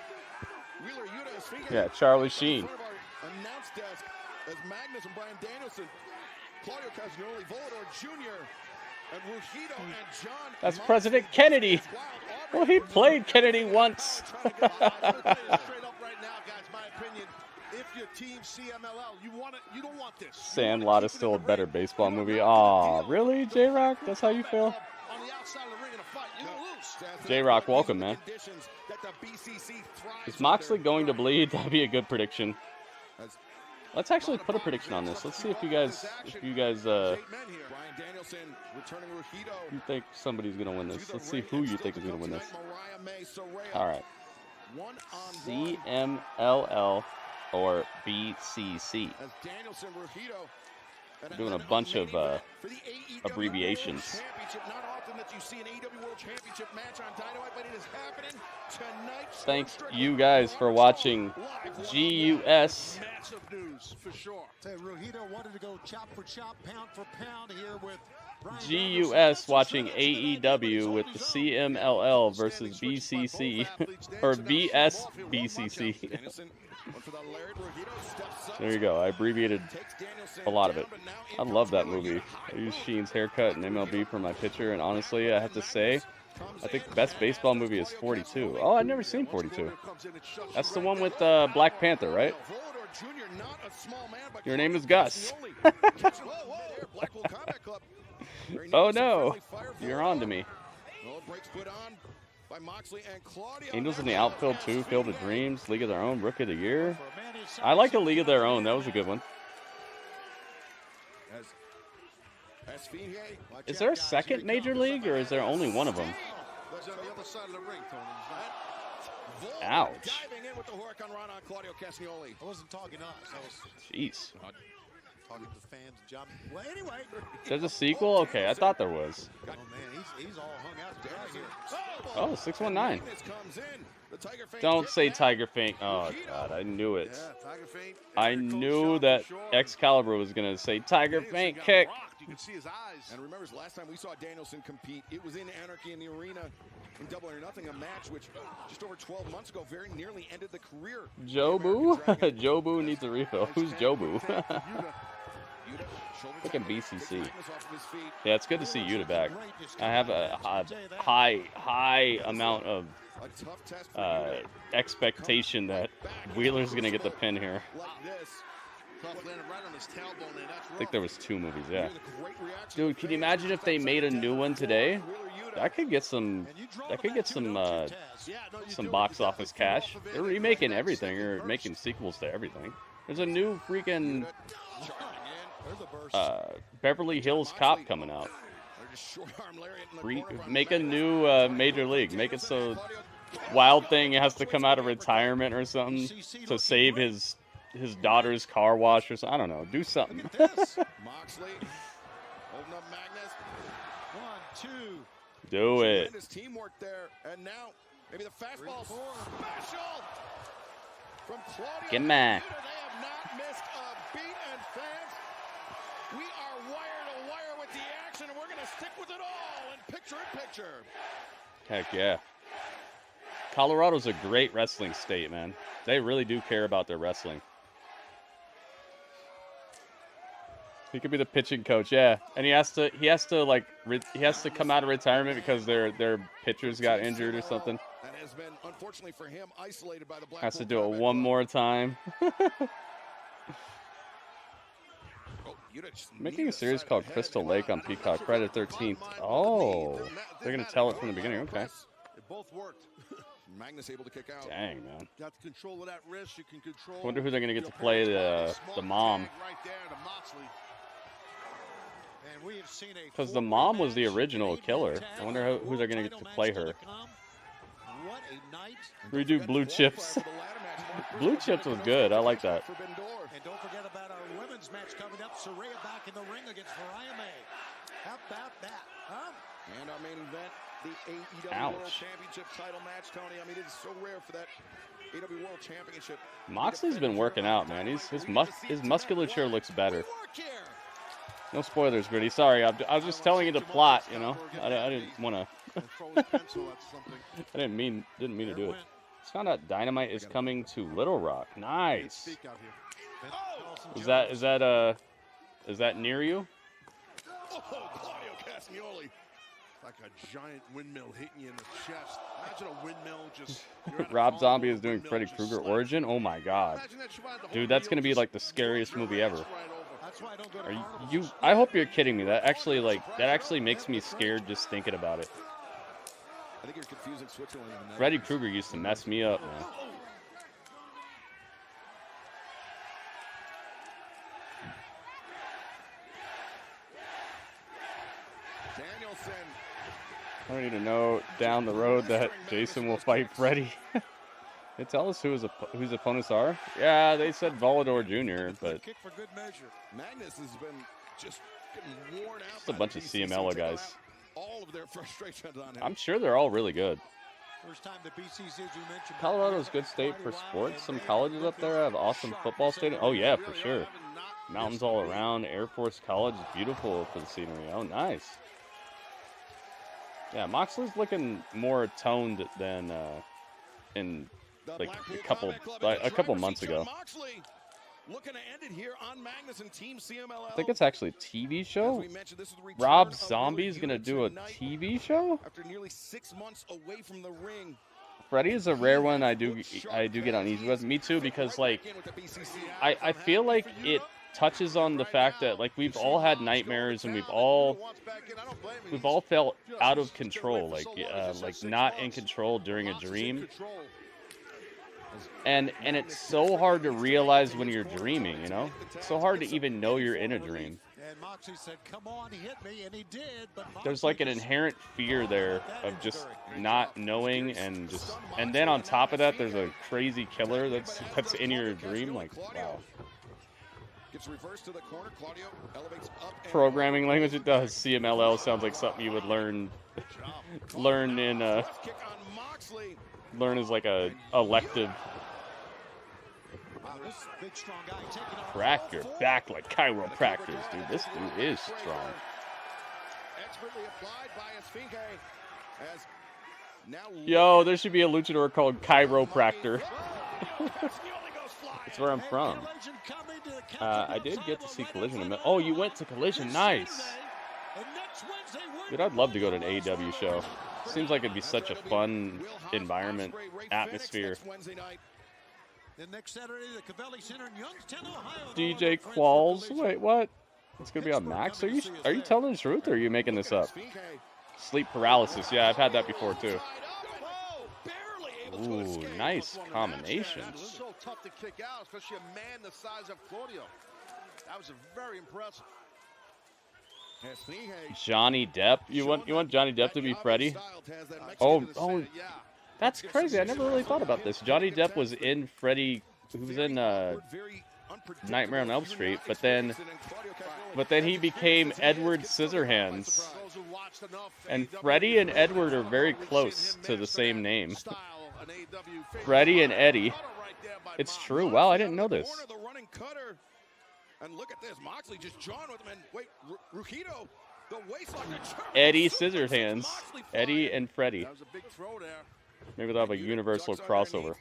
Wheeler Yuta, Esfinge. Yeah, Charlie Sheen. Announce desk as Magnus and Bryan Danielson, Claudio Castagnoli, Volador Jr., and Rugido and John. That's President Kennedy. Well, he played Kennedy once. Straight up right now, guys, my opinion. If your team CMLL, you don't want this. Sandlot is still a better baseball movie. Aw, really, J-Rock? That's how you feel? On the outside of the ring in a fight, you lose. J-Rock, welcome, man. Is Moxley going to bleed? That'd be a good prediction. Let's actually put a prediction on this. Let's see if you guys you think somebody's gonna win this. Let's see who you think is gonna win this. All right. CMLL or BCC. We're doing a bunch of abbreviations. Thanks you guys for watching GUS. Massive news for sure. Rugido wanted to go chop for chop, pound for pound here with GUS watching AEW with the CMLL versus BCC or VSBCC. There you go. I abbreviated a lot of it. I love that movie. I used Sheen's haircut and MLB for my picture, and honestly, I have to say, I think the best baseball movie is 42. Oh, I've never seen 42. That's the one with Black Panther, right? Your name is Gus. Oh no, you're on to me. Angels in the outfield too, Field of Dreams, League of Their Own, Rookie of the Year. I like a League of Their Own. That was a good one. Is there a second Major League, or is there only one of them? Ouch. I wasn't talking us. Jeez. Talking to fans, John. Well, anyway. There's a sequel? Okay, I thought there was. Oh, man, he's all hung out to dry here. Oh, 619. Don't say Tiger Feint. Oh, God, I knew it. I knew that Excalibur was going to say Tiger Feint kick. You can see his eyes. And remember, last time we saw Danielson compete, it was in Anarchy in the Arena in Double or Nothing, a match which just over 12 months ago very nearly ended the career. Jobu? Jobu needs a refill. Who's Jobu? Look at BCC. Yeah, it's good to see Yuta back. I have a high amount of expectation that Wheeler's going to get the pin here. I think there was 2 movies, yeah. Dude, can you imagine if they made a new one today? That could get some box office cash. They're remaking everything, or making sequels to everything. There's a new freaking Beverly Hills Cop coming out. Make a new Major League. Make it so Wild Thing has to come out of retirement or something to save his daughter's car wash or something. I don't know. Do something. Moxley holding up Magnus. 1, 2. Do it. Teamwork there, and now maybe the fastball special from Claudio. Get mad. They have not missed a beat, and fans, we are wire to wire with the action, and we're going to stick with it all in picture-in-picture. Heck yeah. Colorado's a great wrestling state, man. They really do care about their wrestling. He could be the pitching coach, yeah. And he has to come out of retirement because their pitchers got injured or something. And has been, unfortunately for him, isolated by the Blackpool. Has to do it one more time. Making a series called Crystal Lake on Peacock Friday the 13th. Oh, they're gonna tell it from the beginning. Okay. It both worked. Magnus able to kick out. Dang, man. Got the control of that wrist. You can control. I wonder who they're gonna get to play the mom. Right there to Moxley. And we have seen a Because the mom was the original killer. I wonder who they're gonna get to play her. What a night. Redo Blue Chips. Blue Chips was good. I like that. And don't forget about our women's match coming up. Saraya back in the ring against Mariah May. How about that, huh? And our main event, the AEW World Championship title match, Tony. I mean, it is so rare for that AEW World Championship. Moxley's been working out, man. His musculature looks better. No spoilers, Gritty. Sorry, I was just telling you the plot. You know, I didn't want to. I didn't mean to do it. Just found out Dynamite is coming to Little Rock. Nice. Is that near you? Oh, Claudio Castagnoli. Like a giant windmill hitting you in the chest. Imagine a windmill just. Rob Zombie is doing Freddy Krueger Origin. Oh my God, dude, that's gonna be like the scariest movie ever. Are you? I hope you're kidding me. That actually makes me scared just thinking about it. I think you're confusing Switzerland and Freddy Krueger used to mess me up, man. Danielson. I don't need to know down the road that Jason will fight Freddy. They tell us who his opponents are. Yeah, they said Volador Jr., but kick for good measure. Magnus has been just getting worn out. Just a bunch of CMLL guys. All of their frustrations on him. I'm sure they're all really good. First time the BCC, as you mentioned. Colorado's a good state for sports. Some colleges up there have awesome football stadiums. Oh yeah, for sure. Mountains all around. Air Force College is beautiful for the scenery. Oh, nice. Yeah, Moxley's looking more toned than in like a couple months ago. Looking to end it here on Magnus and Team CMLL. I think it's actually a TV show. Rob Zombie's gonna do a TV show. After nearly 6 months away from the ring. Freddy is a rare one. I do get uneasy with. Me too, because like I feel like it touches on the fact that like we've all had nightmares and we've all felt out of control, like not in control during a dream. And it's so hard to realize when you're dreaming, you know? It's so hard to even know you're in a dream. And Moxley said, "Come on, hit me," and he did. But there's like an inherent fear there of just not knowing, and then on top of that, there's a crazy killer that's in your dream. Like, wow. Gets reversed to the corner. Claudio elevates up. Programming language, it does. CMLL sounds like something you would learn in learn as like a elective. Crack your back like chiropractors, dude. This dude is strong. Expertly applied by Esfinge as now. Yo, there should be a luchador called Chiropractor. That's where I'm from. I did get to see Collision. Oh, you went to Collision. Nice. Dude, I'd love to go to an AEW show. Seems like it'd be such a fun environment, atmosphere. Then next Saturday, the Cavelli Center in Youngstown, Ohio. DJ Qualls. Wait, what? It's gonna be on Max. Are you telling the truth or are you making this up? Sleep paralysis. Yeah, I've had that before too. Ooh, nice combination. So tough to kick out, especially a man the size of Claudio. That was very impressive. Johnny Depp. You want Johnny Depp to be Freddy? Oh, that's crazy. I never really thought about this. Johnny Depp was in Freddy. He was in Nightmare on Elm Street, but then he became Edward Scissorhands. And Freddy and Edward are very close to the same name. Freddy and Eddie. It's true. Wow, I didn't know this. And look at this, Moxley just jawing with him, and wait, Rugido, the waistlock. Eddie Scissorhands. Eddie and Freddy. That was a big throw there. Maybe they'll have a universal crossover.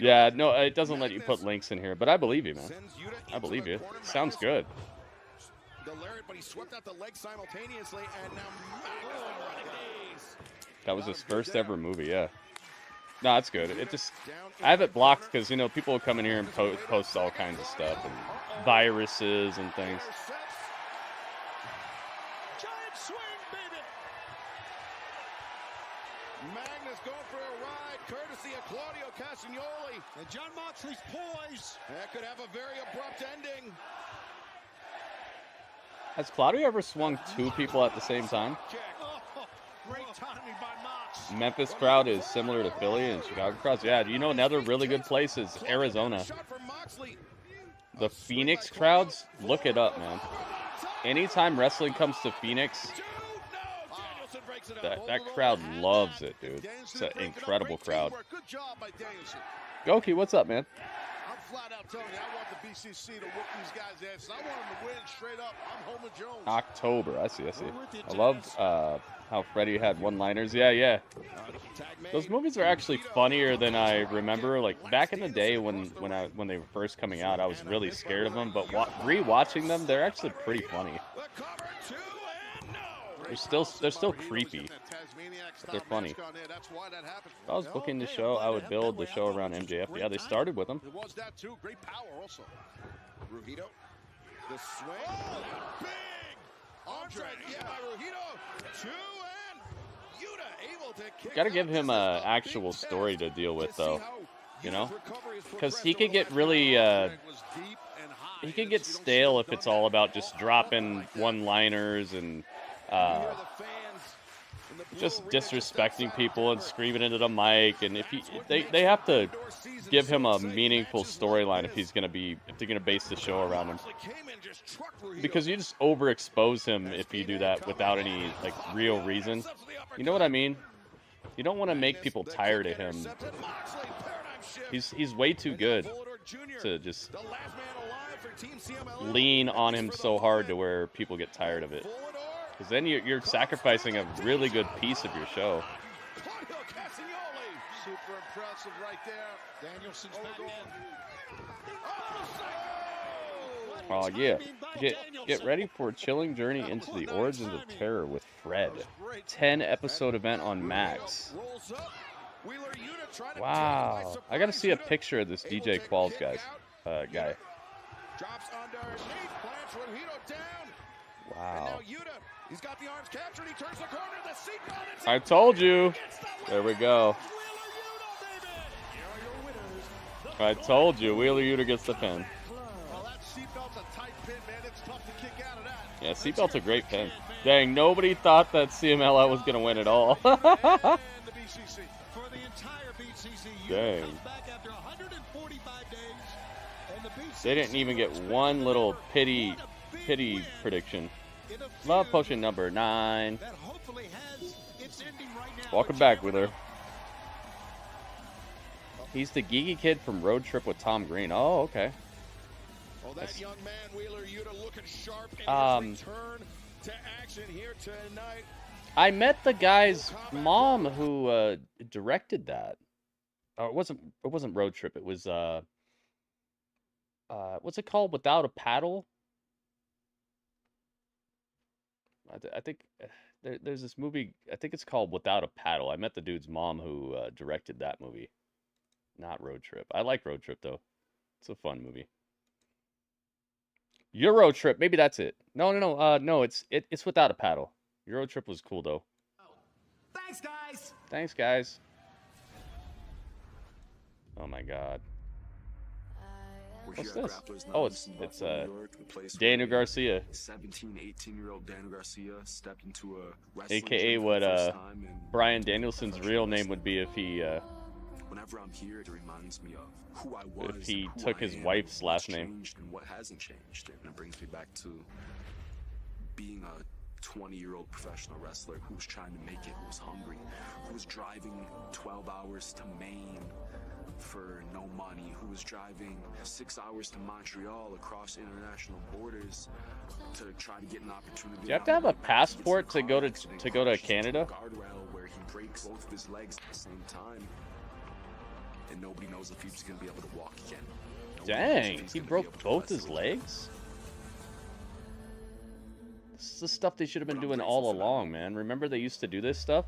Yeah, no, it doesn't let you put links in here, but I believe you, man. I believe you. Sounds good. The lariat, but he swept out the leg simultaneously, and now Magnus. That was his first ever movie, yeah. No, that's good. It just, I have it blocked because, you know, people will come in here and post all kinds of stuff and viruses and things. Giant swing, baby. Magnus going for a ride, courtesy of Claudio Castagnoli. And John Moxley's poise. That could have a very abrupt ending. Has Claudio ever swung two people at the same time? Great timing by Mox. Memphis crowd is similar to Philly and Chicago crowds. Yeah, you know another really good place is Arizona. The Phoenix crowds, look it up, man. Anytime wrestling comes to Phoenix, that crowd loves it, dude. It's an incredible crowd. Goki, what's up, man? I'm flat out telling you, I want the BCC to whoop these guys' asses. I want them to win straight up. I'm Homer Jones. October, I see. I loved how Freddy had one-liners. Yeah. Those movies are actually funnier than I remember. Like back in the day when they were first coming out, I was really scared of them. But re-watching them, they're actually pretty funny. They're still creepy, but they're funny. If I was booking the show, I would build the show around MJF. Yeah, they started with him. It was that too. Great power also. Rugido, the swing. Oh, big arm drag. Yeah, by Rugido. Two and Yuta able to kick. Got to give him an actual story to deal with, though. You know, because he could get really he could get stale if it's all about just dropping one-liners and just disrespecting people and screaming into the mic. And if they have to give him a meaningful storyline if they're gonna base the show around him, because you just overexpose him if you do that without any like real reason. You know what I mean? You don't want to make people tired of him. He's way too good to just lean on him so hard to where people get tired of it. Because then you're sacrificing a really good piece of your show. Claudio Castagnoli. Super impressive right there. Danielson's back in. Oh yeah. Get ready for a chilling journey into the origins of terror with Fred. 10-episode event on Max. Wow. I gotta see a picture of this DJ Qualls guy. Drops underneath, plants Rugido down. Wow. He's got the arms captured. He turns the corner. The seatbelt. I told you. There we go. I told you. Wheeler Yuta gets the pin. Well, that seatbelt's a tight pin, man. It's tough to kick out of that. Yeah, seatbelt's a great pin. Dang, nobody thought that CMLL was gonna win at all. Dang. They didn't even get one little pity prediction. Love potion number 9. Welcome back, Wheeler. He's the geeky kid from Road Trip with Tom Green. Oh, okay. Well, that young man, Wheeler Yuta, looking sharp in his return to action here tonight. I met the guy's mom who directed that. Oh, it wasn't Road Trip. It was what's it called? Without a Paddle. I think there's this movie. I think it's called Without a Paddle. I met the dude's mom who directed that movie. Not Road Trip. I like Road Trip though. It's a fun movie. Euro Trip. Maybe that's it. No. No, it's without a paddle. Euro Trip was cool though. Thanks, guys. Thanks, guys. Oh my God. What's this? Oh, it's Daniel Garcia. 17, 18-year-old Daniel Garcia stepped into a wrestling AKA gym what for the first time in Bryan Danielson's real name would be if he whenever I'm here, it reminds me of who I was. if he who took I his am, wife's what's last name. changed and what hasn't changed. And it brings me back to being a 20-year-old professional wrestler who was trying to make it, who was hungry, who was driving 12 hours to Maine for no money, who was driving 6 hours to Montreal across international borders to try to get an opportunity. Do you have to have a passport to go to Canada? Guardrail where he breaks both of his legs at the same time, and nobody knows if he's gonna be able to walk again. Dang, he broke both his legs? This is the stuff they should have been doing all along, man. Remember they used to do this stuff?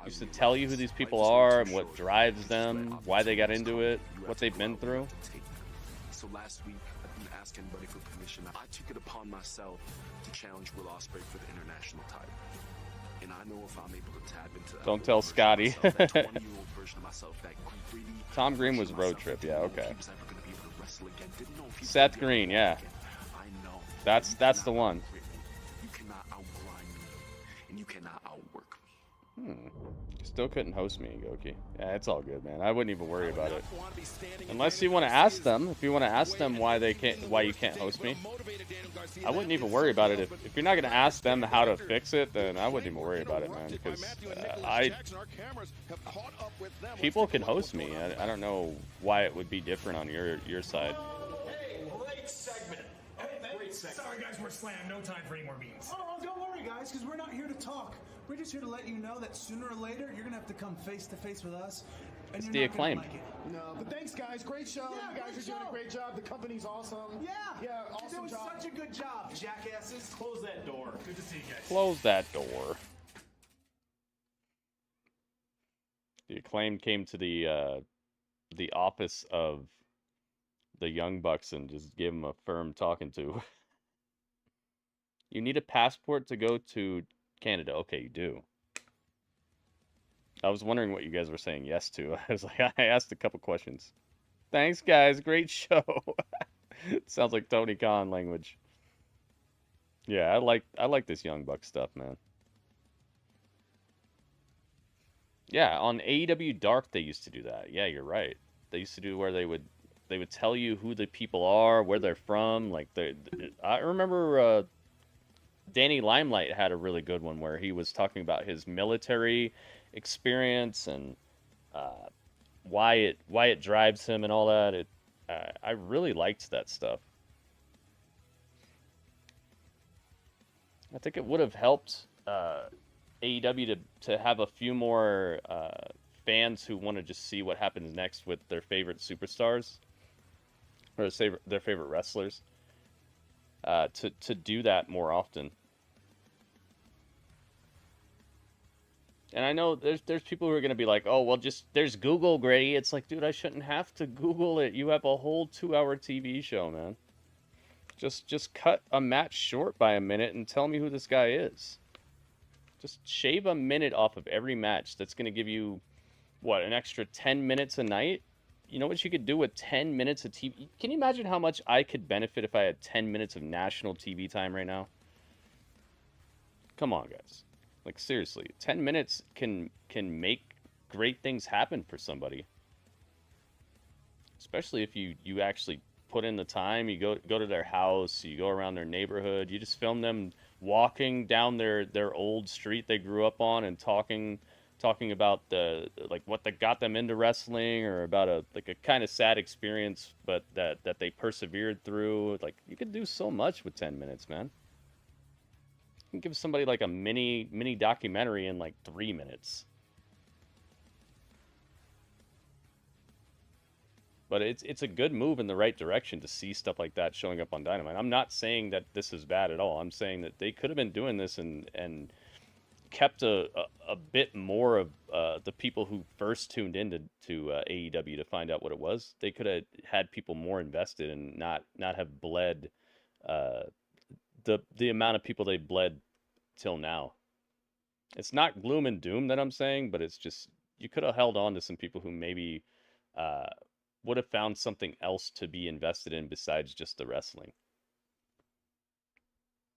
Used to tell you who these people are and what drives them, why they got into it, what they've been through. So last week, I didn't ask anybody for permission. I took it upon myself to challenge Will Ospreay for the international title. And I know if I'm able to tap into that Don't tell Scotty. that 20-year-old version of myself, that gritty Tom Green was Road Trip, yeah, okay. he was ever gonna be able to wrestle again. Didn't know if he was Seth gonna be Green, able to yeah. again. I know. That's the one. You cannot outgrind me, and you cannot outwork me. Still couldn't host me, Goki. Yeah, it's all good, man. I wouldn't even worry about it. Unless you want to ask them. If you want to ask them why you can't host me, I wouldn't even worry about it. If you're not going to ask them how to fix it, then I wouldn't even worry about it, man. Because people can host me. I don't know why it would be different on your side. Hey, great segment. Great segment. Sorry, guys, we're slammed. No time for any more meetings. Oh, don't worry, guys, because we're not here to talk. We're just here to let you know that sooner or later you're gonna have to come face to face with us. And It's you're the not gonna Acclaimed. like it. No, but thanks, guys. Great show. Yeah, you guys are doing a great job. The company's awesome. Yeah, Yeah, you're awesome doing job. such a good job, jackasses. Close that door. Good to see you guys. Close that door. The Acclaimed came to the office of the Young Bucks and just gave them a firm talking to. You need a passport to go to Canada. Okay, you do. I was wondering what you guys were saying yes to. I was like, I asked a couple questions. Thanks, guys. Great show. Sounds like Tony Khan language. Yeah, I like this Young Buck stuff, man. Yeah, on AEW Dark they used to do that. Yeah, you're right. They used to do where they would tell you who the people are, where they're from. Like I remember Danny Limelight had a really good one where he was talking about his military experience and why it drives him and all that. I really liked that stuff. I think it would have helped AEW to have a few more fans who want to just see what happens next with their favorite superstars or their favorite wrestlers. To do that more often. And I know there's people who are going to be like, oh, well, there's Google, Grady. It's like, dude, I shouldn't have to Google it. You have a whole 2-hour TV show, man. Just cut a match short by a minute and tell me who this guy is. Just shave a minute off of every match. That's going to give you, what, an extra 10 minutes a night? You know what you could do with 10 minutes of TV? Can you imagine how much I could benefit if I had 10 minutes of national TV time right now? Come on, guys. Like, seriously, 10 minutes can make great things happen for somebody. Especially if you actually put in the time, you go to their house, you go around their neighborhood, you just film them walking down their old street they grew up on and talking about what got them into wrestling, or about a kind of sad experience but that they persevered through. Like, you could do so much with 10 minutes, man. You can give somebody like a mini documentary in like 3 minutes. But it's a good move in the right direction to see stuff like that showing up on Dynamite. I'm not saying that this is bad at all. I'm saying that they could have been doing this and kept a bit more of the people who first tuned into AEW to find out what it was. They could have had people more invested and not have bled the amount of people they bled till now. It's not gloom and doom that I'm saying, but it's just you could have held on to some people who maybe would have found something else to be invested in besides just the wrestling.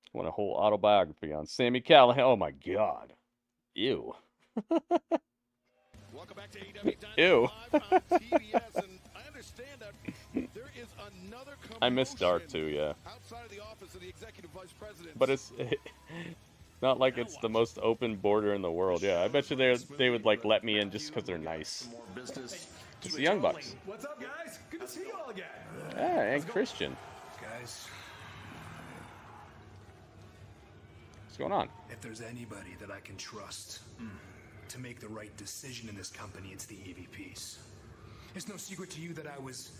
I want a whole autobiography on Sami Callihan. Oh my God. Ew. Welcome back to AEW Dynamite Ew. Live on TBS, and I understand that there is another I miss Dark too, yeah. outside of the office of the executive vice president. But it's not like it's the most open border in the world. Yeah, I bet you they would like let me in just because they're nice. It's the Young Bucks. What's up, guys? Good to see you all again. Yeah, and Christian. Guys, What's going on? if there's anybody that I can trust to make the right decision in this company, it's the EVPs. It's no secret to you that I was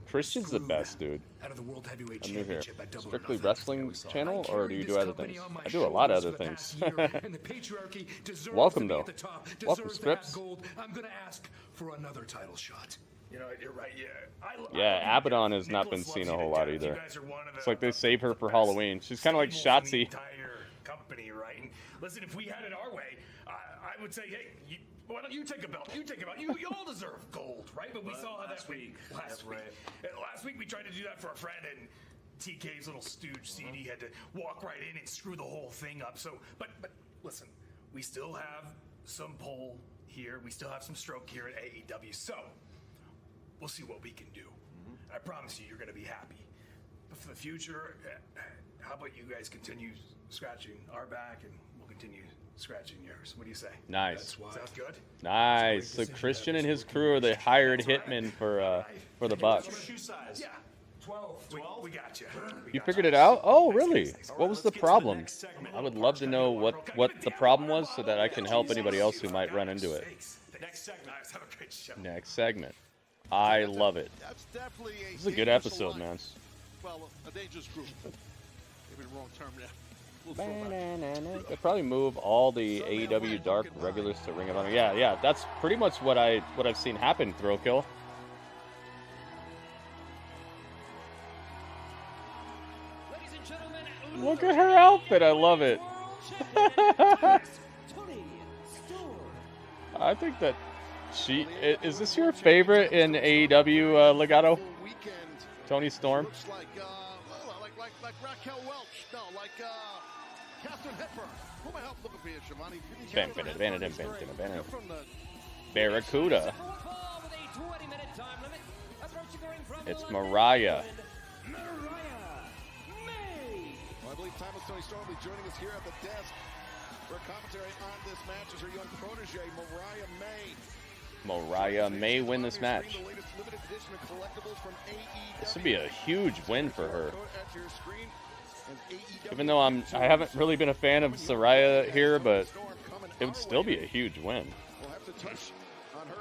Christian's the best, dude. out of the World Heavyweight I'm new here. Championship at Double or Strictly Nothing. wrestling channel, or do you do other things? On my I do a lot of shoulders other for the past things. year, and the patriarchy deserves Welcome, to be though. at the top, Welcome, deserves to have Scripps. gold. I'm gonna ask for another title shot. You know, you're right. Yeah, Abaddon has not been seen a whole lot either. It's like they save her for Halloween. She's kind of like Shotzi. Company, right? And listen, if we had it our way, I would say, hey, why don't you take a belt? You take a belt. You all deserve gold, right? But we saw how that week. Last week we tried to do that for a friend, and TK's little stooge CD had to walk right in and screw the whole thing up. So, but listen, we still have some pull here. We still have some stroke here at AEW. So we'll see what we can do. I promise you're going to be happy. But for the future, how about you guys continue scratching our back, and we'll continue scratching yours. What do you say? Nice. Sounds good? Nice. So Christian and his crew are the hired hitmen for the Bucks. Shoe size? Yeah. 12. We got you. You figured it out? Oh, really? What was the problem? I would love to know what the problem was so that I can help anybody else who might run into it. Next segment. Have a great show. Next segment. I love it. That's definitely This is a good episode, man. Well, a dangerous group. Maybe the wrong term there. They'll probably move all the AEW Dark regulars to Ring of Honor. Yeah, that's pretty much what I've seen happen, Throwkill. Look at her outfit, I love it. I think that is this your favorite in AEW, Legato? Tony Storm? Like Raquel Welch. No, like Catherine Hepburn. Who am I help looking for you, Shivani? Barracuda. It's Mariah. Well, I believe Thomas Tony Storm will be joining us here at the desk for commentary on this match as her young protege, Mariah May. Mariah may win this match. This would be a huge win for her. Even though I haven't really been a fan of Saraya here, but it would still be a huge win. We'll have to touch on her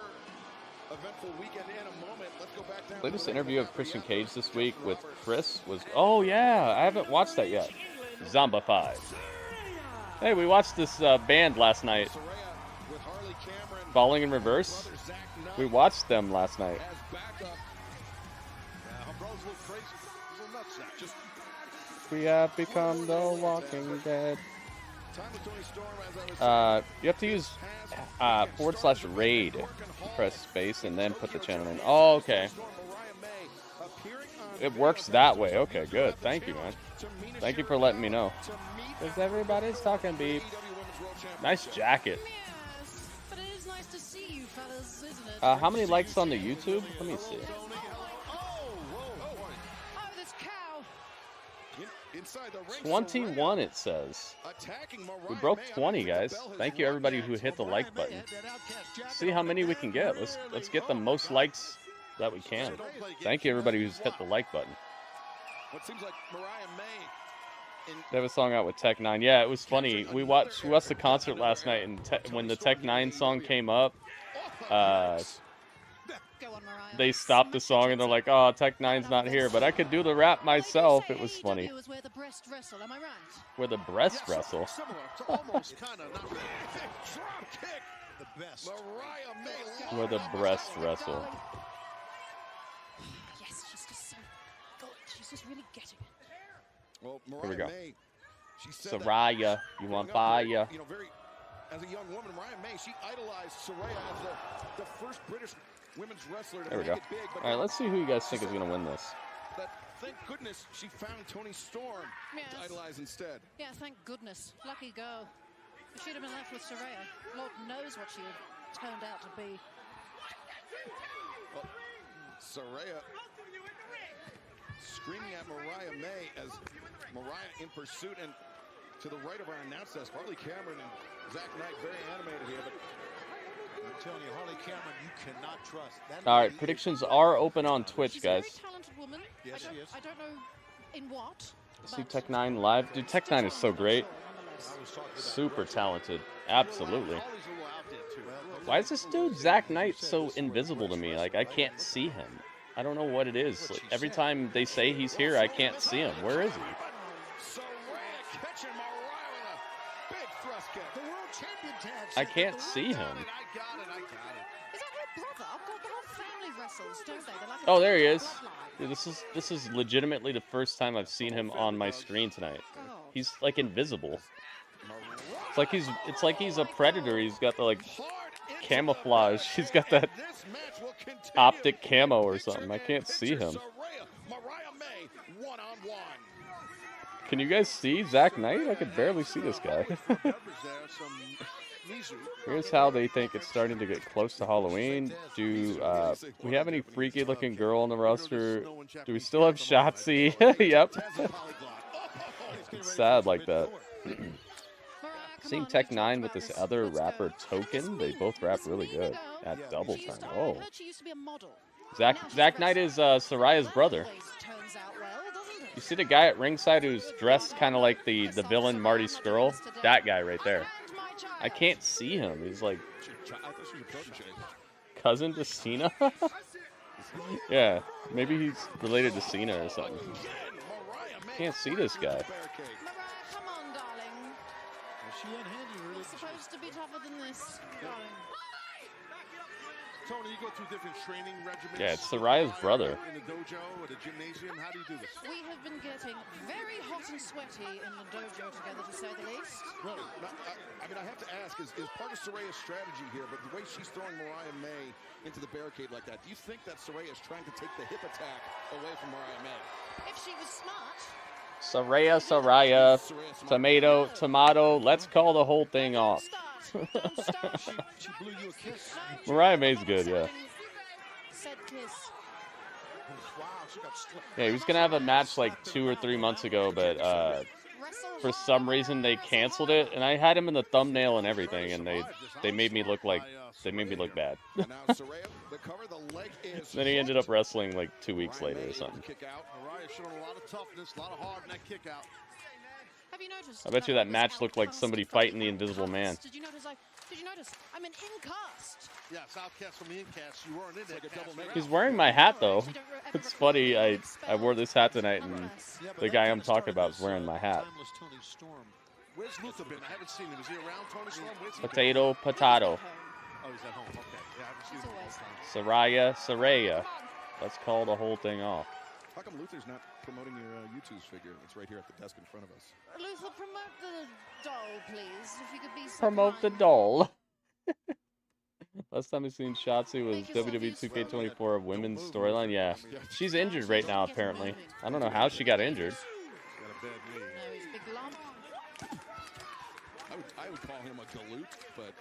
eventful weekend in a moment. Let's go back down. Latest interview of Christian Cage this week with Chris was, oh yeah, I haven't watched that yet. Zombified. Hey, we watched this band last night. Falling in Reverse. We watched them last night. We have become the Walking Dead. You have to use /raid. Press space and then put the channel in. Oh, okay. It works that way. Okay, good. Thank you, man. Thank you for letting me know. Because everybody's talking beep. Nice jacket. But it is nice to see you fellas, isn't it? How many likes on the YouTube? Let me see. Oh, this cow. 21 it says. We broke 20, guys. Thank you everybody who hit the like button. See how many we can get. Let's get the most likes that we can. Thank you everybody who's hit the like button. What seems like Mariah May. They have a song out with Tech 9. Yeah, it was funny. We watched the concert last night, and when the Tech 9 song came up, they stopped the song and they're like, "Oh, Tech Nine's not here, but I could do the rap myself." It was funny. Where the breast wrestle, am I right? Where the breast wrestle. Similar to almost kind of not really. Drop kick. The best. Mariah May. Where the breast wrestle. Yes, she's just so good. She's just really getting it. Well, Here we Mariah go. May, she said Saraya, you want fire? You know, as a young woman, Mariah May, she idolized Saraya as the first British women's wrestler to There we make go. it big. But All right, let's see who you guys think is going to win this. But thank goodness she found Toni Storm to idolize instead. Yeah, thank goodness. Lucky girl. If she'd have been left with Saraya, Lord knows what she would have turned out to be. Well, Saraya screaming at Mariah May as Mariah in pursuit, and to the right of our announce desk, Harley Cameron and Zach Knight very animated here. But I'm telling you, Harley Cameron, you cannot trust. That All right, lady predictions are open on Twitch, She's guys. a very talented woman. Yes, she is. I don't know in what. See Tech Nine live. Dude, Tech Nine is so great. Super talented. Absolutely. Why is this dude, Zach Knight, so invisible to me? Like, I can't see him. I don't know what it is. Like, every time they say he's here, I can't see him. Where is he? Saraya catching Mariah with a big thrust kick. The world champion tag. I can't see him. I got it. Is that her brother? God, the whole family wrestles, don't they? They're like Oh, there he is. Dude, this is legitimately the first time I've seen him on my screen tonight. He's like invisible. It's like he's a predator. He's got the like camouflage. He's got that optic camo or something. I can't see him. Mariah May one-on-one. Can you guys see Zach Knight? I could barely see this guy. Here's how they think it's starting to get close to Halloween. Do we have any freaky looking girl on the roster? Do we still have Shotzi? Yep. It's sad like that. Seeing Tech Nine with this other rapper Token, they both rap really good at double time. Oh. Zach Knight is Saraya's brother. You see the guy at ringside who's dressed kind of like the villain Marty Scurll? That guy right there. I can't see him. He's like cousin to Cena? Yeah, maybe he's related to Cena or something. Can't see this guy. Come on, darling. You're supposed to be tougher than this, darling. Tony, you go through different training regimens. Yeah, it's Saraya's brother. In the dojo or the gymnasium, how do you do this? We have been getting very hot and sweaty in the dojo together, to say the least. Really? I mean, I have to ask, is part of Saraya's strategy here, but the way she's throwing Mariah May into the barricade like that, do you think that Saraya is trying to take the hip attack away from Mariah May? If she was smart. Saraya, tomato, let's call the whole thing off. She blew you a kiss. Mariah May's good, yeah. Said kiss. Wow, she got Yeah, he was going to have a match like 2 or 3 months ago, but for some reason they canceled it, and I had him in the thumbnail and everything, and they made me look bad. Then he ended up wrestling like 2 weeks later or something. Mariah showing a lot of toughness, a lot of heart in that kick out. Have you noticed? I bet you that match looked like somebody fighting the Invisible Man. Did you notice? I'm an incast. Yes, outcast from the incast. You weren't in there. Like a double He's wearing my hat though. It's funny. I wore this hat tonight, and the guy I'm talking about is wearing my hat. Where's Luther been? I haven't seen him. Is he around, Tony Storm? Where's he Potato. Oh, he's at home. Okay. Yeah, I haven't seen him. Saraya. Let's call the whole thing off. How come Luther's not promoting your YouTube's figure? It's right here at the desk in front of us. Luther, promote the doll, please. If you could be so Promote the kind. doll. Last time I seen Shotzi was WWE 2K24 of women's storyline. Yeah, she's injured right now apparently. I don't know how she got injured. Got a bad knee. No, he's a big lump. I would call him a galoot, but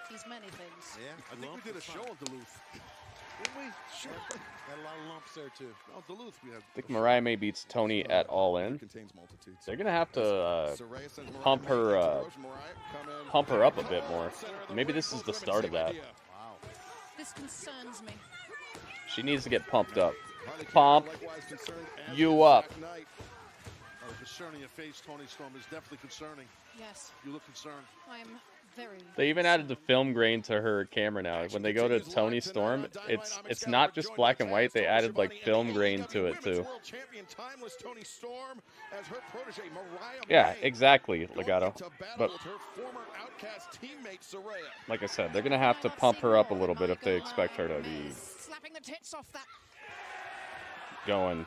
He's many things. Yeah, I think we did a show on Duluth. Didn't we? Sure. Got a lot of lumps there too. Oh, Duluth, we have. I think Mariah May beats Tony at All In. Contains multitudes. They're gonna have to pump her up a bit more. Maybe this is the start of that. Wow. This concerns me. She needs to get pumped up. Pump you up. The concern in your face, Tony Storm, is definitely concerning. Yes. You look concerned. I'm They even added the film grain to her camera now. When they go to Toni Storm, it's not just black and white. They added like film grain to it too. Yeah, exactly, Legato. But like I said, they're gonna have to pump her up a little bit if they expect her to be going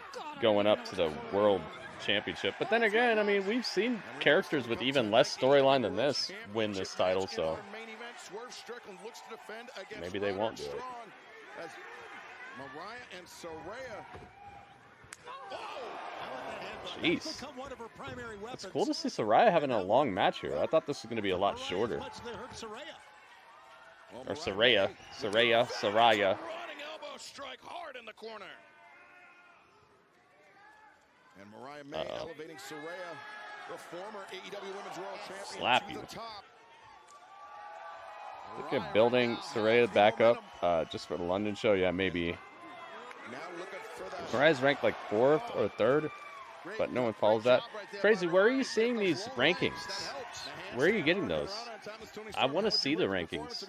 up to the World Championship. But then again, I mean, we've seen characters with even less storyline than this win this title, so maybe they won't do it. Jeez. It's cool to see Saraya having a long match here. I thought this was going to be a lot shorter. Or Saraya. And Mariah May elevating Saraya, the former AEW Women's World Champion, Slap to you. the top. Look at building Saraya back up just for the London show. Yeah, maybe. Mariah's ranked like 4th or 3rd, but no one follows that. Crazy, where are you seeing these rankings? Where are you getting those? I want to see the rankings.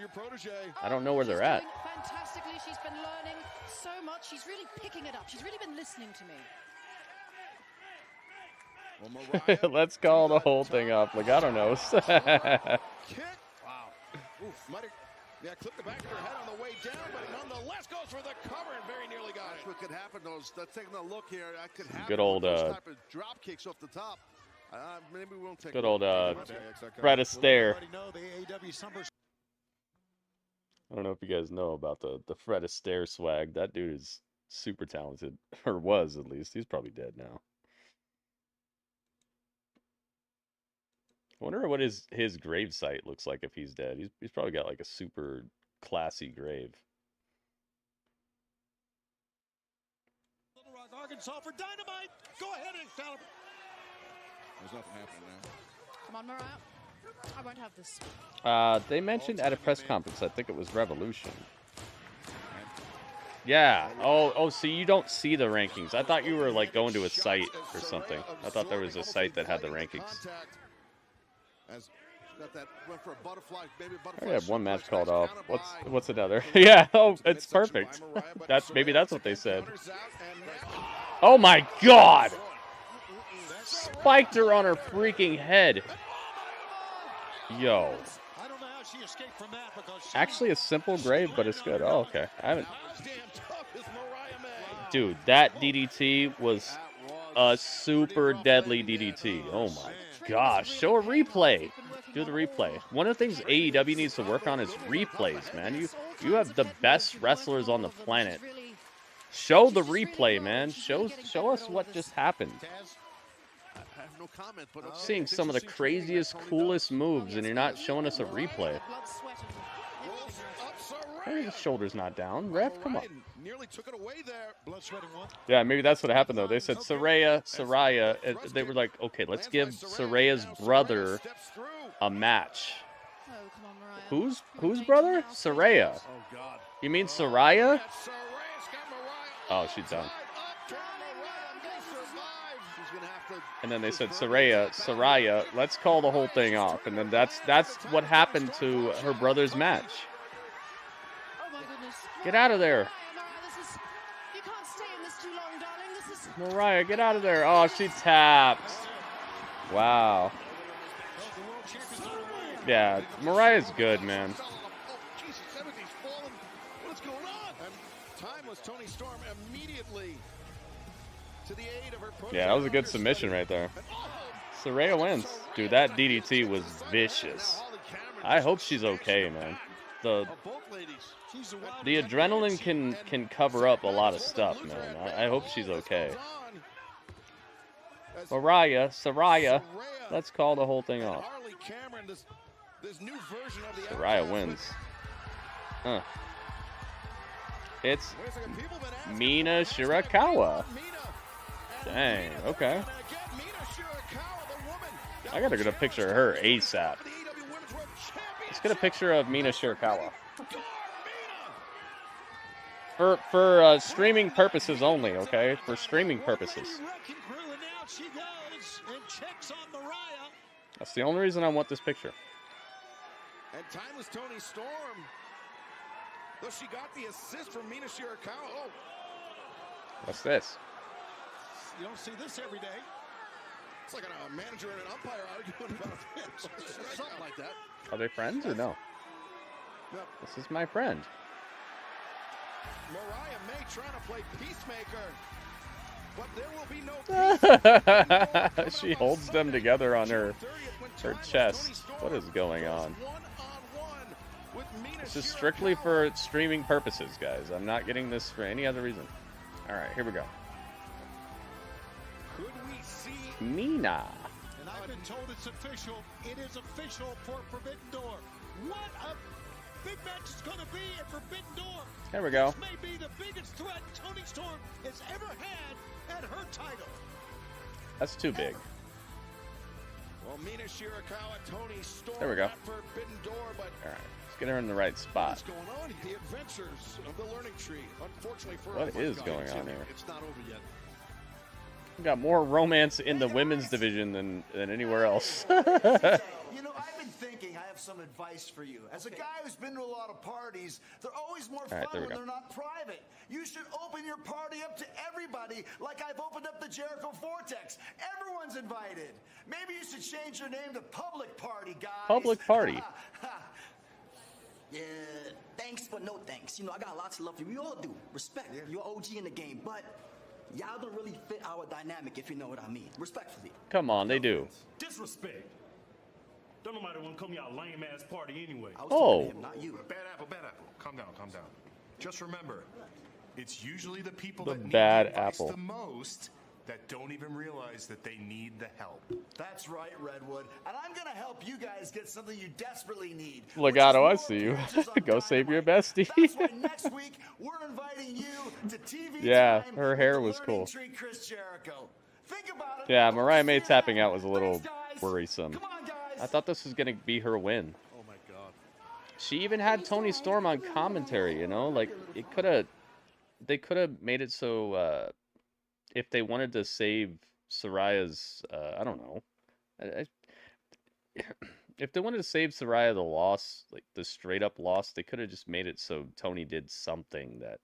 I don't know where they're at. Fantastically, she's been learning so much. She's really picking it up. She's really been listening to me. Let's call the whole thing up. Legato knows. Wow. Yeah, clipped the back of her head on the way down, but nonetheless goes for the cover and very nearly got it. What could happen? That's taking a look here. I could have good old type of drop kicks off the top. Maybe we won't take good old Fred Astaire. I don't know if you guys know about the Fred Astaire swag. That dude is super talented, or was at least. He's probably dead now. I wonder what his grave site looks like if he's dead. He's probably got like a super classy grave. Arkansas for Dynamite. Go ahead and celebrate. There's nothing happening now. Come on, Mariah. I won't have this. They mentioned at a press conference, I think it was Revolution. Yeah. Oh, so you don't see the rankings. I thought you were like going to a site or something. I thought there was a site that had the rankings. I have one match called off. What's another? Yeah, oh, it's perfect. Maybe that's what they said. Oh my god! Spiked her on her freaking head. Yo. Actually a simple grave, but it's good. Oh, okay. I haven't. Dude, that DDT was a super deadly DDT. Oh my gosh. Show a replay. Do the replay. One of the things AEW needs to work on is replays, man. You have the best wrestlers on the planet. Show the replay, man. Show us what just happened. I'm seeing some of the craziest, coolest moves, and you're not showing us a replay. Hey, his shoulder's not down. Ref, come on. Yeah, maybe that's what happened, though. They said Saraya. They were like, okay, let's give Saraya's brother a match. Whose brother? Saraya. You mean Saraya? Oh, she's done. And then they said Saraya, let's call the whole thing off. And then that's what happened to her brother's match. Get out of there. Mariah, get out of there. Oh, she tapped. Wow. Yeah, Mariah's good, man. Yeah, that was a good submission right there. Saraya wins. Dude, that DDT was vicious. I hope she's okay, man. The adrenaline can cover up a lot of stuff, man. I hope she's okay. Saraya, let's call the whole thing off. Saraya wins. Huh. It's Mina Shirakawa. Dang, okay. I gotta get a picture of her ASAP. Let's get a picture of Mina Shirakawa. For streaming purposes only, okay? For streaming purposes. That's the only reason I want this picture. And timeless Toni Storm. Though she got the assist from Mina Shirakawa. Oh. What's this? You don't see this every day. It's like a manager and an umpire arguing about something like that. Are they friends or no? Yep. This is my friend. Mariah May trying to play peacemaker. But there will be no peace. She holds them together on her chest. What is going on? This is strictly for streaming purposes, guys. I'm not getting this for any other reason. All right, here we go. Could we see Mina? And I've been told it's official. It is official for Forbidden Door. What a big match is going to be at Forbidden Door. There we go. This may be the biggest threat Toni Storm has ever had at her title. That's too big. Well, Mina Shirakawa, Toni Storm. There we go. At Forbidden Door, but all right, let's get her in the right spot. What's going on here? The adventures of the learning tree. Unfortunately for what is going on here? It's not over yet. We got more romance in the women's division than anywhere else. You know, I've been thinking I have some advice for you. As a guy who's been to a lot of parties, they're always more fun when they're not private. You should open your party up to everybody like I've opened up the Jericho Vortex. Everyone's invited. Maybe you should change your name to Public Party, guys. Public Party. Yeah, thanks, but no thanks. You know, I got lots of love for you. We all do. Respect. You're OG in the game, but y'all don't really fit our dynamic, if you know what I mean. Respectfully. Come on, they do. Disrespect. Don't nobody want to come to y'all lame ass party anyway. Oh. Him, not you. Bad apple, bad apple. Calm down, calm down. Just remember, it's usually the people The that need bad the advice apple. the most that don't even realize that they need the help. That's right, Redwood. And I'm going to help you guys get something you desperately need. Legato, I see you. Go save your bestie. That's why next week we're inviting you to TV Yeah, time her hair with was the cool. Learning Tree Chris Jericho. Think about it. Yeah, Mariah May tapping out was a little worrisome. Come on, guys. I thought this was gonna be her win. Oh my God. She even had Toni Storm on commentary, you know? Like, they could have made it so, if they wanted to save Saraya's, I don't know. If they wanted to save Saraya the loss, like the straight up loss, they could have just made it so Toni did something that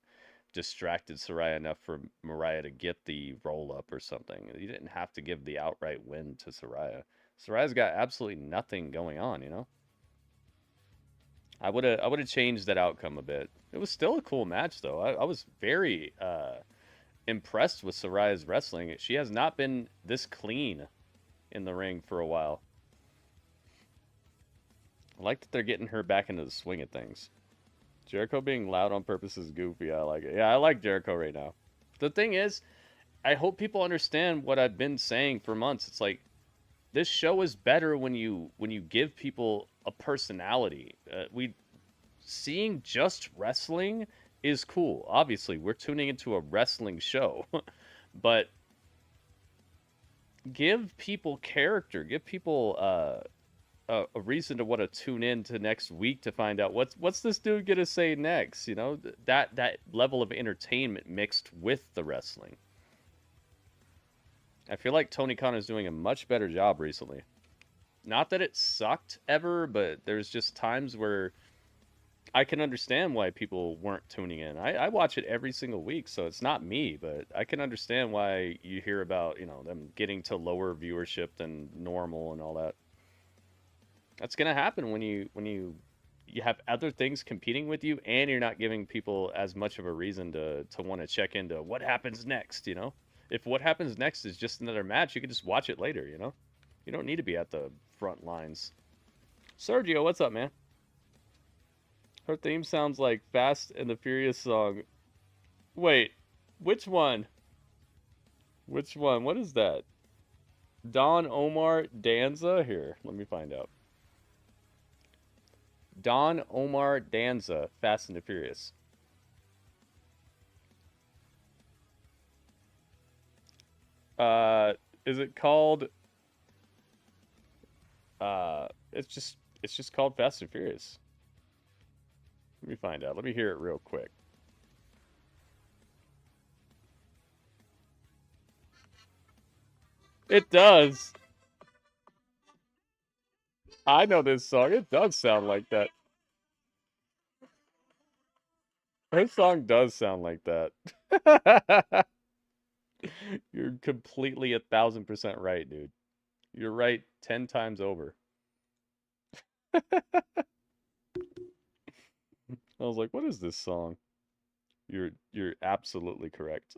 distracted Saraya enough for Mariah to get the roll up or something. You didn't have to give the outright win to Saraya. Saraya's got absolutely nothing going on, you know? I would have changed that outcome a bit. It was still a cool match though. I was very impressed with Saraya's wrestling. She has not been this clean in the ring for a while. I like that they're getting her back into the swing of things. Jericho being loud on purpose is goofy. I like it. Yeah, I like Jericho right now. The thing is, I hope people understand what I've been saying for months. It's like, this show is better when you give people a personality. Seeing just wrestling is cool. Obviously, we're tuning into a wrestling show, but give people character. Give people a reason to want to tune in to next week to find out what's this dude gonna say next. You know, that level of entertainment mixed with the wrestling. I feel like Tony Khan is doing a much better job recently. Not that it sucked ever, but there's just times where I can understand why people weren't tuning in. I watch it every single week, so it's not me, but I can understand why you hear about, you know, them getting to lower viewership than normal and all that. That's gonna happen when you have other things competing with you, and you're not giving people as much of a reason to want to check into what happens next, you know? If what happens next is just another match, you can just watch it later, you know? You don't need to be at the front lines. Sergio, what's up, man? Her theme sounds like Fast and the Furious song. Wait, which one? Which one? What is that? Don Omar Danza? Here, let me find out. Don Omar Danza, Fast and the Furious. Is it called it's just called Fast and Furious. Let me find out. Let me hear it real quick. It does. I know this song. It does sound like that. This song does sound like that. You're completely 1,000% right, dude. You're right 10 times over. I was like, what is this song? You're absolutely correct.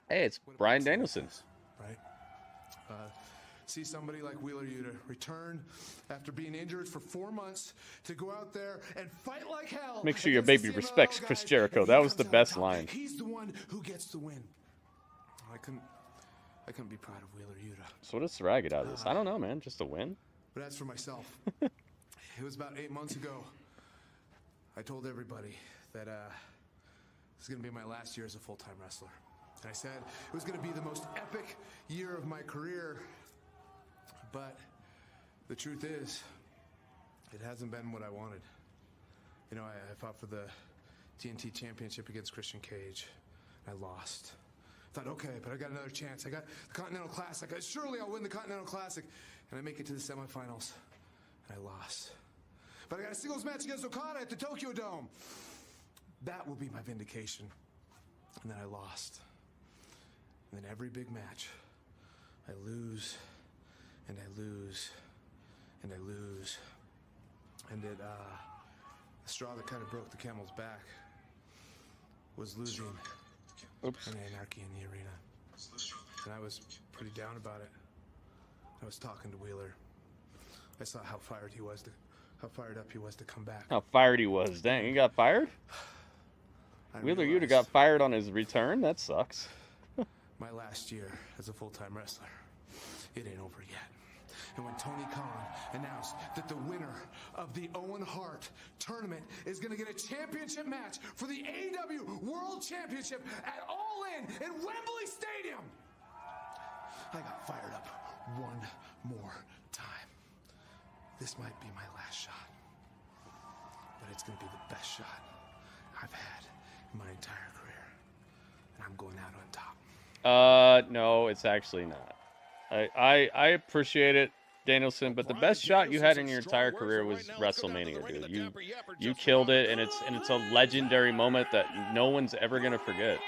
Hey, it's Bryan Danielson. Right? See somebody like Wheeler Yuta return after being injured for 4 months to go out there and fight like hell. Make sure your baby respects Chris Jericho. That was the best line. He's the one who gets the win. I couldn't be proud of Wheeler Yuta. So what does Saraya get out of this? I don't know, man. Just a win? But as for myself, it was about 8 months ago. I told everybody that this is going to be my last year as a full-time wrestler. And I said it was going to be the most epic year of my career. But the truth is, it hasn't been what I wanted. You know, I fought for the TNT Championship against Christian Cage. I lost. I thought, okay, but I got another chance. I got the Continental Classic. Surely I'll win the Continental Classic. And I make it to the semifinals. And I lost. But I got a singles match against Okada at the Tokyo Dome. That will be my vindication. And then I lost. And then every big match, I lose, and I lose, and I lose. And the straw that kind of broke the camel's back was losing an anarchy in the arena. And I was pretty down about it. I was talking to Wheeler. I saw how fired up he was to come back. How fired he was. Dang, he got fired? Wheeler Yuta got fired on his return? That sucks. My last year as a full-time wrestler, it ain't over yet. And when Tony Khan announced that the winner of the Owen Hart tournament is going to get a championship match for the AEW World Championship at All In Wembley Stadium, I got fired up one more time. This might be my last shot, but it's going to be the best shot I've had in my entire career. And I'm going out on top. No, it's actually not. I appreciate it, Danielson, but the best shot you had in your entire career was WrestleMania, dude. You killed it, and it's a legendary moment that no one's ever gonna forget.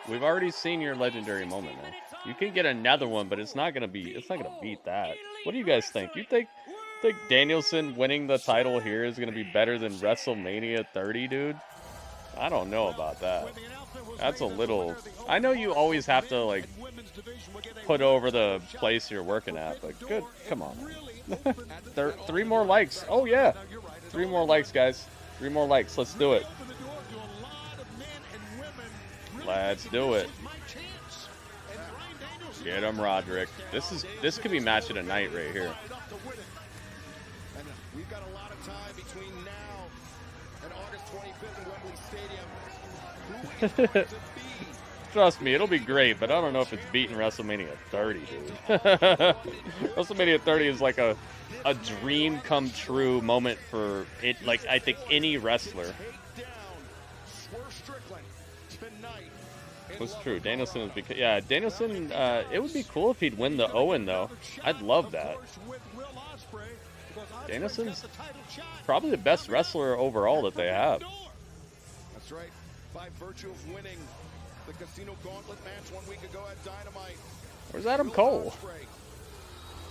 We've already seen your legendary moment, man. You can get another one, but it's not gonna beat that. What do you guys think? You think Danielson winning the title here is gonna be better than WrestleMania 30, dude? I don't know about that. That's a little... I know you always have to, like, put over the place you're working at, but good. Come on, man. 3 more likes. Oh, yeah. 3 more likes, guys. 3 more likes. Let's do it. Let's do it. Get him, Roderick. This could be match of the night right here. And we've got a lot of time between now and August 25th in Wembley Stadium. Trust me, it'll be great, but I don't know if it's beating WrestleMania 30, dude. WrestleMania 30 is like a dream come true moment for it. Like, I think any wrestler. That's true. Danielson is because Danielson. It would be cool if he'd win the Owen though. I'd love that. Danielson's probably the best wrestler overall that they have. That's right. By virtue of winning the Casino Gauntlet match 1 week ago at Dynamite. Where's Adam Cole?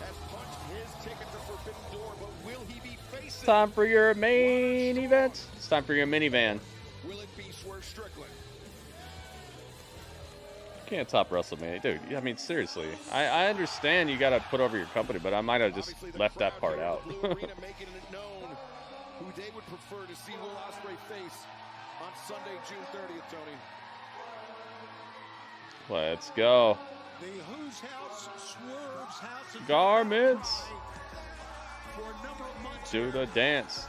Has punched his ticket to Forbidden Door, but will he be facing... Time for your main event. It's time for your minivan. Will it be Swerve Strickland? Can't top WrestleMania, dude. I mean, seriously. I understand you got to put over your company, but I might have just left that part out. Making it known who they would prefer to see Will Ospreay face on Sunday, June 30th, Tony. Let's go. The Who's House, Swerve's House. Garments. Do the dance.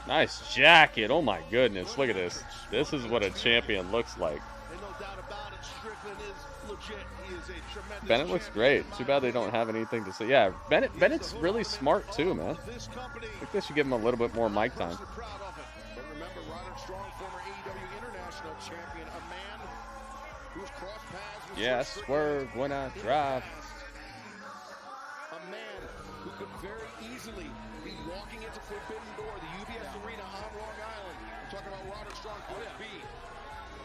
Nice jacket. Oh my goodness. Look at this. This is what a champion looks like. And no doubt about it, Strickland is legit. He is a tremendous Bennett looks great. Too bad they don't have anything to say. Yeah, Bennett's really smart too, man. I think they should give him a little bit more mic time. But remember, Roderick Strong, former AEW International Champion, a man who's crossed paths with Yeah, Swerve when I drive. could very easily be walking into Forbidden Door, the UBS Arena on Long Island. I'm talking about Roderick Strong could be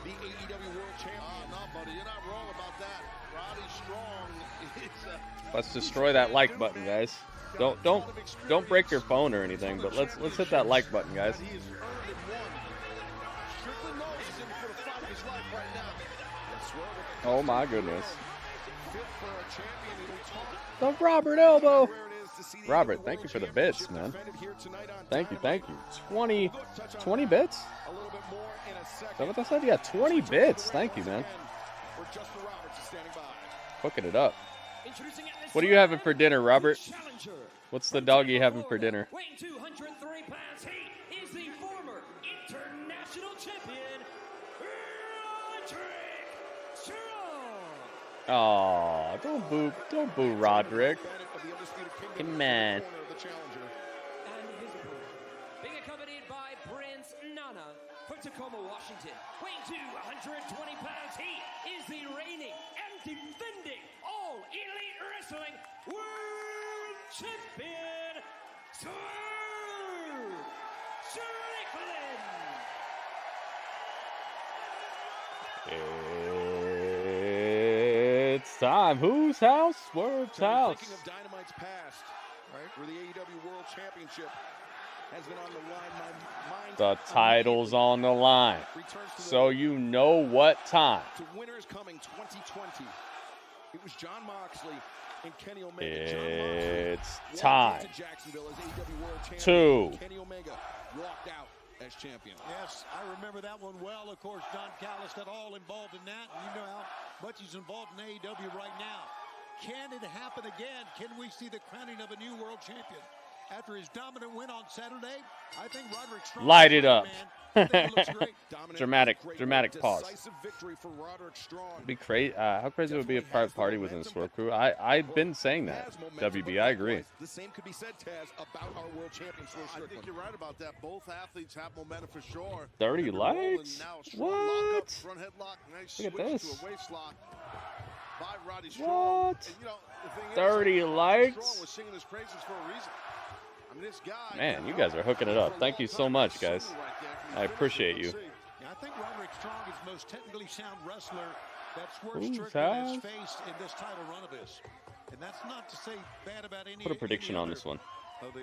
the AEW World Champion. No, buddy, you're not wrong about that. Roddy Strong is Let's destroy that like button, guys. Don't break your phone or anything, but let's hit that like button, guys. Oh my goodness. The Robert elbow. Robert, thank you for the bits, man. Thank you. 20 bits? Is that what I said? Yeah, 20 bits. Thank you, man. Hooking it up. What are you having for dinner, Robert? What's the doggy having for dinner? Weighing 203 pounds, he is the former international champion, Roderick Strong. Aw, don't boo Roderick. Come on. And his opponent, being accompanied by Prince Nana from Tacoma, Washington. Weighing 220 pounds, he is the reigning and defending All Elite Wrestling World Champion, Swerve Strickland. It's time. Whose house? Swerve's house. Thinking of Dynamite's past, right? Where the AEW World Championship has been on the line. My mind. The title's on the line. So you know what time. To Winners Coming 2020. It was John Moxley and Kenny Omega. It's time to Kenny Omega walked out as champion. Yes, I remember that one well. Of course, Don Callis got all involved in that. And you know how much he's involved in AEW right now. Can it happen again? Can we see the crowning of a new world champion? After his dominant win on Saturday, I think Roderick Strong light it up. Dramatic pause. Decisive victory for Roderick Strong. Be crazy. How crazy it would be a private party within the Swerve crew. I've been saying that. WB, I agree. The same could be said, Taz, about our world champion, Swerve I Strickland. think you're right about that. Both athletes have momentum for sure. 30 likes? What? Front headlock, nice Look at switch this. to a waist lock by Roddy Strong. What? And, you know, the thing 30 is, likes? Strong was singing his praises for a reason. I mean, this guy, Man, you guys are hooking it up. Thank you so much, guys. I appreciate you. Yeah, I think Roderick Strong is the most technically sound wrestler that Swerve Who's Strickland has that? faced in this title run of his. And that's not to say bad about any. Put a prediction on this one. Well,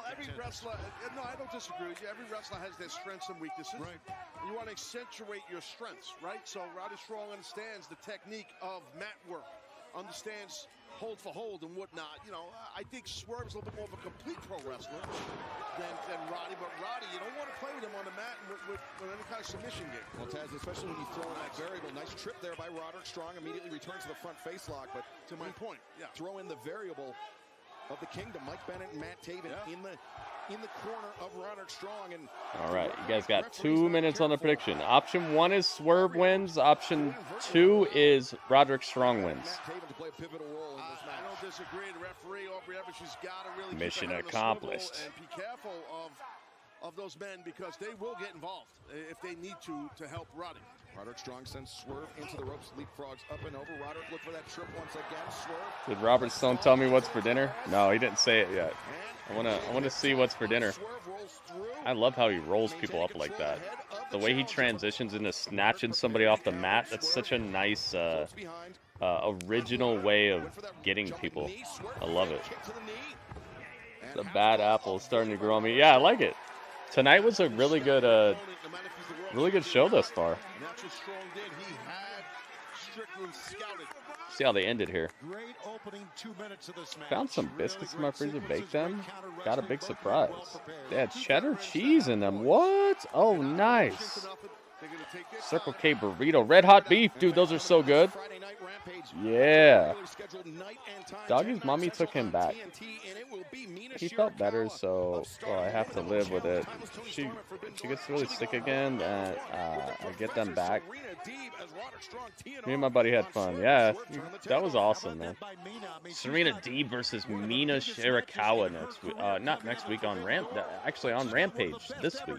every wrestler, no, I don't disagree with you. Every wrestler has their strengths and weaknesses. Right. You want to accentuate your strengths, right? So Roddy Strong understands the technique of mat work, understands hold for hold and whatnot. You know, I think Swerve's a little bit more of a complete pro wrestler than Roddy. But Roddy, you don't want to play with him on the mat with any kind of submission game. Well, Taz, especially when you throw in that variable. Nice trip there by Roderick Strong. Immediately returns to the front face lock. But To my point, yeah. throw in the variable of the kingdom. Mike Bennett and Matt Taven in the corner of Roderick Strong. And All right, you guys got 2 minutes on the prediction. Option 1 is Swerve wins. Option 2 is Roderick Strong wins. Matt Taven to play a pivotal role in this match. I don't disagree. The referee, Aubrey Evans, has got to really keep Mission their head on the accomplished. swivel and be careful of those men because they will get involved if they need to help Roddy. Roderick Strong sends Swerve into the ropes, leapfrogs up and over. Roderick look for that trip once again. Swerve. Did Robert Stone tell me what's for dinner? No, he didn't say it yet. I wanna see what's for dinner. I love how he rolls people up like that. The way he transitions into snatching somebody off the mat, that's such a nice original way of getting people. I love it. The bad apple is starting to grow on me. Yeah, I like it. Tonight was a really good show thus far. That's what Strong did. He had Strickland scouted. See how they ended here. Great opening 2 minutes of this match. Found some biscuits in my freezer, baked them. Got a big surprise. They had cheddar cheese in them. What? Oh, nice. Circle K burrito. Red hot beef. Dude, those are so good. Yeah. Doggy's mommy took him back. He felt better, so I have to live with it. She gets really sick again, and I get them back. Me and my buddy had fun. Yeah, that was awesome, man. Serena Deeb versus Mina Shirakawa next week. Not next week on actually on Rampage this week.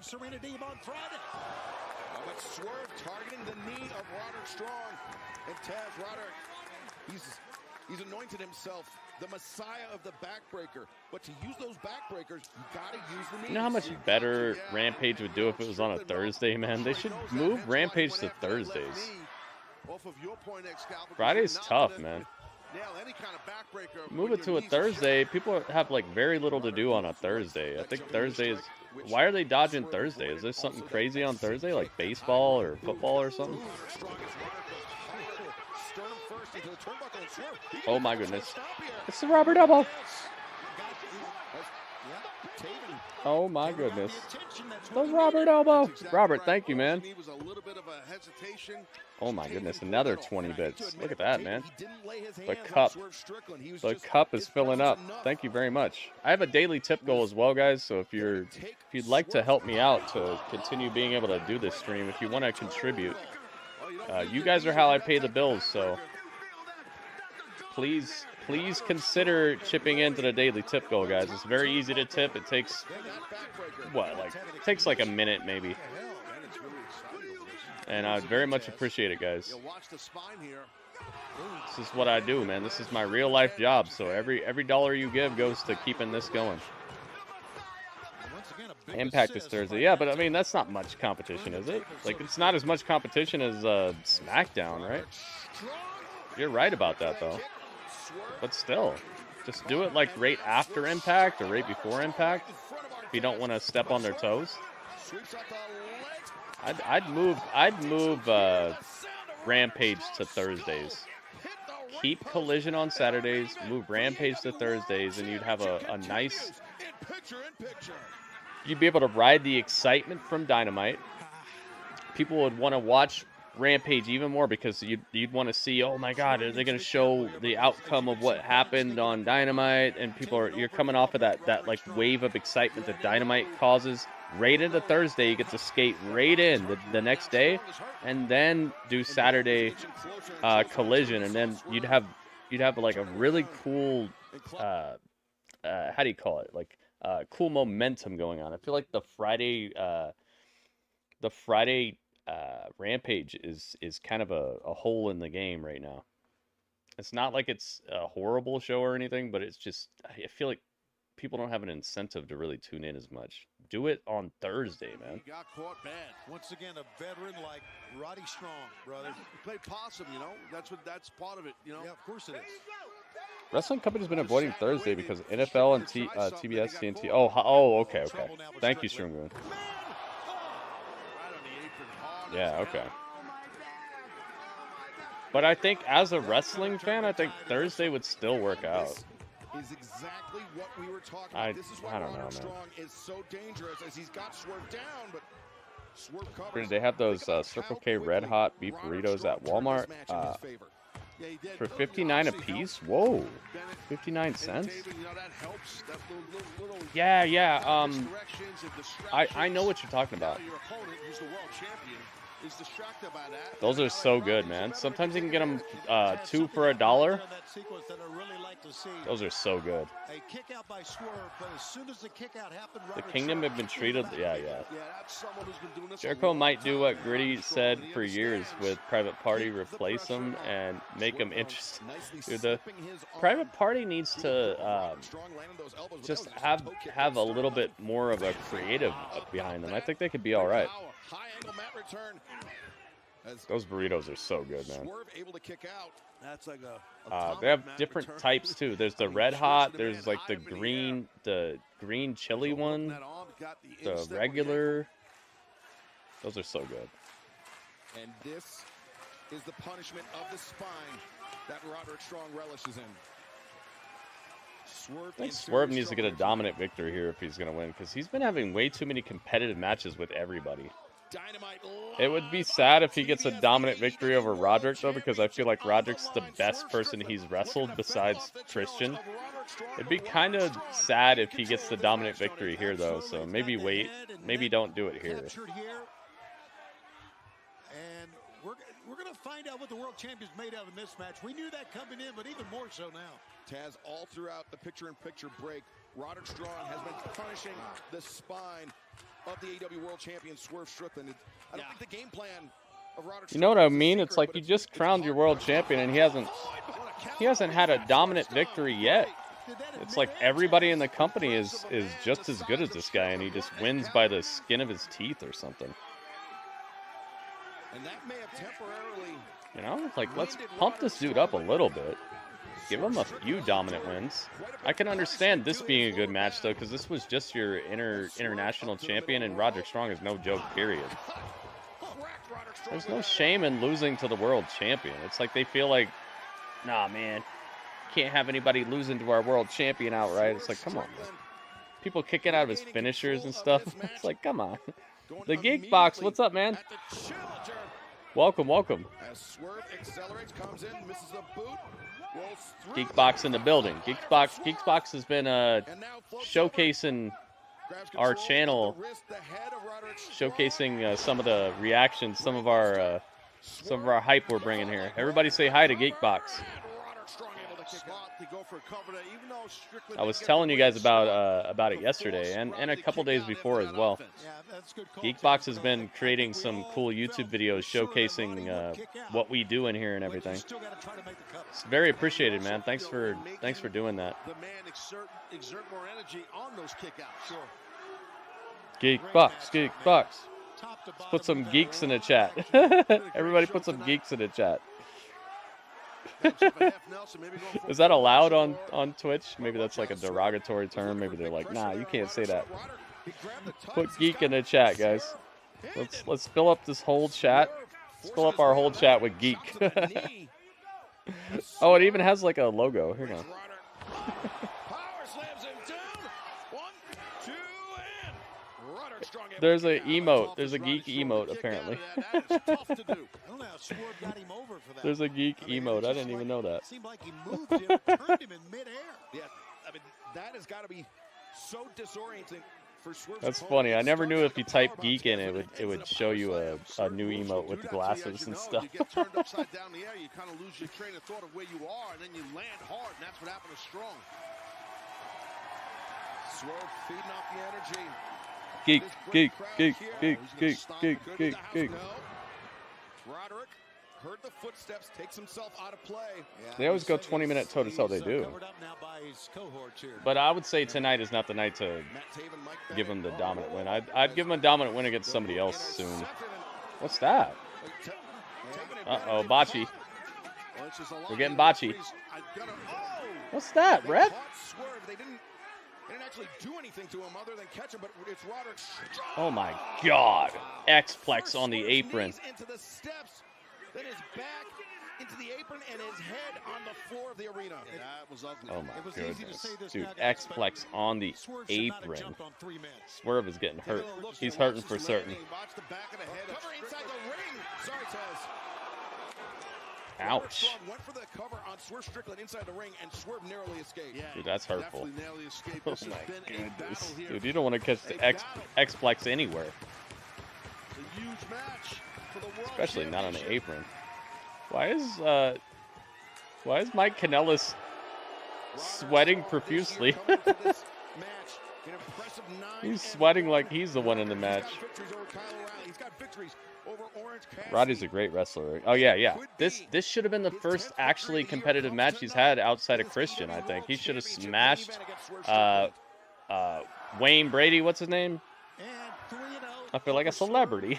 But Swerve targeting the knee of Roderick Strong. And Taz Roderick, He's anointed himself the Messiah of the backbreaker. But to use those backbreakers, you gotta use the knees. You know how much better Rampage would do if it was on a Thursday, man? They should move Rampage to Thursdays. Friday's tough, man. Move it to a Thursday. People have like very little to do on a Thursday. I think Thursday is... Why are they dodging Thursday? Is there something crazy on Thursday, like baseball or football or something? Oh my goodness. It's the Robert elbow. Oh my goodness. The Robert elbow. Robert, thank you, man. Oh my goodness, another 20 bits. Look at that, man. The cup is filling up. Thank you very much. I have a daily tip goal as well, guys, so if you'd like to help me out to continue being able to do this stream, if you want to contribute, you guys are how I pay the bills, so please consider chipping into the daily tip goal, guys. It's very easy to tip. It takes it takes like a minute maybe. And I'd very much appreciate it, guys. This is what I do, man. This is my real life job. So every dollar you give goes to keeping this going. Impact is Thursday. Yeah, but I mean, that's not much competition, is it? Like, it's not as much competition as SmackDown, right? You're right about that, though. But still, just do it like right after Impact or right before Impact if you don't want to step on their toes. I'd move Rampage to Thursdays. Keep Collision on Saturdays, move Rampage to Thursdays, and you'd have a nice... You'd be able to ride the excitement from Dynamite. People would want to watch Rampage even more because you'd want to see, oh my God, are they going to show the outcome of what happened on Dynamite? And you're coming off of that like wave of excitement that Dynamite causes. Right into Thursday, you get to skate right in the next day, and then do Saturday Collision, and then you'd have like a really cool how do you call it, like cool momentum going on. I feel like the Friday Rampage is kind of a hole in the game right now. It's not like it's a horrible show or anything, but it's just, I feel like people don't have an incentive to really tune in as much. Do it on Thursday, man. He got caught bad. Once again, a veteran like Roddy Strong, brother. He played possum, you know. That's part of it, you know. Yeah, of course it is. Wrestling company's been avoiding Thursday because of NFL and TBS, TNT. Oh, okay. Thank you, Shroom. Yeah, okay. But I think as a wrestling fan, I think Thursday would still work out. Is exactly what we were talking I about. This is why don't know, man. Strong is so dangerous as he's got Swerve down, but Swerve covers. They have those Circle K Red Hot beef burritos at Walmart for $59 a piece. Whoa, 59 cents. Yeah. I know what you're talking about. Those are so good, man. Sometimes you can get them 2 for $1. Those are so good. A kick out by Swerve, but as soon as the kick out happened, The Kingdom have been treated. Yeah. Jericho might do what Gritty said for years with Private Party, replace them and make them interesting. Dude, the Private Party needs to just have a little bit more of a creative behind them. I think they could be all right. Those burritos are so good, man. Able to kick out. That's like they have different types too. There's the red hot. There's like the green chili one. The regular. Those are so good. And this is the punishment of the spine that Roderick Strong relishes in. I think Swerve needs to get a dominant victory here if he's going to win, because he's been having way too many competitive matches with everybody. It would be sad if he gets a dominant victory over Roderick, though, because I feel like Roderick's the best person he's wrestled besides Christian. It'd be kind of sad if he gets the dominant victory here, though, so maybe wait. Maybe don't do it here. And we're going to find out what the world champion's made out of this match. We knew that coming in, but even more so now. Taz, all throughout the picture-in-picture break, Roderick Strong has been punishing the spine of the AEW World Champion Swerve Strickland. I don't think the game plan of Roderick Strong, you know what I mean? It's like you just crowned your world champion and he hasn't he hasn't had a dominant victory yet. It's like everybody in the company is just as good as this guy, and he just wins by the skin of his teeth or something. And that may have temporarily, You know, like, let's pump this dude up a little bit. Give him a few dominant wins. I can understand this being a good match, though, because this was just your international champion, and Roderick Strong is no joke, period. There's no shame in losing to the world champion. It's like they feel like, nah, man, can't have anybody losing to our world champion outright. It's like, come on, man. People kicking out of his finishers and stuff. It's like, come on. The Geek Box, what's up, man? Welcome, welcome. as Swerve accelerates, comes in, misses the boot, rolls through. Geek Box in the building. Geek Box has been showcasing our channel, showcasing some of the reactions, some of our hype we're bringing here. Everybody say hi to Geek Box. I was telling you guys about it yesterday and a couple days before as well. Geekbox has been creating some cool YouTube videos showcasing what we do in here and everything. It's very appreciated, man. Thanks for doing that. The man exert more energy on those kickouts. Geekbox. Let's put some geeks in the chat. Everybody put some geeks in the chat. Is that allowed on Twitch? Maybe that's like a derogatory term. Maybe they're like, nah, you can't say that. Put geek in the chat, guys. Let's fill up this whole chat. Let's fill up our whole chat with geek. Oh, it even has like a logo. Here we go. There's a emote. There's a geek emote apparently. There's a geek emote. I didn't even know that. Seemed like he moved him, turned him in midair. Yeah, I mean that has got to be so disorienting for Swerve. That's funny. I never knew if you type geek in it would show you a new emote with the glasses and stuff. You get turned upside down the air, you kind of lose your train of thought of where you are, and then you land hard, and that's what happened to Strong. Swerve feeding off the energy. Geek. Roderick heard the footsteps, takes himself out of play. They always go 20-minute toe-to-toe. They do. But I would say tonight is not the night to give him the dominant win. I'd give him a dominant win against somebody else soon. What's that? Uh-oh, bocce. We're getting bocce. What's that, ref? They didn't actually do anything to him other than catch him, but it's Roderick. Oh my God! X-Plex on the apron. Into the steps, then his back into the apron and his head on the floor of the arena. That was ugly. Oh my goodness, dude! X-Plex on the apron. Swerve is getting hurt. He's hurting for certain. Watch the back of the head. Cover inside the ring. Sorry, Taz. Ouch. Went for the cover on Swerve Strickland inside the ring, and Swerve narrowly escaped. Yeah, dude, that's hurtful. Narrowly escaped. Oh my goodness, dude! You don't want to catch the X-Plex anywhere. It's a huge match for the world, especially not on the apron. Why is Mike Kanellis sweating profusely? He's sweating like he's the one in the match. Roddy's a great wrestler. Oh yeah. This should have been the first actually competitive match he's had outside of Christian. I think he should have smashed Wayne Brady. What's his name? I feel like a celebrity.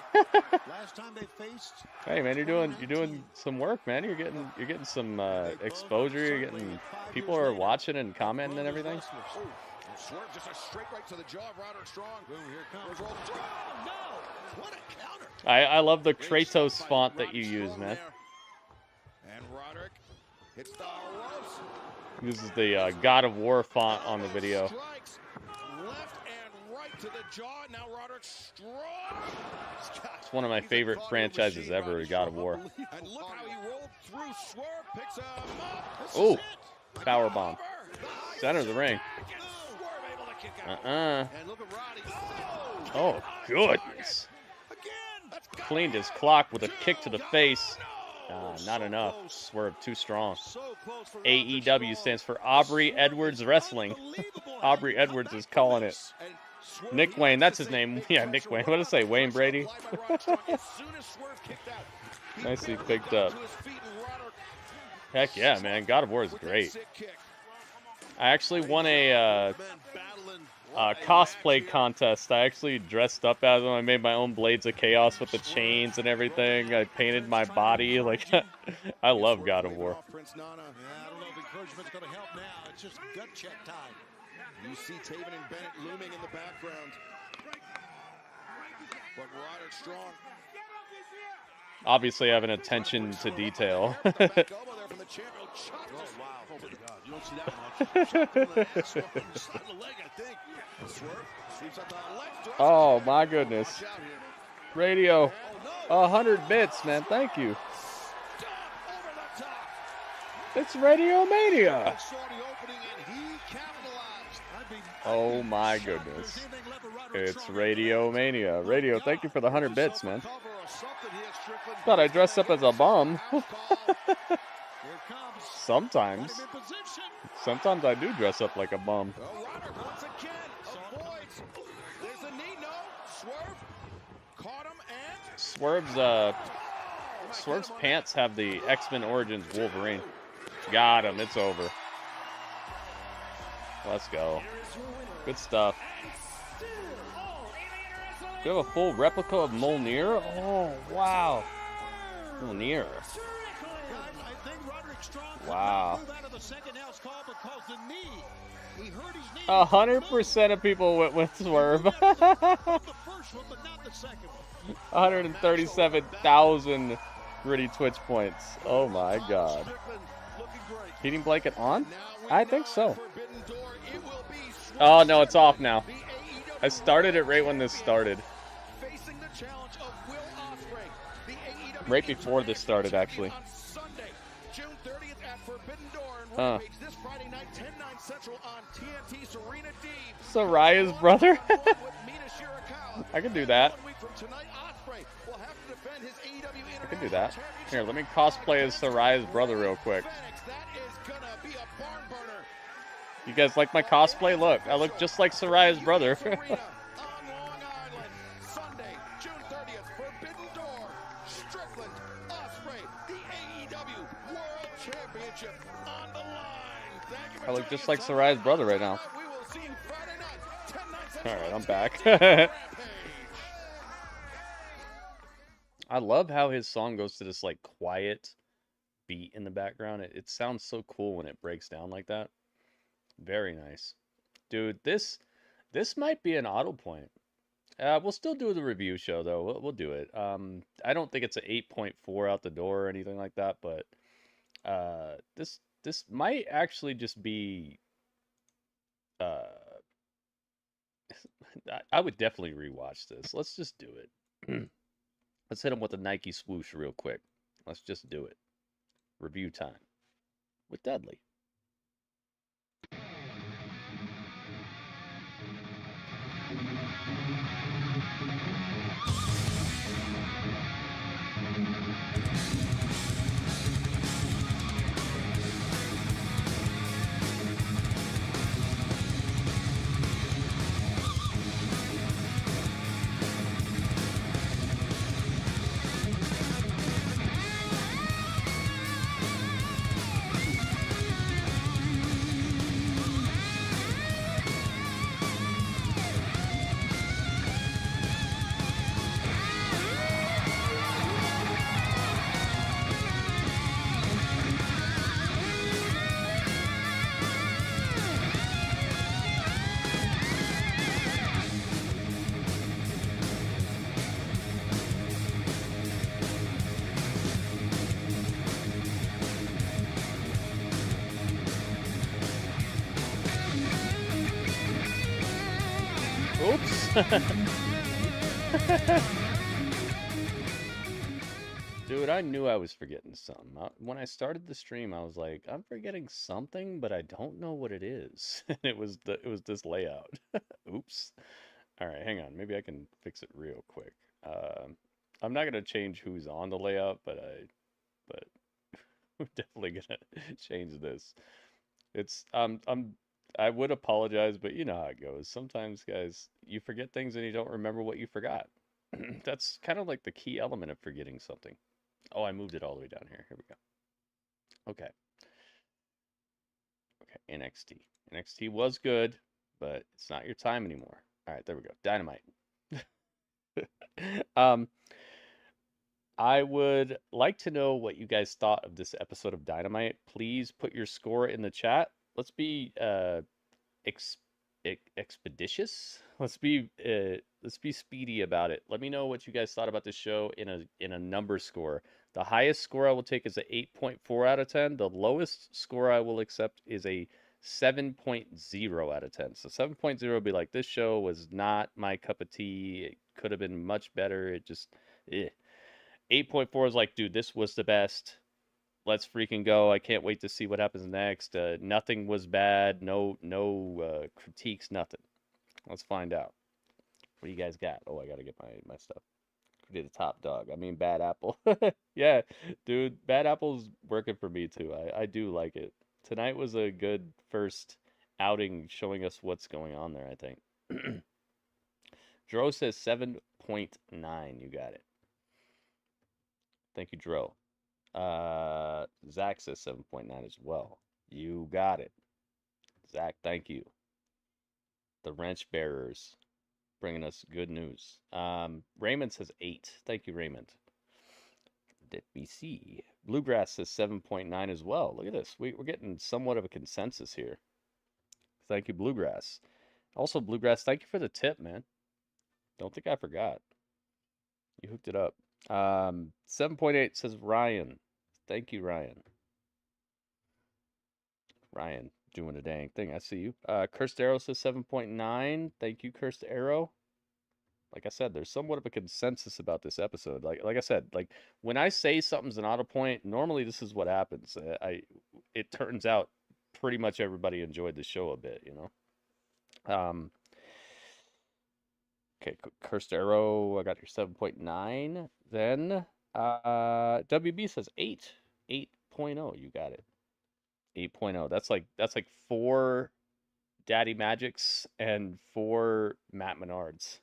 Hey man, you're doing some work, man. You're getting some exposure. You're getting people are watching and commenting and everything. Swerve just a straight right to the jaw of Roderick Strong. Boom, here comes. Oh, no! What a counter! I love the Kratos font that you use, man. And Roderick hits the ropes. This is the God of War font on the video. Strikes left and right to the jaw. Now Roderick Strong. It's one of my favorite franchises ever, God of War. And look how he rolled through. Swerve picks him up. Oh, power bomb. Center of the ring. Oh, goodness. Cleaned his clock with a kick to the face. Not enough. Swerve too strong. AEW stands for Aubrey Edwards Wrestling. Aubrey Edwards is calling it. Nick Wayne, that's his name. Yeah, Nick Wayne. What did I say? Wayne Brady? Nicely picked up. Heck yeah, man. God of War is great. I actually won a cosplay contest. I actually dressed up as them. I made my own Blades of Chaos with the chains and everything. I painted my body. Like, I love God of War. Yeah, I don't know if encouragement's going to help now. It's just gut check time. You see Taven and Bennett looming in the background. But Roderick strong. Obviously, I have an attention to detail. Oh, wow. Oh, my God. You don't see that much. Oh, my goodness. Radio. 100 bits, man. Thank you. It's Radio Mania. Oh, my goodness. It's Radio Mania. Radio, thank you for the 100 bits, man. Thought I dressed up as a bum. Sometimes. Sometimes I do dress up like a bum. Swerve's pants have the X-Men Origins Wolverine. Got him. It's over. Let's go. Good stuff. Do you have a full replica of Mjolnir? Oh, wow. Mjolnir. Wow. 100% of people went with Swerve. 137,000 gritty Twitch points. Oh my god. Heating blanket on? I think so. Oh no, it's off now. I started it right when this started. Right before this started, actually. Saraya's brother? I can do that. I can do that. Here, let me cosplay as Saraya's brother real quick. You guys like my cosplay? Look, I look just like Saraya's brother. Sunday, June 30th, Forbidden Door, Strickland, Ospreay, the AEW World Championship on the line. Thank you. I look just like Saraya's brother right now. We will see you Friday night, 10, 9, Alright, I'm back. I love how his song goes to this like quiet beat in the background. It sounds so cool when it breaks down like that. Very nice. Dude, this might be an auto point. We'll still do the review show though. We'll do it. I don't think it's an 8.4 out the door or anything like that, but this might actually just be I would definitely rewatch this. Let's just do it. Let's hit him with a Nike swoosh real quick. Let's just do it. Review time with Dudley. Dude, I knew I was forgetting something. When I started the stream, I was like, I'm forgetting something, but I don't know what it is. And it was this layout. Oops. All right, hang on. Maybe I can fix it real quick. I'm not gonna change who's on the layout, but we're definitely gonna change this. It's I would apologize, but you know how it goes. Sometimes, guys, you forget things and you don't remember what you forgot. That's kind of like the key element of forgetting something. Oh, I moved it all the way down here. Here we go. Okay. Okay, NXT. NXT was good, but it's not your time anymore. All right, there we go. Dynamite. I would like to know what you guys thought of this episode of Dynamite. Please put your score in the chat. Let's be expeditious. Let's be speedy about it. Let me know what you guys thought about the show in a number score. The highest score I will take is a 8.4 out of 10. The lowest score I will accept is a 7.0 out of 10. So 7.0 would be like, this show was not my cup of tea. It could have been much better. It just 8.4 is like, dude, this was the best. Let's freaking go. I can't wait to see what happens next. Nothing was bad. No critiques, nothing. Let's find out. What do you guys got? Oh, I got to get my stuff. Could be the top dog. I mean, Bad Apple. Yeah, dude, Bad Apple's working for me too. I do like it. Tonight was a good first outing showing us what's going on there, I think. Dro says 7.9. You got it. Thank you, Dro. Zach says 7.9 as well. You got it. Zach, thank you. The wrench bearers bringing us good news. Raymond says 8. Thank you, Raymond. Let me see. Bluegrass says 7.9 as well. Look at this. We're getting somewhat of a consensus here. Thank you, Bluegrass. Also, Bluegrass, thank you for the tip, man. Don't think I forgot. You hooked it up. 7.8 says Ryan. Thank you, Ryan. Ryan doing a dang thing. I see you. Cursed Arrow says 7.9. Thank you, Cursed Arrow. Like I said, there's somewhat of a consensus about this episode. Like I said, like when I say something's an auto point, normally this is what happens. It turns out pretty much everybody enjoyed the show a bit, you know. Okay, Cursed Arrow, I got your 7.9. Then WB says 8. 8.0. You got it. 8.0. That's like 4 Daddy Magics and 4 Matt Menards.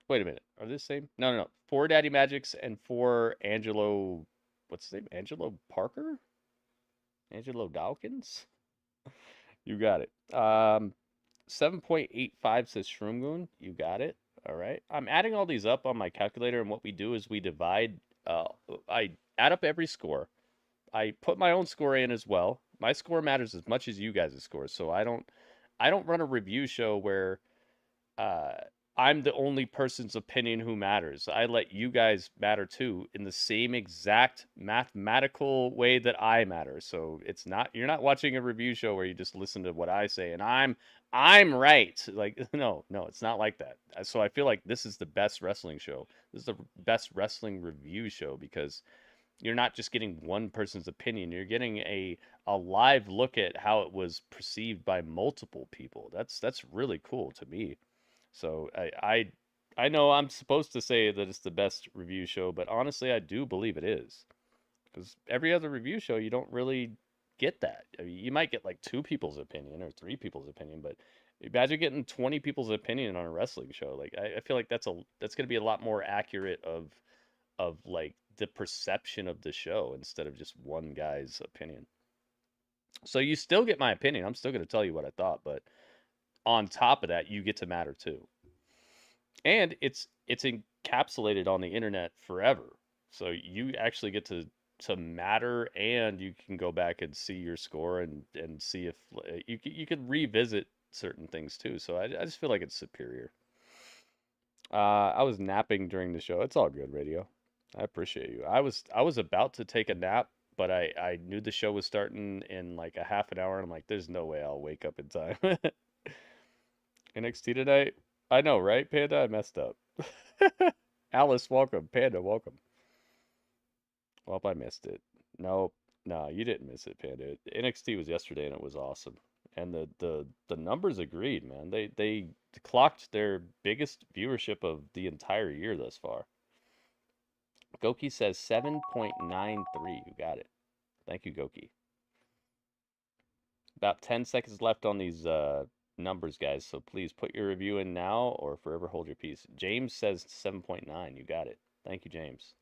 Wait a minute. Are they the same? No. 4 Daddy Magics and 4 Angelo. What's his name? Angelo Parker? Angelo Dawkins? You got it. 7.85 says Shroomgoon. You got it. All right. I'm adding all these up on my calculator, and what we do is we divide. I add up every score. I put my own score in as well. My score matters as much as you guys' scores. So I don't run a review show where I'm the only person's opinion who matters. I let you guys matter too in the same exact mathematical way that I matter. So you're not watching a review show where you just listen to what I say and I'm right. Like, no, it's not like that. So I feel like this is the best wrestling show. This is the best wrestling review show because you're not just getting one person's opinion. You're getting a live look at how it was perceived by multiple people. That's really cool to me. So I know I'm supposed to say that it's the best review show, but honestly, I do believe it is. Because every other review show, you don't really get that. I mean, you might get like 2 people's opinion or 3 people's opinion, but imagine getting 20 people's opinion on a wrestling show. Like I feel like that's going to be a lot more accurate of like the perception of the show instead of just one guy's opinion. So you still get my opinion. I'm still going to tell you what I thought, but on top of that, you get to matter too. And it's encapsulated on the internet forever. So you actually get to matter, and you can go back and see your score and see if you could revisit certain things too. So I just feel like it's superior. I was napping during the show. It's all good, Radio. I appreciate you. I was about to take a nap, but I knew the show was starting in like a half an hour, and I'm like, there's no way I'll wake up in time. NXT tonight? I know, right, Panda? I messed up. Alice, welcome. Panda, welcome. Well, I missed it. No, you didn't miss it, Panda. NXT was yesterday, and it was awesome. And the numbers agreed, man. They clocked their biggest viewership of the entire year thus far. Goki says 7.93. You got it. Thank you, Goki. About 10 seconds left on these numbers, guys, so please put your review in now or forever hold your peace. James says 7.9. You got it. Thank you, James.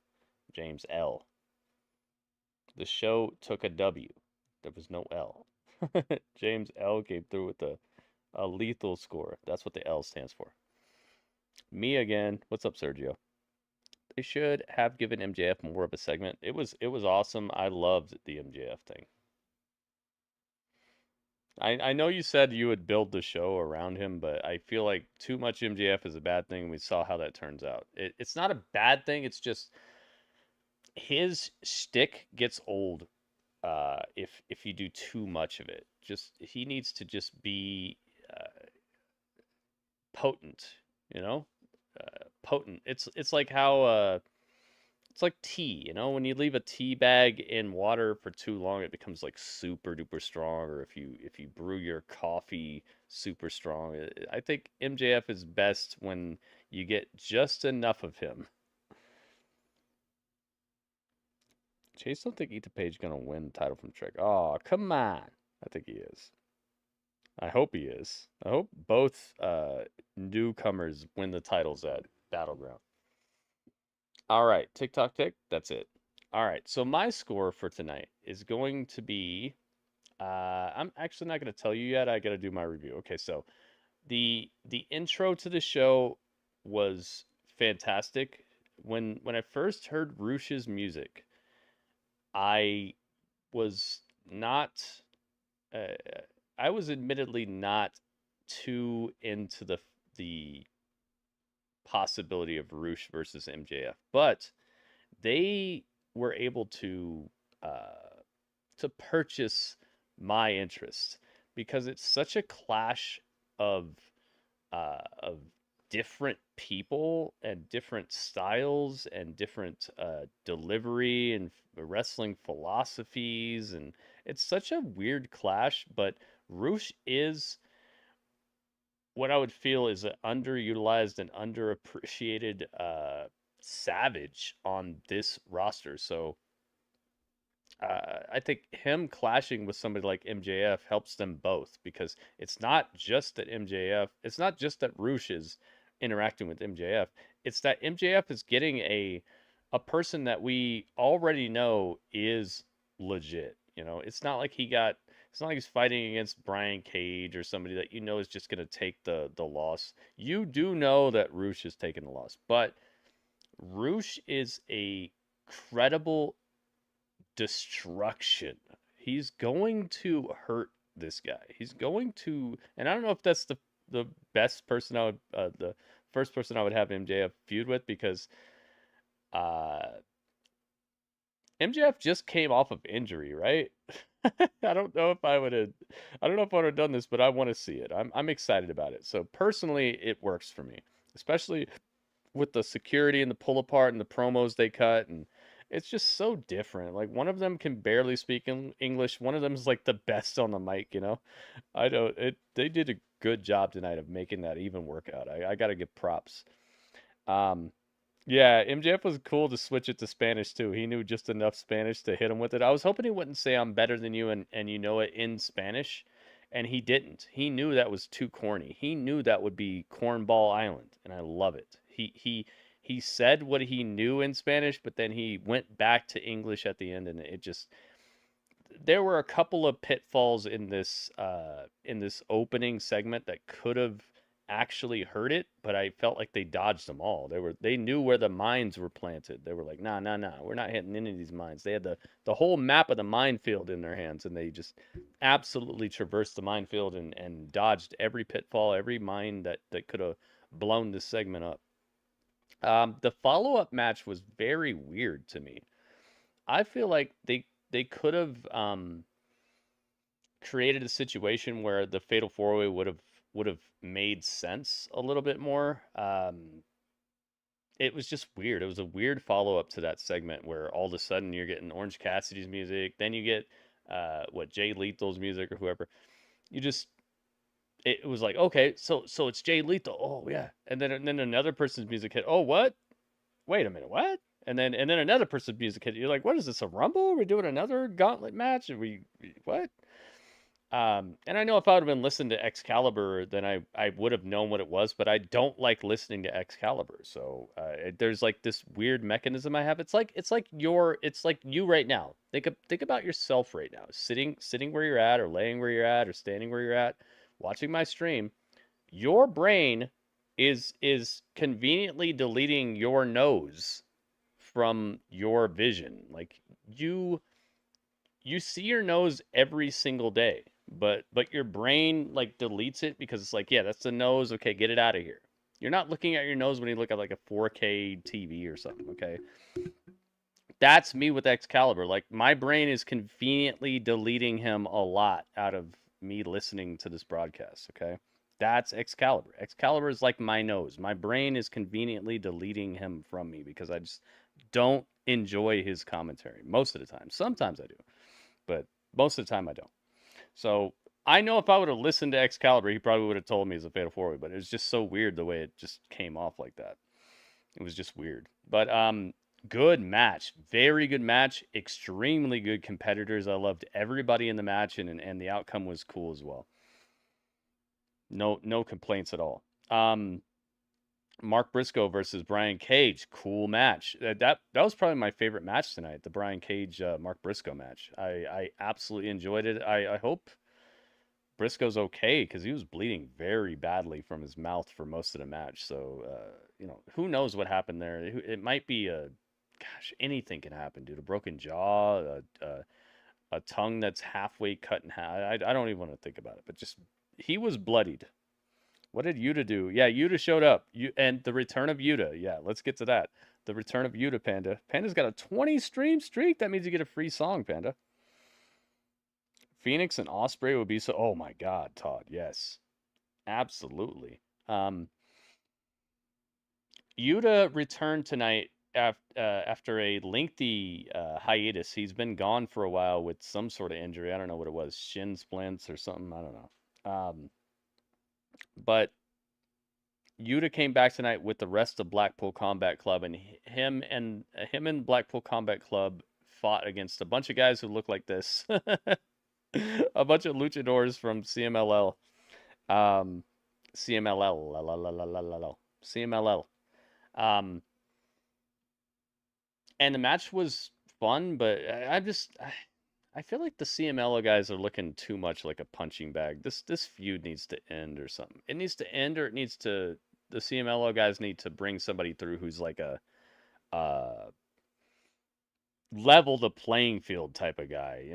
James L. The show took a W. There was no L. James L came through with a lethal score. That's what the L stands for. Me again. What's up, Sergio? They should have given MJF more of a segment. It was awesome. I loved the MJF thing. I know you said you would build the show around him, but I feel like too much MJF is a bad thing. We saw how that turns out. It's not a bad thing. It's just his shtick gets old if you do too much of it. Just he needs to just be potent, you know, potent. It's like how it's like tea, you know, when you leave a tea bag in water for too long, it becomes like super duper strong. Or if you brew your coffee super strong, I think MJF is best when you get just enough of him. Chase don't think Ethan Page gonna win the title from Trick. Oh, come on. I think he is. I hope he is. I hope both newcomers win the titles at Battleground. All right, tick-tock tick. That's it. All right, so my score for tonight is going to be... I'm actually not going to tell you yet. I got to do my review. Okay, so the intro to the show was fantastic. When I first heard Rush's music, I was not... I was admittedly not too into the possibility of Rush versus MJF, but they were able to purchase my interest because it's such a clash of different people and different styles and different delivery and wrestling philosophies, and it's such a weird clash. But Rush is what I would feel is an underutilized and underappreciated savage on this roster. So I think him clashing with somebody like MJF helps them both, because it's not just that Rush is interacting with MJF. It's that MJF is getting a person that we already know is legit. You know, it's not like he's fighting against Brian Cage or somebody that you know is just going to take the loss. You do know that Rush is taking the loss, but Rush is a credible destruction. He's going to hurt this guy. He's going to, and I don't know if that's the best person I would, the first person I would have MJF feud with, because MJF just came off of injury, right? I don't know if I would have done this, but I want to see it. I'm excited about it. So personally, it works for me, especially with the security and the pull apart and the promos they cut, and it's just so different. Like, one of them can barely speak English. One of them is like the best on the mic, you know. They did a good job tonight of making that even work out. I got to give props. Yeah, MJF was cool to switch it to Spanish too. He knew just enough Spanish to hit him with it. I was hoping he wouldn't say "I'm better than you" and you know it in Spanish, and he didn't. He knew that was too corny. He knew that would be Cornball Island, and I love it. He said what he knew in Spanish, but then he went back to English at the end, and it just... There were a couple of pitfalls in this opening segment that could have actually hurt it, but I felt like they dodged them all. They knew where the mines were planted. They were like, nah, we're not hitting any of these mines. They had the whole map of the minefield in their hands, and they just absolutely traversed the minefield and dodged every pitfall, every mine that could have blown this segment up. The follow-up match was very weird to me. I feel like they could have created a situation where the Fatal 4-Way would have made sense a little bit more. It was just weird. It was a weird follow-up to that segment where all of a sudden you're getting Orange Cassidy's music, then you get Jay Lethal's music or whoever. It was like, okay, so it's Jay Lethal. Oh yeah, and then another person's music hit. Oh, what? Wait a minute, what? And then another person's music hit. You're like, what is this, a Rumble? We're doing another gauntlet match? And what? And I know if I would have been listening to Excalibur, then I would have known what it was, but I don't like listening to Excalibur. So there's like this weird mechanism I have. It's like you right now. Think about yourself right now, sitting where you're at, or laying where you're at, or standing where you're at, watching my stream. Your brain is conveniently deleting your nose from your vision. Like you see your nose every single day, but your brain like deletes it because it's like, yeah, that's the nose. Okay, get it out of here. You're not looking at your nose when you look at like a 4K TV or something, okay? That's me with Excalibur. Like, my brain is conveniently deleting him a lot out of me listening to this broadcast, okay? That's Excalibur. Excalibur is like my nose. My brain is conveniently deleting him from me because I just don't enjoy his commentary most of the time. Sometimes I do, but most of the time I don't. So I know if I would have listened to Excalibur, he probably would have told me it's a fatal 4-way, but it was just so weird the way it just came off like that. It was just weird. But good match. Very good match. Extremely good competitors. I loved everybody in the match, and the outcome was cool as well. No complaints at all. Mark Briscoe versus Brian Cage. Cool match. That was probably my favorite match tonight, the Brian Cage Mark Briscoe match. I absolutely enjoyed it. I hope Briscoe's okay, because he was bleeding very badly from his mouth for most of the match. So, who knows what happened there. It might be anything can happen, dude. A broken jaw, a tongue that's halfway cut in half. I don't even want to think about it, but just, he was bloodied. What did Yuta do? Yeah, Yuta showed up. And the return of Yuta. Yeah, let's get to that. The return of Yuta, Panda. Panda's got a 20 stream streak. That means you get a free song, Panda. Phoenix and Ospreay would be so... Oh my God, Todd. Yes. Absolutely. Yuta returned tonight after a lengthy hiatus. He's been gone for a while with some sort of injury. I don't know what it was. Shin splints or something. I don't know. But Yuta came back tonight with the rest of Blackpool Combat Club, and him and Blackpool Combat Club fought against a bunch of guys who look like this. A bunch of luchadors from CMLL. CMLL. And the match was fun, but I feel like the CMLL guys are looking too much like a punching bag. This feud needs to end or something. It needs to end, or the CMLL guys need to bring somebody through who's like a level the playing field type of guy.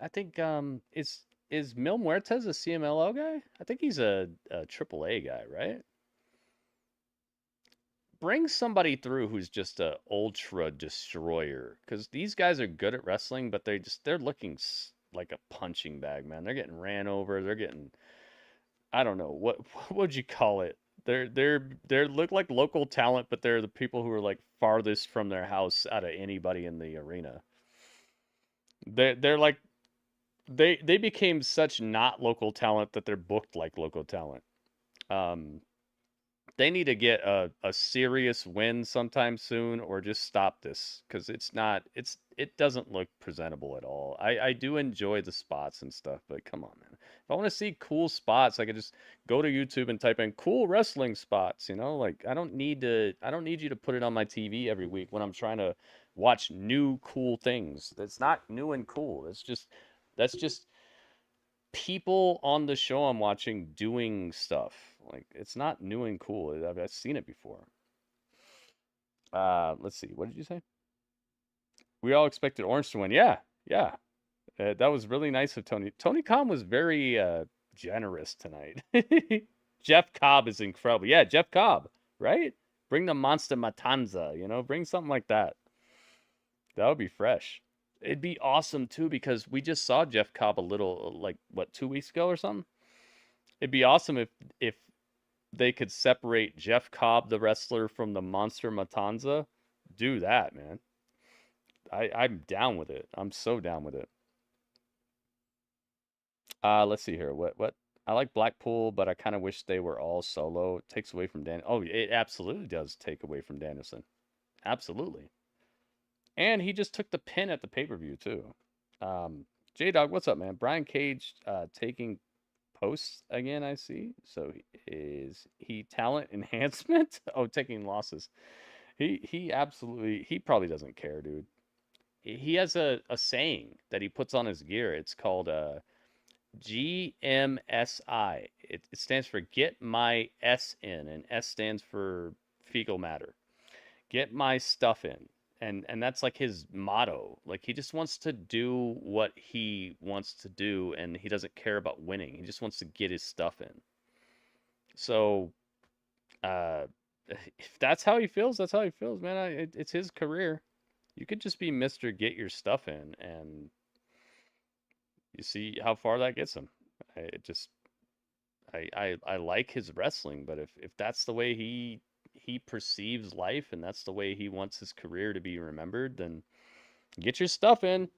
I think is Mil Muertes a CMLL guy? I think he's a AAA guy, right? Bring somebody through who's just a ultra destroyer, because these guys are good at wrestling, but they're looking like a punching bag, man. They're getting ran over. They're getting, I don't know, what would you call it? They look like local talent, but they're the people who are like farthest from their house out of anybody in the arena. They're like they became such not local talent that they're booked like local talent. They need to get a serious win sometime soon, or just stop this, because it doesn't look presentable at all. I do enjoy the spots and stuff, but come on, man. If I want to see cool spots, I could just go to YouTube and type in cool wrestling spots, like I don't need you to put it on my TV every week when I'm trying to watch new cool things. That's not new and cool. That's just people on the show I'm watching doing stuff. Like, it's not new and cool. I've seen it before. Let's see. What did you say? We all expected Orange to win. Yeah. That was really nice of Tony. Tony Khan was very generous tonight. Jeff Cobb is incredible. Yeah, Jeff Cobb, right? Bring the Monster Matanza, bring something like that. That would be fresh. It'd be awesome, too, because we just saw Jeff Cobb a little, 2 weeks ago or something? It'd be awesome if they could separate Jeff Cobb, the wrestler, from the Monster Matanza. Do that, man. I'm down with it. I'm so down with it. Let's see here. What? I like Blackpool, but I kind of wish they were all solo. It takes away from Dan. Oh, it absolutely does take away from Danielson. Absolutely. And he just took the pin at the pay-per-view, too. J-Dog, what's up, man? Brian Cage taking posts again, I see. So is he talent enhancement? Oh, taking losses. He absolutely, he probably doesn't care, dude. He has a saying that he puts on his gear. It's called GMSI. It stands for Get My S In, and S stands for fecal matter. Get my stuff in. And that's like his motto. Like he just wants to do what he wants to do, and he doesn't care about winning. He just wants to get his stuff in. So if that's how he feels, that's how he feels, man. It's his career. You could just be Mr. Get Your Stuff In, and you see how far that gets him. I like his wrestling, but if that's the way he perceives life and that's the way he wants his career to be remembered, then get your stuff in.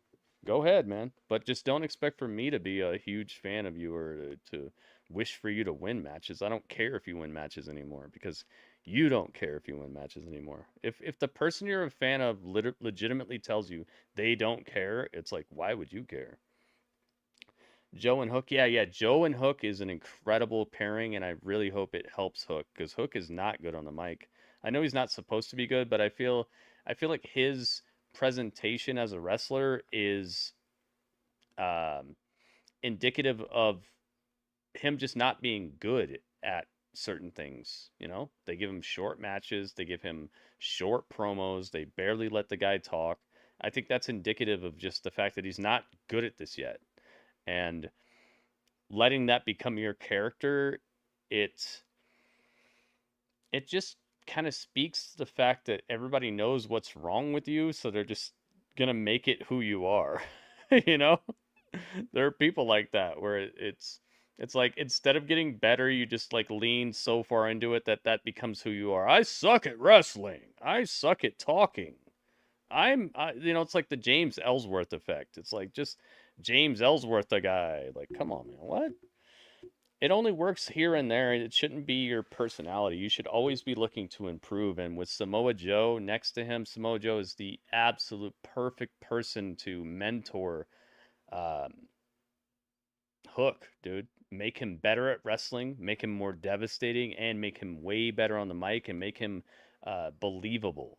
Go ahead, man. But just don't expect for me to be a huge fan of you or to wish for you to win matches. I don't care if you win matches anymore because you don't care if you win matches anymore. If the person you're a fan of legitimately tells you they don't care, it's like, why would you care? Joe and Hook, yeah. Joe and Hook is an incredible pairing, and I really hope it helps Hook because Hook is not good on the mic. I know he's not supposed to be good, but I feel like his presentation as a wrestler is indicative of him just not being good at certain things. You know, they give him short matches, they give him short promos, they barely let the guy talk. I think that's indicative of just the fact that he's not good at this yet. And letting that become your character, it just kind of speaks to the fact that everybody knows what's wrong with you, so they're just gonna make it who you are. You know, there are people like that where it's like instead of getting better, you just like lean so far into it that becomes who you are. I suck at wrestling. I suck at talking. It's like the James Ellsworth effect. It's like just James Ellsworth, the guy. Like, come on, man. What? It only works here and there. It shouldn't be your personality. You should always be looking to improve. And with Samoa Joe next to him, Samoa Joe is the absolute perfect person to mentor Hook, dude. Make him better at wrestling, make him more devastating, and make him way better on the mic, and make him believable.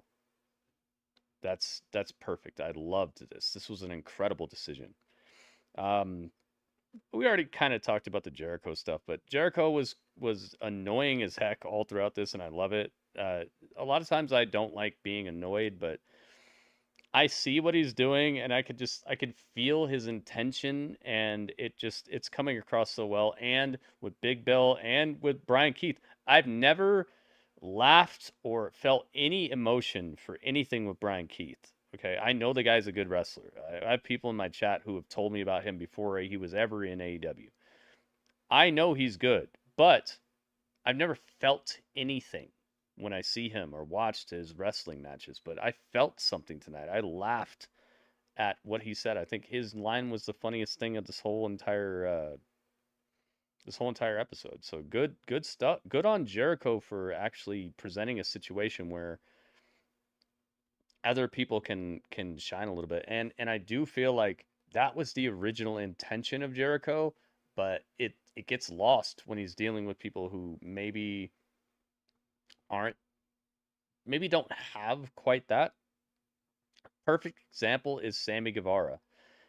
That's perfect. I loved this. This was an incredible decision. We already kind of talked about the Jericho stuff, but Jericho was annoying as heck all throughout this, and I love it. A lot of times I don't like being annoyed, but I see what he's doing, and I could feel his intention, and it's coming across so well. And with Big Bill and with Brian Keith, I've never laughed or felt any emotion for anything with Brian Keith. Okay, I know the guy's a good wrestler. I have people in my chat who have told me about him before he was ever in AEW. I know he's good, but I've never felt anything when I see him or watched his wrestling matches. But I felt something tonight. I laughed at what he said. I think his line was the funniest thing of this whole entire episode. So good stuff. Good on Jericho for actually presenting a situation where other people can shine a little bit. And I do feel like that was the original intention of Jericho, but it gets lost when he's dealing with people who maybe don't have quite that. Perfect example is Sammy Guevara.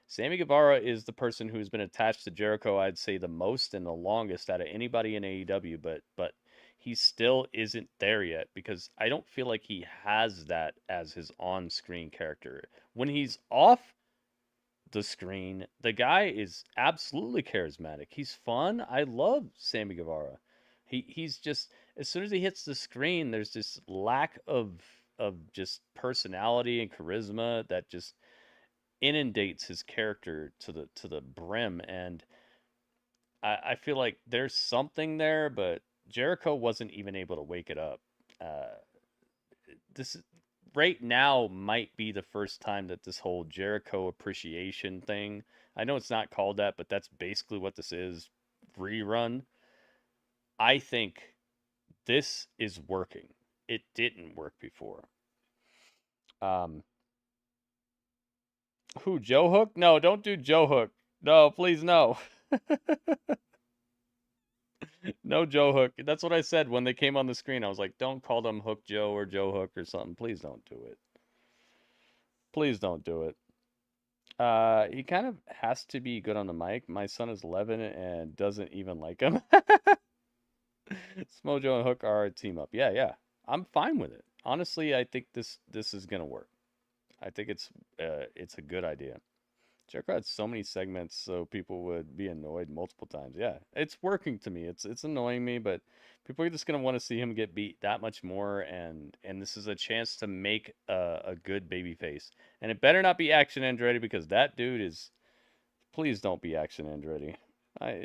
Sammy Guevara is the person who's been attached to Jericho, I'd say, the most and the longest out of anybody in AEW, but he still isn't there yet because I don't feel like he has that as his on-screen character. When he's off the screen, the guy is absolutely charismatic. He's fun. I love Sammy Guevara. He's just, as soon as he hits the screen, there's this lack of just personality and charisma that just inundates his character to the brim. And I feel like there's something there, but Jericho wasn't even able to wake it up. This right now might be the first time that this whole Jericho appreciation thing, I know it's not called that, but that's basically what this is, rerun. I think this is working. It didn't work before. Who, Joe Hook? No, don't do Joe Hook. No, please, no. No Joe Hook. That's what I said when they came on the screen. I was like, don't call them Hook Joe or Joe Hook or something. Please don't do it. Please don't do it. He kind of has to be good on the mic. My son is 11 and doesn't even like him. Samoa Joe and Hook are a team up. Yeah. I'm fine with it. Honestly, I think this is gonna work. I think it's a good idea. Jericho had so many segments so people would be annoyed multiple times. Yeah, it's working to me. It's annoying me, but people are just gonna want to see him get beat that much more, and this is a chance to make a good baby face. And it better not be Action Andretti, because that dude is. Please don't be Action Andretti.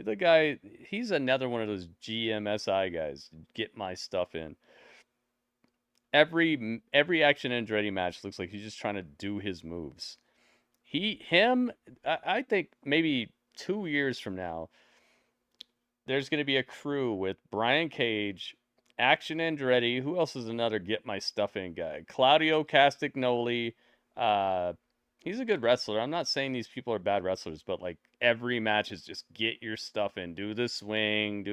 The guy, he's another one of those GMSI guys. Get my stuff in. Every Action Andretti match looks like he's just trying to do his moves. I think maybe 2 years from now, there's going to be a crew with Brian Cage, Action Andretti. Who else is another get my stuff in guy? Claudio Castagnoli. He's a good wrestler. I'm not saying these people are bad wrestlers, but like every match is just get your stuff in, do the swing,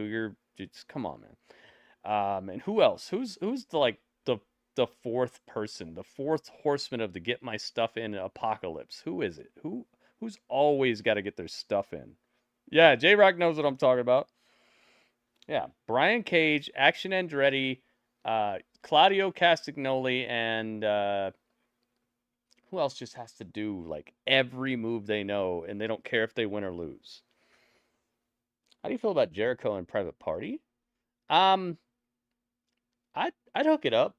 just come on, man. And who else? Who's the fourth person, the fourth horseman of the get my stuff in apocalypse? Who is it? Who's always got to get their stuff in? Yeah, J-Rock knows what I'm talking about. Yeah, Brian Cage, Action Andretti, Claudio Castagnoli, and who else just has to do like every move they know, and they don't care if they win or lose. How do you feel about Jericho and Private Party? I'd hook it up.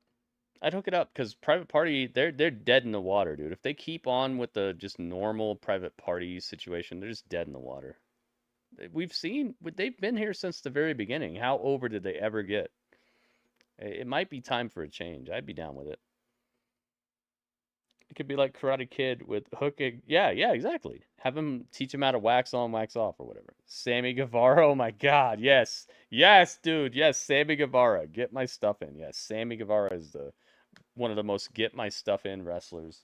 I'd hook it up because Private Party, they're dead in the water, dude. If they keep on with the just normal Private Party situation, they're just dead in the water. They've been here since the very beginning. How over did they ever get? It might be time for a change. I'd be down with it. It could be like Karate Kid with Hook. Yeah, exactly. Have him teach him how to wax on, wax off, or whatever. Sammy Guevara. Oh my God, yes, dude, yes. Sammy Guevara, get my stuff in. Yes, Sammy Guevara is one of the most get my stuff in wrestlers.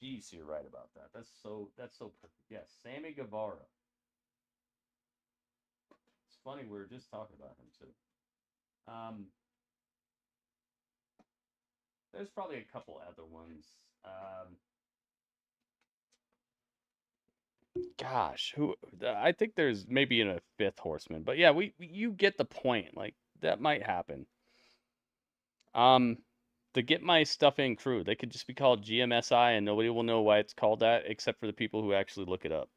Jeez, you're right about that. That's so perfect. Yes, Sammy Guevara. It's funny, we were just talking about him too. There's probably a couple other ones. Gosh, I think there's maybe in a fifth horseman, but yeah, you get the point. Like that might happen. The Get My Stuff In crew, they could just be called GMSI, and nobody will know why it's called that except for the people who actually look it up.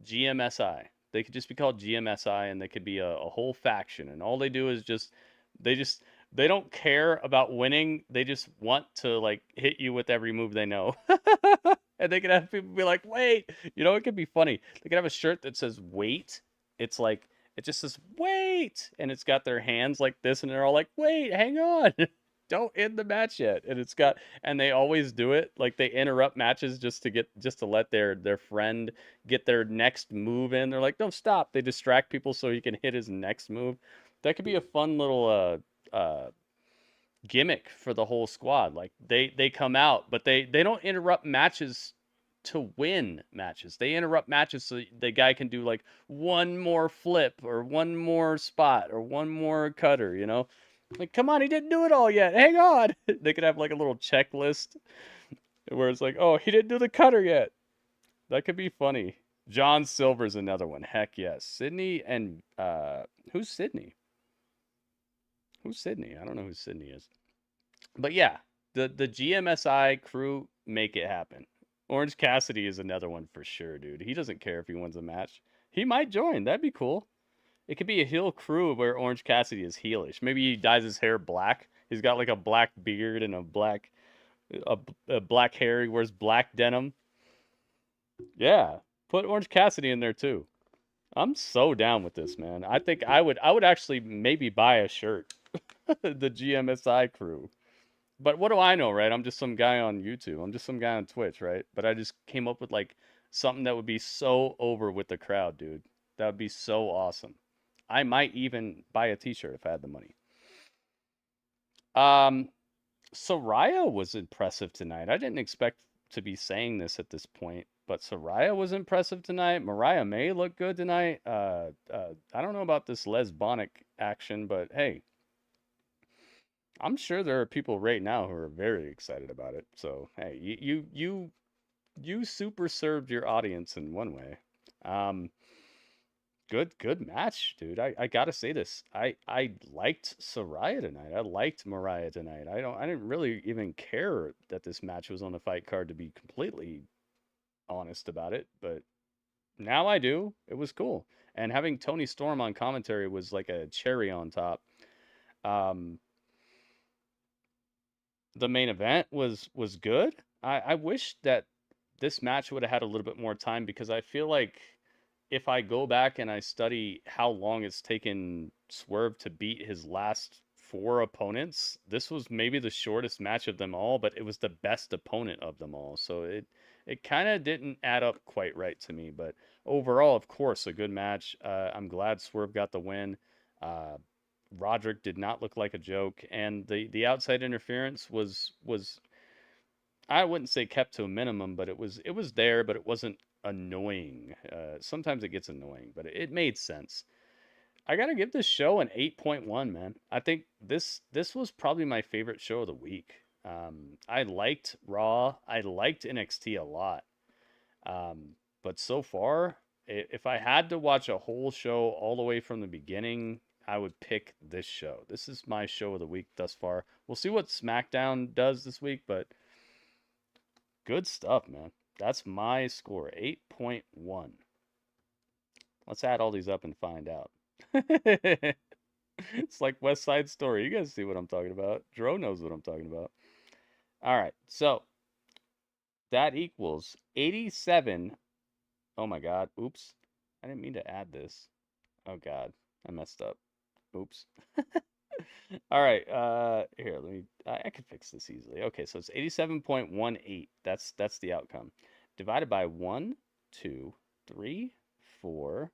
GMSI. They could just be called GMSI, and they could be a whole faction, and all they do is they don't care about winning. They just want to like hit you with every move they know. And they could have people be like, wait, it could be funny. They could have a shirt that says wait. It's like, it just says wait. And it's got their hands like this, and they're all like, wait, hang on. Don't end the match yet. And they always do it. Like they interrupt matches just to let their friend get their next move in. They're like, no, stop. They distract people so he can hit his next move. That could be a fun little gimmick for the whole squad. Like they come out, but they don't interrupt matches to win matches. They interrupt matches so the guy can do like one more flip or one more spot or one more cutter, like, come on, he didn't do it all yet, hang on. They could have like a little checklist where it's like, oh, he didn't do the cutter yet. That could be funny. John Silver's another one. Heck yes. Sydney and who's Sydney? Who's Sydney? I don't know who Sydney is. But yeah, the GMSI crew make it happen. Orange Cassidy is another one for sure, dude. He doesn't care if he wins a match. He might join. That'd be cool. It could be a heel crew where Orange Cassidy is heelish. Maybe he dyes his hair black. He's got like a black beard and a black hair. He wears black denim. Yeah, put Orange Cassidy in there too. I'm so down with this, man. I think I would actually maybe buy a shirt. The GMSI crew. But what do I know, right? I'm just some guy on YouTube. I'm just some guy on Twitch, right? But I just came up with like something that would be so over with the crowd, dude. That would be so awesome. I might even buy a t-shirt if I had the money. Saraya was impressive tonight. I didn't expect to be saying this at this point, but Saraya was impressive tonight. Mariah May looked good tonight. I don't know about this lesbonic action, but hey, I'm sure there are people right now who are very excited about it. So hey, you super served your audience in one way. Good match, dude. I gotta say this. I liked Saraya tonight. I liked Mariah tonight. I didn't really even care that this match was on the fight card, to be completely honest about it, but now I do. It was cool. And having Tony Storm on commentary was like a cherry on top. The main event was good. I wish that this match would have had a little bit more time, because I feel like if I go back and I study how long it's taken Swerve to beat his last 4 opponents, this was maybe the shortest match of them all, but it was the best opponent of them all. So it kind of didn't add up quite right to me. But overall, of course, a good match. I'm glad Swerve got the win. Roderick did not look like a joke, and the outside interference was I wouldn't say kept to a minimum, but it was there, but it wasn't annoying. Sometimes it gets annoying, but it made sense. I gotta give this show an 8.1, man. I think this was probably my favorite show of the week. I liked Raw. I liked NXT a lot. But so far, if I had to watch a whole show all the way from the beginning, I would pick this show. This is my show of the week thus far. We'll see what SmackDown does this week, but good stuff, man. That's my score, 8.1. Let's add all these up and find out. It's like West Side Story. You guys see what I'm talking about. Dro knows what I'm talking about. All right, so that equals 87. Oh my God. Oops. I didn't mean to add this. Oh God, I messed up. Oops. All right, here, I can fix this easily. Okay, so it's 87.18. That's the outcome. Divided by 1, 2, 3, 4,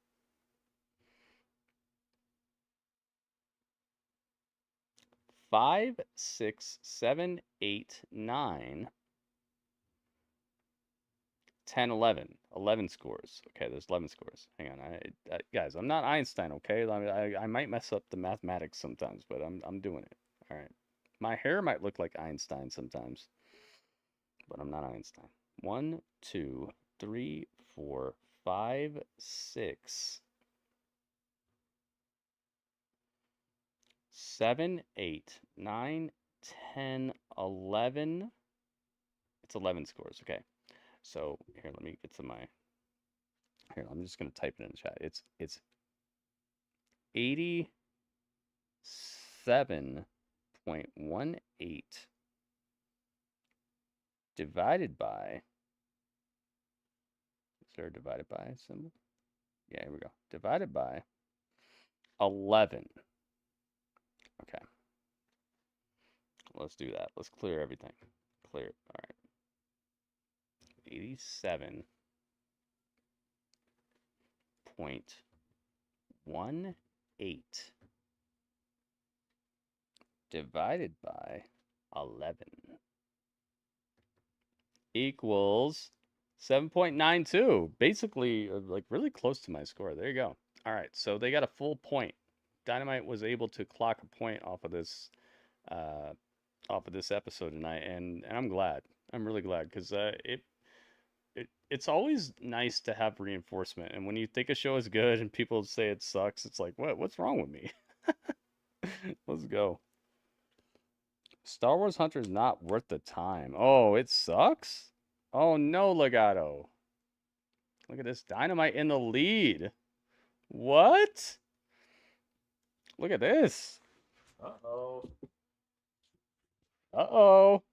5, 6, 7, 8, 9, 10, 11. 11 scores. Okay, there's 11 scores. Hang on, guys, I'm not Einstein, okay? I might mess up the mathematics sometimes, but I'm doing it. All right. My hair might look like Einstein sometimes, but I'm not Einstein. 1, 2, 3, 4, 5, 6, 7, 8, 9, 10, 11. It's 11 scores. Okay. So here, let me get to my. Here, I'm just gonna type it in the chat. It's 87.18 divided by. Is there a divided by symbol? Yeah, here we go. Divided by 11. Okay. Let's do that. Let's clear everything. Clear it. All right. 87.18 divided by 11 equals 7.92. Basically, like really close to my score. There you go. All right, so they got a full point. Dynamite was able to clock a point off of this episode tonight, and I'm glad. I'm really glad, because it's always nice to have reinforcement. And when you think a show is good and people say it sucks, it's like, what's wrong with me? Let's go. Star Wars Hunter is not worth the time. Oh, it sucks? Oh no, Legato. Look at this. Dynamite in the lead. What? Look at this. Uh-oh. Uh-oh.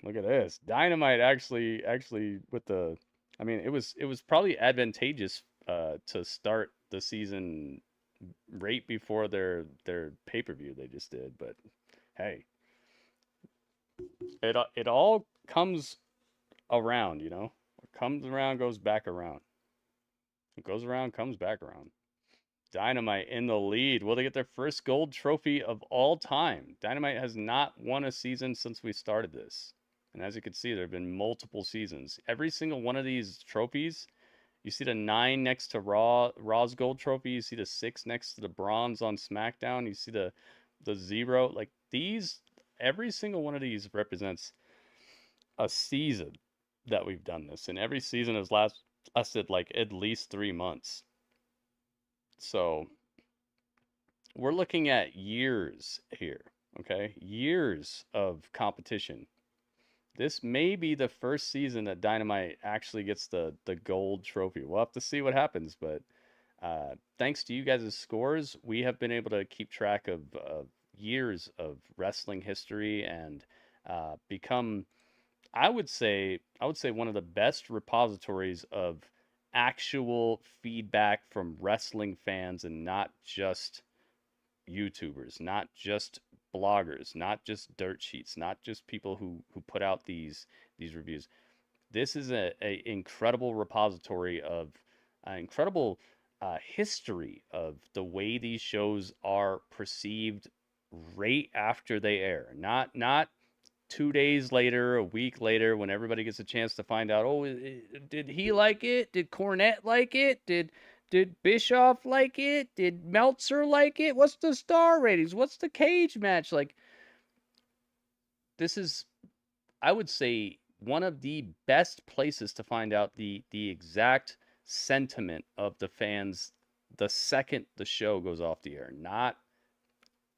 Look at this. Dynamite actually with the, I mean, it was probably advantageous to start the season right before their pay-per-view they just did, but hey. It all comes around, you know? What comes around goes back around. What goes around comes back around. Dynamite in the lead. Will they get their first gold trophy of all time? Dynamite has not won a season since we started this. And as you can see, there have been multiple seasons. Every single one of these trophies, you see the 9 next to Raw's gold trophy. You see the 6 next to the bronze on SmackDown. You see the 0. Like these, every single one of these represents a season that we've done this. And every season has lasted like at least 3 months. So we're looking at years here, okay? Years of competition. This may be the first season that Dynamite actually gets the gold trophy. We'll have to see what happens, but thanks to you guys' scores, we have been able to keep track of years of wrestling history and become, I would say one of the best repositories of actual feedback from wrestling fans and not just YouTubers, not just bloggers, not just dirt sheets, not just people who put out these reviews. This is a incredible repository of incredible history of the way these shows are perceived right after they air. Not 2 days later, a week later, when everybody gets a chance to find out, oh, did he like it? Did Cornette like it? Did Bischoff like it? Did Meltzer like it? What's the star ratings? What's the cage match? Like, this is, I would say, one of the best places to find out the exact sentiment of the fans the second the show goes off the air. Not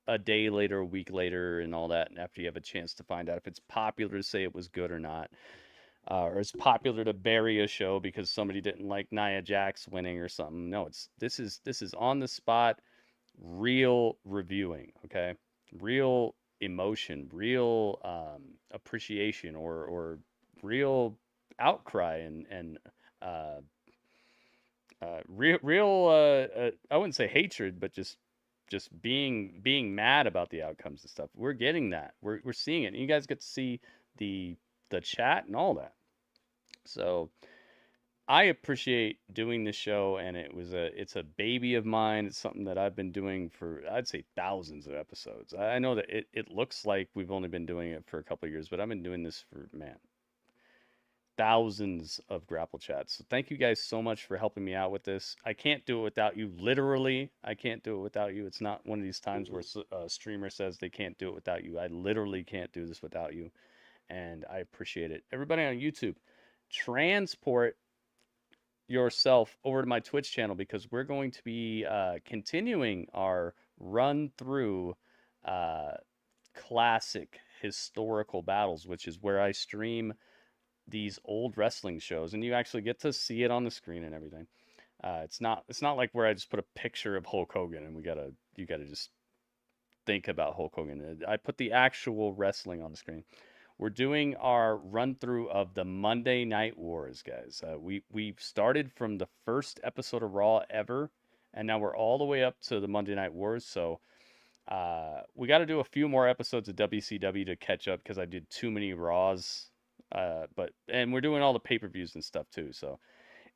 a day later, a week later, and all that, and after you have a chance to find out if it's popular to say it was good or not. Or it's popular to bury a show because somebody didn't like Nia Jax winning or something. No, this is on the spot, real reviewing, okay? Real emotion, real appreciation, or real outcry and real I wouldn't say hatred, but just being mad about the outcomes and stuff. We're getting that. We're seeing it. And you guys get to see the chat and all that. So I appreciate doing this show, and it's a baby of mine. It's something that I've been doing for, I'd say, thousands of episodes. I know that it looks like we've only been doing it for a couple of years, but I've been doing this for, man, thousands of Grapple Chats. So thank you guys so much for helping me out with this. I can't do it without you. Literally, I can't do it without you. It's not one of these times where a streamer says they can't do it without you. I literally can't do this without you, and I appreciate it. Everybody on YouTube, transport yourself over to my Twitch channel, because we're going to be continuing our run through classic historical battles, which is where I stream these old wrestling shows, and you actually get to see it on the screen and everything. It's not like where I just put a picture of Hulk Hogan and you gotta just think about Hulk Hogan. I put the actual wrestling on the screen. We're doing our run through of the Monday Night Wars, guys. We started from the first episode of Raw ever, and now we're all the way up to the Monday Night Wars. So we got to do a few more episodes of WCW to catch up, because I did too many Raws. And we're doing all the pay-per-views and stuff too. So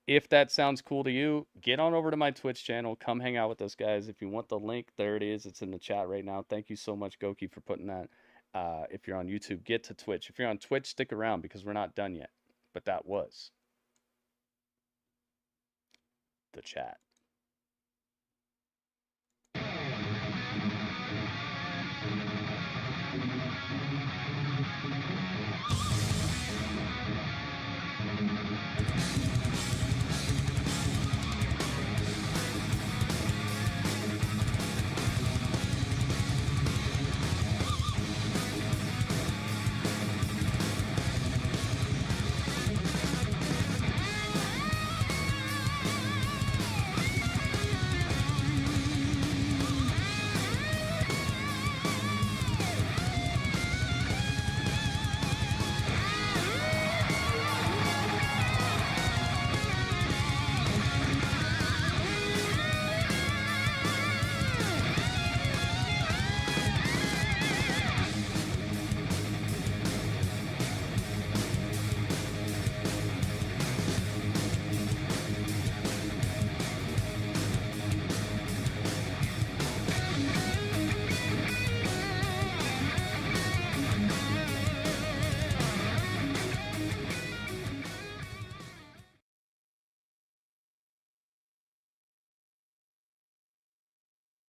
if that sounds cool to you, get on over to my Twitch channel. Come hang out with us, guys. If you want the link, there it is. It's in the chat right now. Thank you so much, Goki, for putting that. If you're on YouTube, get to Twitch. If you're on Twitch, stick around, because we're not done yet. But that was the chat.